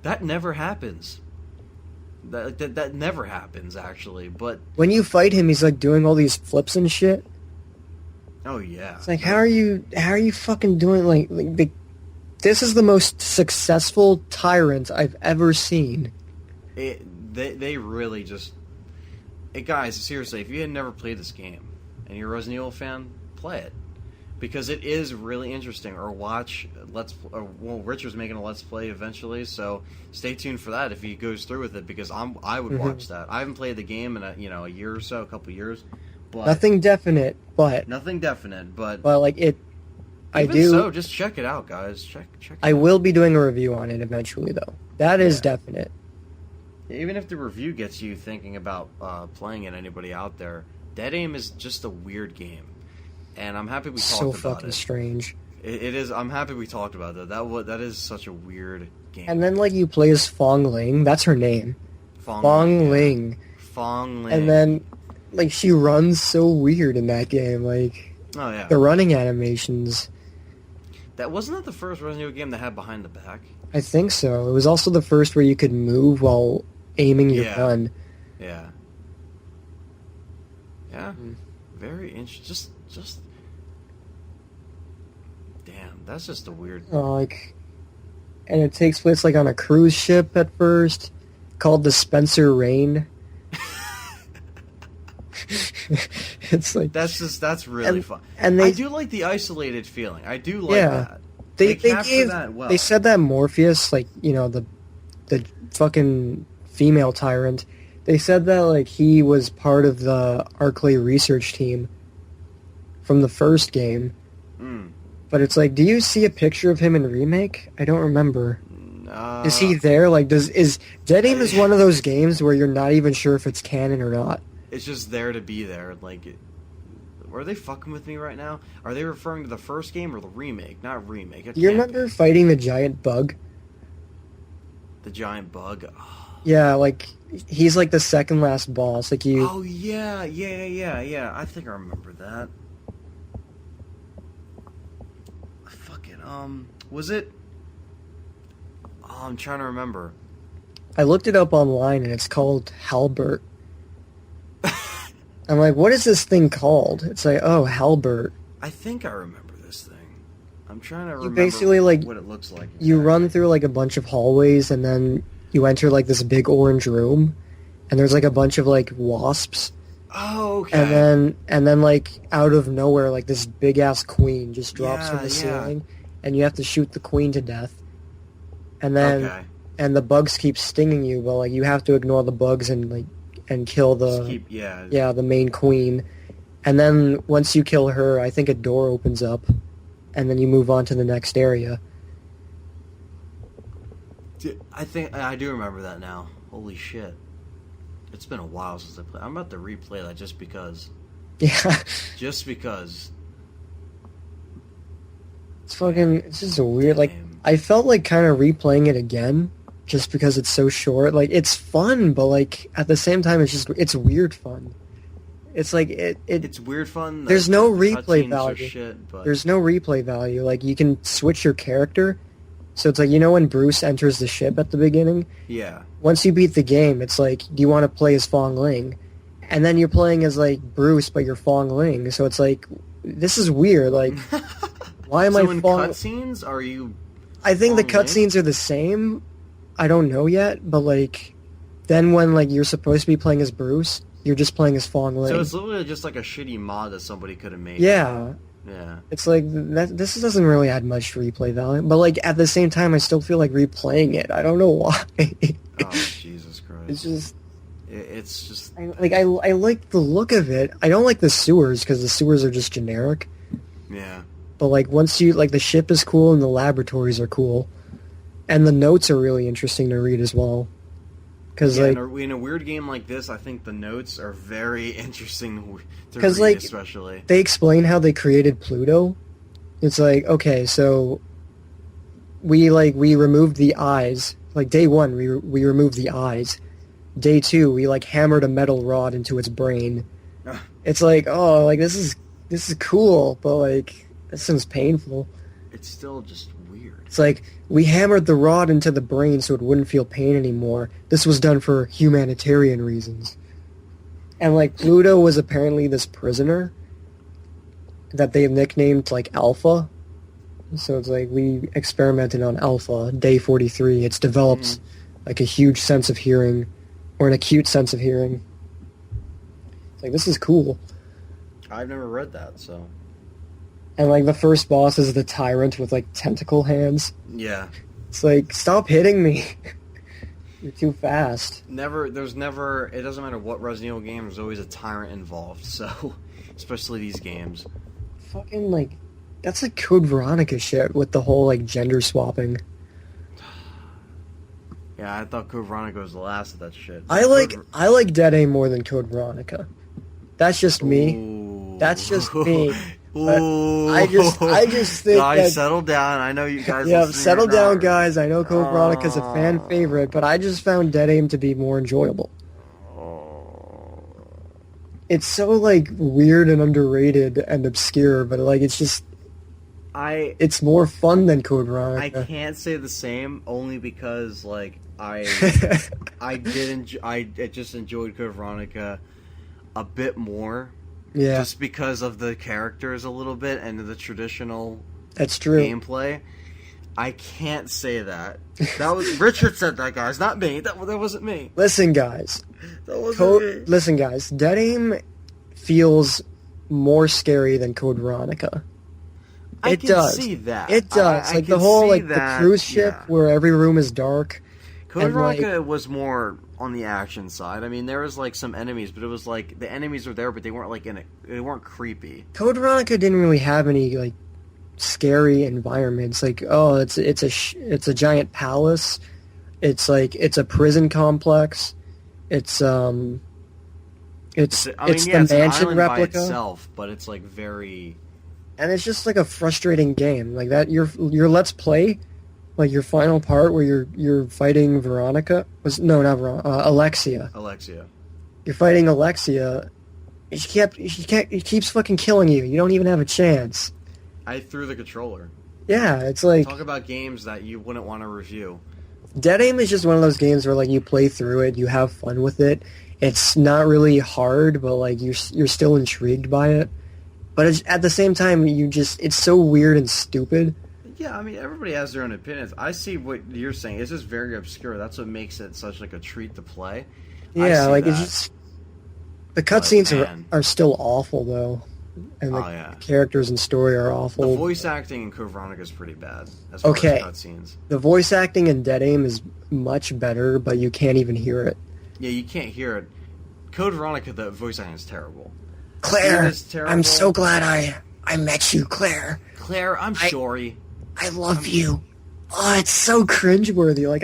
that never happens. That never happens, actually. But when you fight him, he's like doing all these flips and shit. Oh yeah. It's like, how are you fucking doing this is the most successful tyrant I've ever seen. They really just... Hey guys, seriously, if you had never played this game and you're a Resident Evil fan, play it. Because it is really interesting. Or watch Richard's making a Let's Play eventually, so stay tuned for that if he goes through with it, because I would watch that. I haven't played the game in a year or so, a couple years. But nothing definite, but like it... So just check it out, guys. Check it I out. will be doing a review on it eventually, though. That is definite. Even if the review gets you thinking about playing it, anybody out there, Dead Aim is just a weird game, and I'm happy we talked about it. So fucking strange. It is. I'm happy we talked about it. That is such a weird game. And then like you play as Fong Ling. That's her name. Fong Ling. Fong Ling. And then like she runs so weird in that game. Like the running animations. That wasn't the first Resident Evil game that had behind the back. I think so. It was also the first where you could move while aiming your gun. Yeah. Yeah. Very interesting. Just. Damn, that's just a weird. And it takes place like on a cruise ship at first, called the Spencer Rain. It's like that's really fun. And I do like the isolated feeling. I do like that. They gave that well. They said that Morpheus, like, the fucking female tyrant, they said that like he was part of the Arclay research team from the first game. But it's like, do you see a picture of him in Remake? I don't remember. Is he there? Like, is Dead Aim is one of those games where you're not even sure if it's canon or not. It's just there to be there. Like, are they fucking with me right now? Are they referring to the first game or the remake? Not remake. You remember fighting the giant bug? The giant bug? Oh. Yeah, like, he's like the second last boss. Like you. Oh, yeah. I think I remember that. Was it? Oh, I'm trying to remember. I looked it up online, and it's called Halbert. I'm like, what is this thing called? It's like, oh, Halbert. I think I remember this thing. I'm trying to remember basically, like, what it looks like. Exactly. You run through, like, a bunch of hallways, and then you enter, like, this big orange room, and there's, like, a bunch of, like, wasps. Oh, okay. And then, like, out of nowhere, like, this big-ass queen just drops from the ceiling, and you have to shoot the queen to death. And then, and the bugs keep stinging you, but, like, you have to ignore the bugs and kill the the main queen. And then once you kill her, I think a door opens up, and then you move on to the next area. I think I do remember that now. Holy shit. It's been a while since I played. I'm about to replay that just because. Yeah. Just because. It's just a weird, like, I felt like kind of replaying it again, just because it's so short. Like, it's fun, but, like, at the same time, it's weird fun. It's like, it's weird fun. There's no replay value. Shit, but... There's no replay value. Like, you can switch your character. So it's like, when Bruce enters the ship at the beginning? Yeah. Once you beat the game, it's like, do you want to play as Fong Ling? And then you're playing as, like, Bruce, but you're Fong Ling. So it's like, this is weird. Like, why am I in cutscenes, are you... I think the cutscenes are the same. I don't know yet, but, like, then when, like, you're supposed to be playing as Bruce, you're just playing as Fong Ling. So it's literally just like a shitty mod that somebody could have made. Yeah. Yeah. It's like, this doesn't really add much replay value. But, like, at the same time, I still feel like replaying it. I don't know why. Oh, Jesus Christ. It's just... It's just... I like the look of it. I don't like the sewers, because the sewers are just generic. Yeah. But like once you like the ship is cool and the laboratories are cool, and the notes are really interesting to read as well. Because yeah, like in a weird game like this, I think the notes are very interesting to read, like especially. they explain how they created Pluto. It's like, okay, so we removed the eyes. Like day one, we removed the eyes. Day two, we like hammered a metal rod into its brain. It's like, oh, like this is cool, but like this sounds painful. It's still just weird. It's like we hammered the rod into the brain so it wouldn't feel pain anymore. This was done for humanitarian reasons. And like Pluto was apparently this prisoner that they've nicknamed like Alpha. So it's like we experimented on Alpha, day 43. It's developed like a huge sense of hearing, or an acute sense of hearing. It's like, this is cool. I've never read that, so. And like the first boss is the tyrant with like tentacle hands. Yeah. It's like, stop hitting me. You're too fast. It doesn't matter what Resident Evil game, there's always a tyrant involved, so. Especially these games. Fucking like, that's like Code Veronica shit with the whole like gender swapping. Yeah, I thought Code Veronica was the last of that shit. I like Dead Aim more than Code Veronica. That's just me. Ooh. That's just me. Ooh. I just think guys, settle down. I know you guys. Yeah, settle down, guys. I know Code Veronica's a fan favorite, but I just found Dead Aim to be more enjoyable. It's so like weird and underrated and obscure, but like it's just it's more fun than Code Veronica. I can't say the same only because like I just enjoyed Code Veronica a bit more. Yeah. Just because of the characters a little bit and the traditional That's true. gameplay. I can't say that. That was Richard said that, guys, not me. That wasn't me. Listen, guys. That wasn't me. Listen, guys. Dead Aim feels more scary than Code Veronica. I can see that. It does. I like can the whole see like that, the cruise ship where every room is dark. Code Veronica was more on the action side. I mean, there was like some enemies, but it was like the enemies were there, but they weren't like they weren't creepy. Code Veronica didn't really have any like scary environments. Like, oh, it's a giant palace. It's like it's a prison complex. It's the mansion an replica by itself, but it's like very. And it's just like a frustrating game. Like that, your Let's Play, like your final part where you're fighting Veronica Alexia. Alexia. You're fighting Alexia. She keeps fucking killing you. You don't even have a chance. I threw the controller. Yeah, it's like talk about games that you wouldn't want to review. Dead Aim is just one of those games where like you play through it, you have fun with it. It's not really hard, but like you're still intrigued by it. But at the same time, it's so weird and stupid. Yeah, I mean, everybody has their own opinions. I see what you're saying. It's just very obscure. That's what makes it such like a treat to play. Yeah, like it's just the cutscenes are still awful though, and the characters and story are awful. The voice acting in Code Veronica is pretty bad as far as cutscenes. The voice acting in Dead Aim is much better, but you can't even hear it. Yeah, you can't hear it. Code Veronica, the voice acting is terrible. Claire, I'm so glad I met you, Claire. Claire, I'm sorry. I love you. Oh, it's so cringeworthy. Like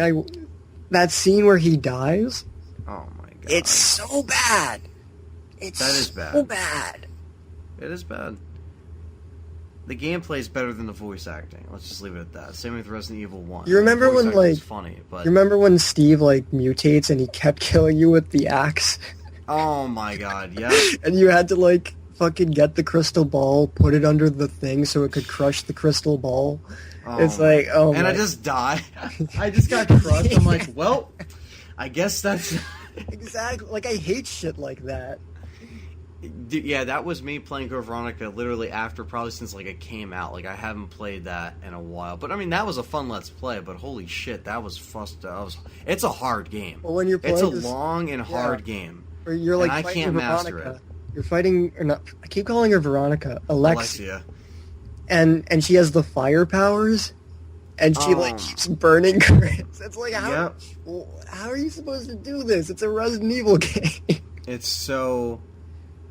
that scene where he dies. Oh my god. It's so bad. That is bad. So bad. It is bad. The gameplay is better than the voice acting. Let's just leave it at that. Same with Resident Evil 1. You remember when like funny, but you remember when Steve like mutates and he kept killing you with the axe? Oh my god, yeah. And you had to like fucking get the crystal ball, put it under the thing so it could crush the crystal ball. It's like, oh my. And I just died. I just got crushed. I'm like, well, I guess that's... Exactly. Like, I hate shit like that. Yeah, that was me playing Code Veronica literally after, probably since like it came out. Like, I haven't played that in a while. But I mean, that was a fun Let's Play, but holy shit, that was it's a hard game. Well, when you're playing it's a long and hard game. Or you're like, I can't master it. You're fighting, or not, I keep calling her Veronica, Alexia. And she has the fire powers, and she like keeps burning Chris. It's like, how are you supposed to do this? It's a Resident Evil game. It's so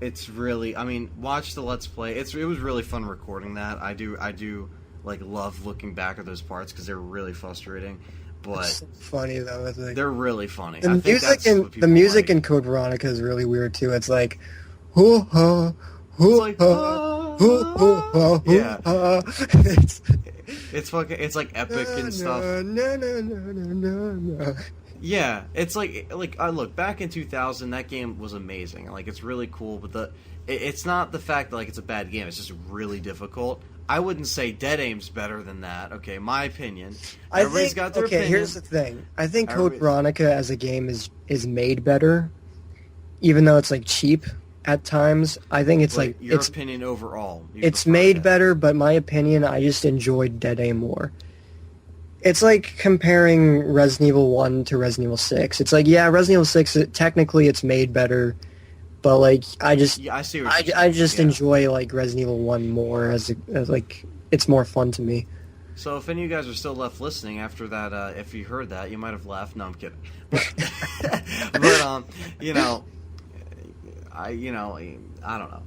It's really, I mean, watch the Let's Play. It was really fun recording that. I do like love looking back at those parts because they're really frustrating. But It's so funny though. It's like, they're really funny. the I think music that's in what people the music like. in Code Veronica is really weird too. It's like, hoo ha, hoo like, ha, hoo ha, hoo Yeah. ha. It's fucking. It's like epic and stuff. No. Yeah, it's like I look back in 2000. That game was amazing. Like it's really cool, but it's not the fact that like it's a bad game. It's just really difficult. I wouldn't say Dead Aim's better than that. Okay, my opinion. Everybody's got their opinion. Here's the thing. I think Code Everybody- Veronica as a game is made better, even though it's like cheap at times. I think it's Wait, like your it's opinion overall. You it's prefer made that. better, but my opinion, I just enjoyed Dead Aim more. It's like comparing Resident Evil 1 to Resident Evil 6. It's like, yeah, Resident Evil 6, technically it's made better, but like I just Yeah, I see. What you're I saying. just Yeah. enjoy like Resident Evil 1 more as like it's more fun to me. So if any of you guys are still left listening after that, if you heard that, you might have laughed. No, I'm kidding. But you know, I don't know.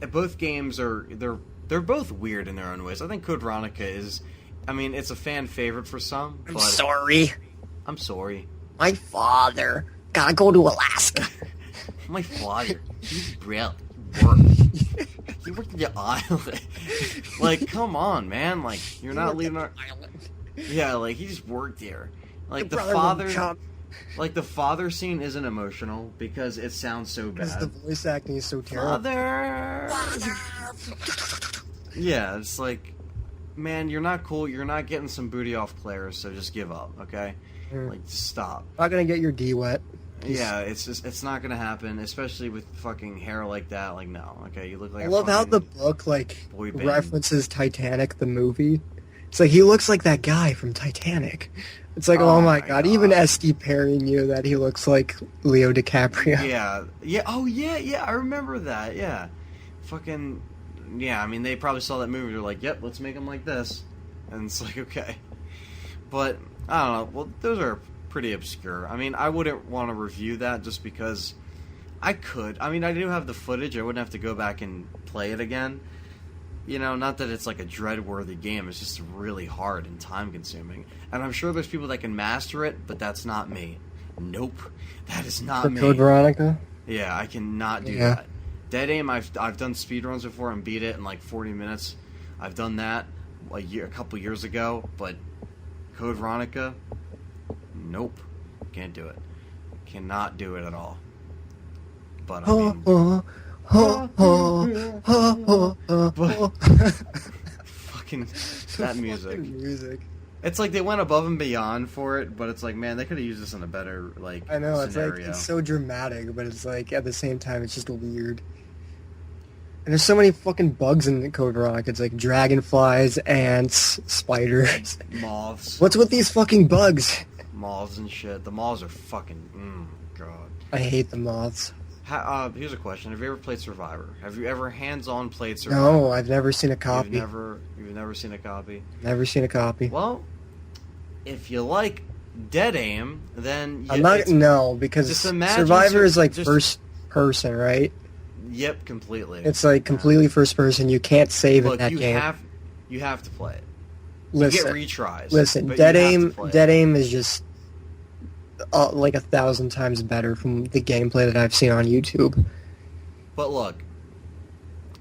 Both games they're both weird in their own ways. I think Code Veronica is, I mean, it's a fan favorite for some. I'm But sorry. I'm sorry. My father gotta go to Alaska. My father, he's brilliant. Work. He worked in the island. Like, come on, man. Like, you're not leaving our. Yeah, like he just worked there. Like the father scene isn't emotional because it sounds so Because bad. the voice acting is so terrible. Father. Yeah, it's like, man, you're not cool. You're not getting some booty off Claire, so just give up, okay? Like, just stop. Not gonna get your D wet. Yeah, it's not gonna happen, especially with fucking hair like that. Like, no, okay, you look like. I love how fucking the book like boy band. references Titanic, the movie. It's like he looks like that guy from Titanic. It's like, oh my god, even Esty Perry knew that he looks like Leo DiCaprio. Yeah. Oh yeah. I remember that. Yeah, fucking. Yeah, I mean, they probably saw that movie. They're like, "Yep, let's make him like this," and it's like, okay. But I don't know. Well, those are pretty obscure. I mean, I wouldn't want to review that just because I could. I mean, I do have the footage. I wouldn't have to go back and play it again. You know, not that it's like a dread-worthy game. It's just really hard and time-consuming. And I'm sure there's people that can master it, but that's not me. Nope, that is not For me. Code Veronica? Yeah, I cannot do that. Dead Aim, I've done speedruns before and beat it in like 40 minutes. I've done that a couple years ago, but Code Veronica, nope, can't do it. Cannot do it at all. But I mean, fucking that music. It's like they went above and beyond for it, but it's like, man, they could have used this in a better like. I know, scenario. it's like it's so dramatic, but it's like at the same time it's just weird. And there's so many fucking bugs in Code Veronica. It's like dragonflies, ants, spiders. Moths. What's with these fucking bugs? Moths and shit. The moths are fucking. God. I hate the moths. Here's a question: have you ever played Survivor? Have you ever hands-on played Survivor? No, I've never seen a copy. You've never seen a copy. Never seen a copy. Well, if you like Dead Aim, then I'm not. No, because just imagine Survivor is like just- first person, right? Yep, completely. It's like completely first person. You can't save in Look, that you game. have to play it. Listen, You get retries. listen. but Dead you have to Aim. play it. Dead Aim is just like 1,000 times better from the gameplay that I've seen on YouTube. But look,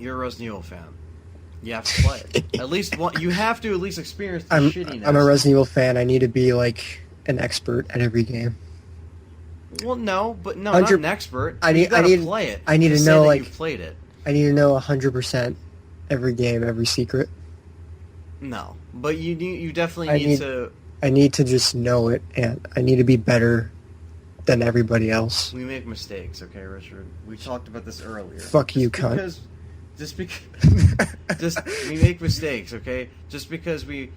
you're a Resident Evil fan. You have to play it. At least one. You have to at least experience the shittiness. I'm a Resident Evil fan. I need to be like an expert at every game. Well, no, not an expert. You gotta play it. I need to say know that like you played it. I need to know 100% every game, every secret. No, but you definitely need to. I need to just know it, and I need to be better than everybody else. We make mistakes, okay, Richard? We talked about this earlier. Fuck you, cunt. Just we make mistakes, okay? Just because we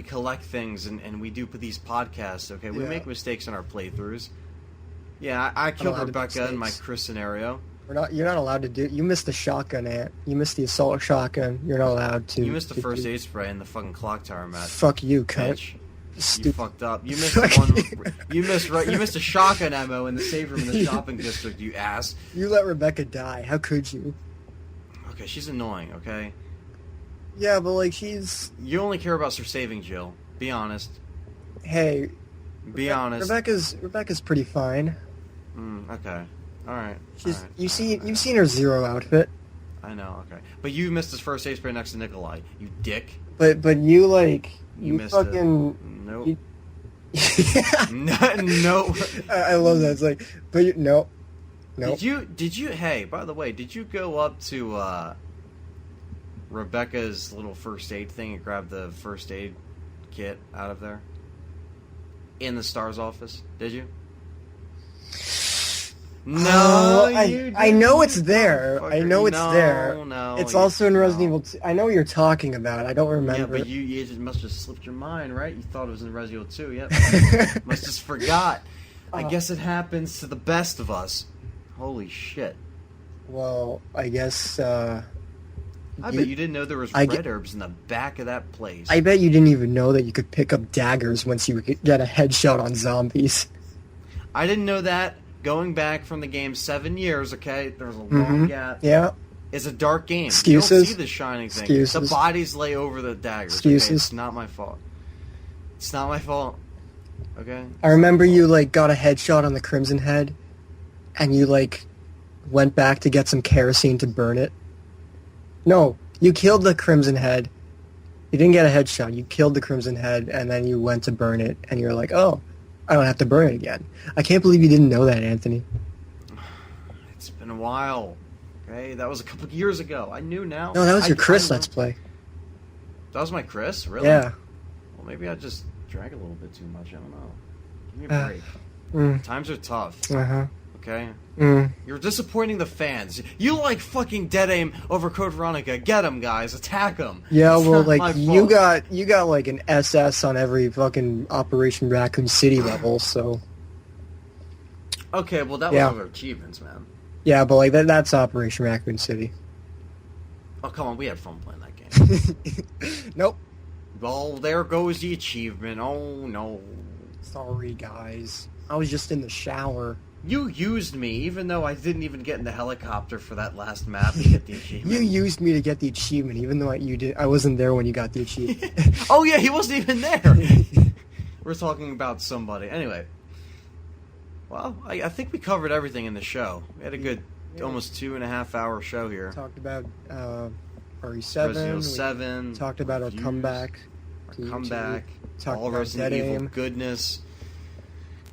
collect things and we do these podcasts, okay? We make mistakes in our playthroughs. Yeah, I killed Rebecca in my Chris scenario. You're not allowed to do. You missed the shotgun, Ant. You missed the assault shotgun. You're not allowed to. You missed the first aid spray in the fucking clock tower match. Fuck you, cunt. Bitch. You fucked up. You missed one. You missed a shotgun ammo in the safe room in the shopping district. You ass. You let Rebecca die. How could you? Okay, she's annoying. Okay. Yeah, but like she's. You only care about her saving Jill. Be honest. Hey. Be honest. Rebecca's pretty fine. Okay. All right. She's. All right. You've seen her Zero outfit. I know. Okay. But you missed his first aid spray next to Nikolai. You dick. But you like. You missed fucking. it. Nope. You... no. I love that. It's like, but you, no. Did you? Hey, by the way, did you go up to Rebecca's little first aid thing and grab the first aid kit out of there in the STARS office? Did you? No, I know it's there. I know it's there. No, it's also in Resident Evil 2. I know what you're talking about. I don't remember. Yeah, but you just must have slipped your mind, right? You thought it was in Resident Evil 2. Yep. Must just forgot. I guess it happens to the best of us. Holy shit. Well, I guess. I bet you didn't know there was red herbs in the back of that place. I bet you didn't even know that you could pick up daggers once you get a headshot on zombies. I didn't know that. Going back from the game 7 years, okay? There's a long gap. Yeah. It's a dark game. Excuses. You don't see the shining thing. Excuses. The bodies lay over the daggers. Excuses. Okay? It's not my fault. It's not my fault. Okay? I remember you, like, got a headshot on the Crimson Head, and you, like, went back to get some kerosene to burn it. No, you killed the Crimson Head. You didn't get a headshot. You killed the Crimson Head, and then you went to burn it, and you're like, oh, I don't have to burn it again. I can't believe you didn't know that, Anthony. It's been a while. Okay? That was a couple years ago. I knew now. No, that was your Chris Let's Play. That was my Chris? Really? Yeah. Well, maybe I just drank a little bit too much. I don't know. Give me a break. Times are tough. Uh-huh. Okay? You're disappointing the fans. You like fucking dead aim over Code Veronica. Get them, guys. Attack them. Yeah, it's well, not my like, fault. you got like an SS on every fucking Operation Raccoon City level, so... Okay, well, that was other achievements, man. Yeah, but, like, that's Operation Raccoon City. Oh, come on. We had fun playing that game. Nope. Well, there goes the achievement. Oh, no. Sorry, guys. I was just in the shower. You used me, even though I didn't even get in the helicopter for that last map to get the achievement. You used me to get the achievement, even though I wasn't there when you got the achievement. Oh, yeah, he wasn't even there. We're talking about somebody. Anyway. Well, I think we covered everything in the show. We had a good, almost 2.5 hour show here. Talked about RE7. Resident Evil 7. Talked about reviews, our comeback. Our comeback. Talked all about Resident Dead Evil Aim. goodness.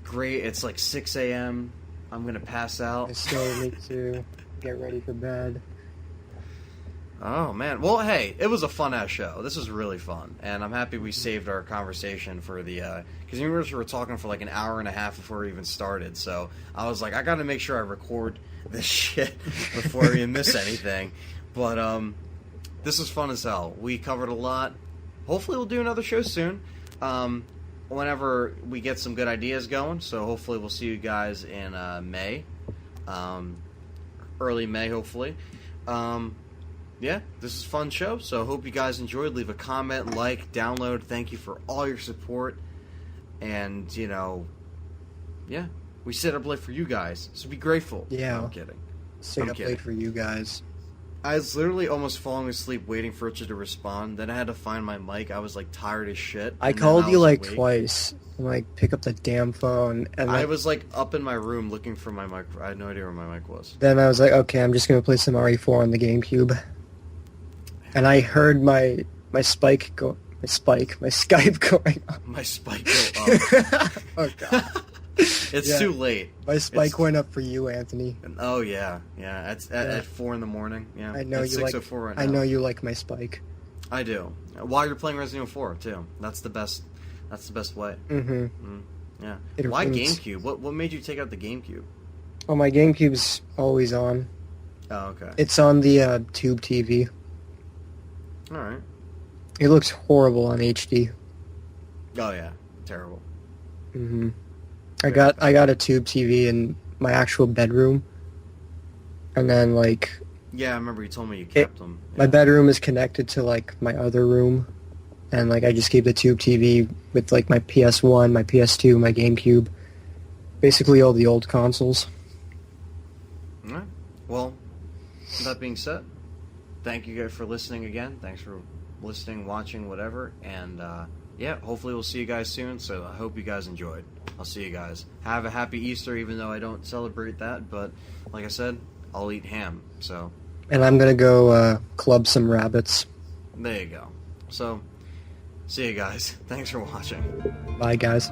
Great. It's like 6 a.m. I'm going to pass out. I still need to get ready for bed. Oh, man. Well, hey, it was a fun-ass show. This was really fun. And I'm happy we saved our conversation for the... Because we were talking for like an hour and a half before we even started. So I was like, I got to make sure I record this shit before we miss anything. But this was fun as hell. We covered a lot. Hopefully we'll do another show soon. Whenever we get some good ideas going. So hopefully we'll see you guys in May. Early May, hopefully. Yeah, this is a fun show, so hope you guys enjoyed. Leave a comment, like, download. Thank you for all your support. And, you know, yeah, we sit up late for you guys, so be grateful. Yeah. No, I'm kidding. Stayed up late for you guys. I was literally almost falling asleep waiting for Richard to respond. Then I had to find my mic. I was, like, tired as shit. I called you, like, twice. I'm like, pick up the damn phone. And I was, like, up in my room looking for my mic. I had no idea where my mic was. Then I was like, okay, I'm just going to play some RE4 on the GameCube. And I heard my Skype going up. My spike go up. Oh, God. It's too late. My spike went up for you, Anthony. Oh, yeah. Yeah, at 4 in the morning. Yeah, I know it's you 6:04 right now. I know you like my spike. I do. While you're playing Resident Evil 4, too. That's the best way. Mm-hmm. Yeah. It Why ruins. GameCube? What made you take out the GameCube? Oh, my GameCube's always on. Oh, okay. It's on the tube TV. Alright. It looks horrible on HD. Oh, yeah. Terrible. Mm-hmm. I got a tube TV in my actual bedroom. And then, like... Yeah, I remember you told me you kept them. Yeah. My bedroom is connected to, like, my other room. and like I just keep the tube TV with like my PS1, my PS2, my GameCube, basically all the old consoles. All right. Well, that being said, thank you guys for listening again. Thanks for listening, watching, whatever. And yeah, hopefully we'll see you guys soon. So I hope you guys enjoyed. I'll see you guys. Have a happy Easter, even though I don't celebrate that. But like I said, I'll eat ham. So. And I'm gonna go club some rabbits. There you go. So, see you guys. Thanks for watching. Bye, guys.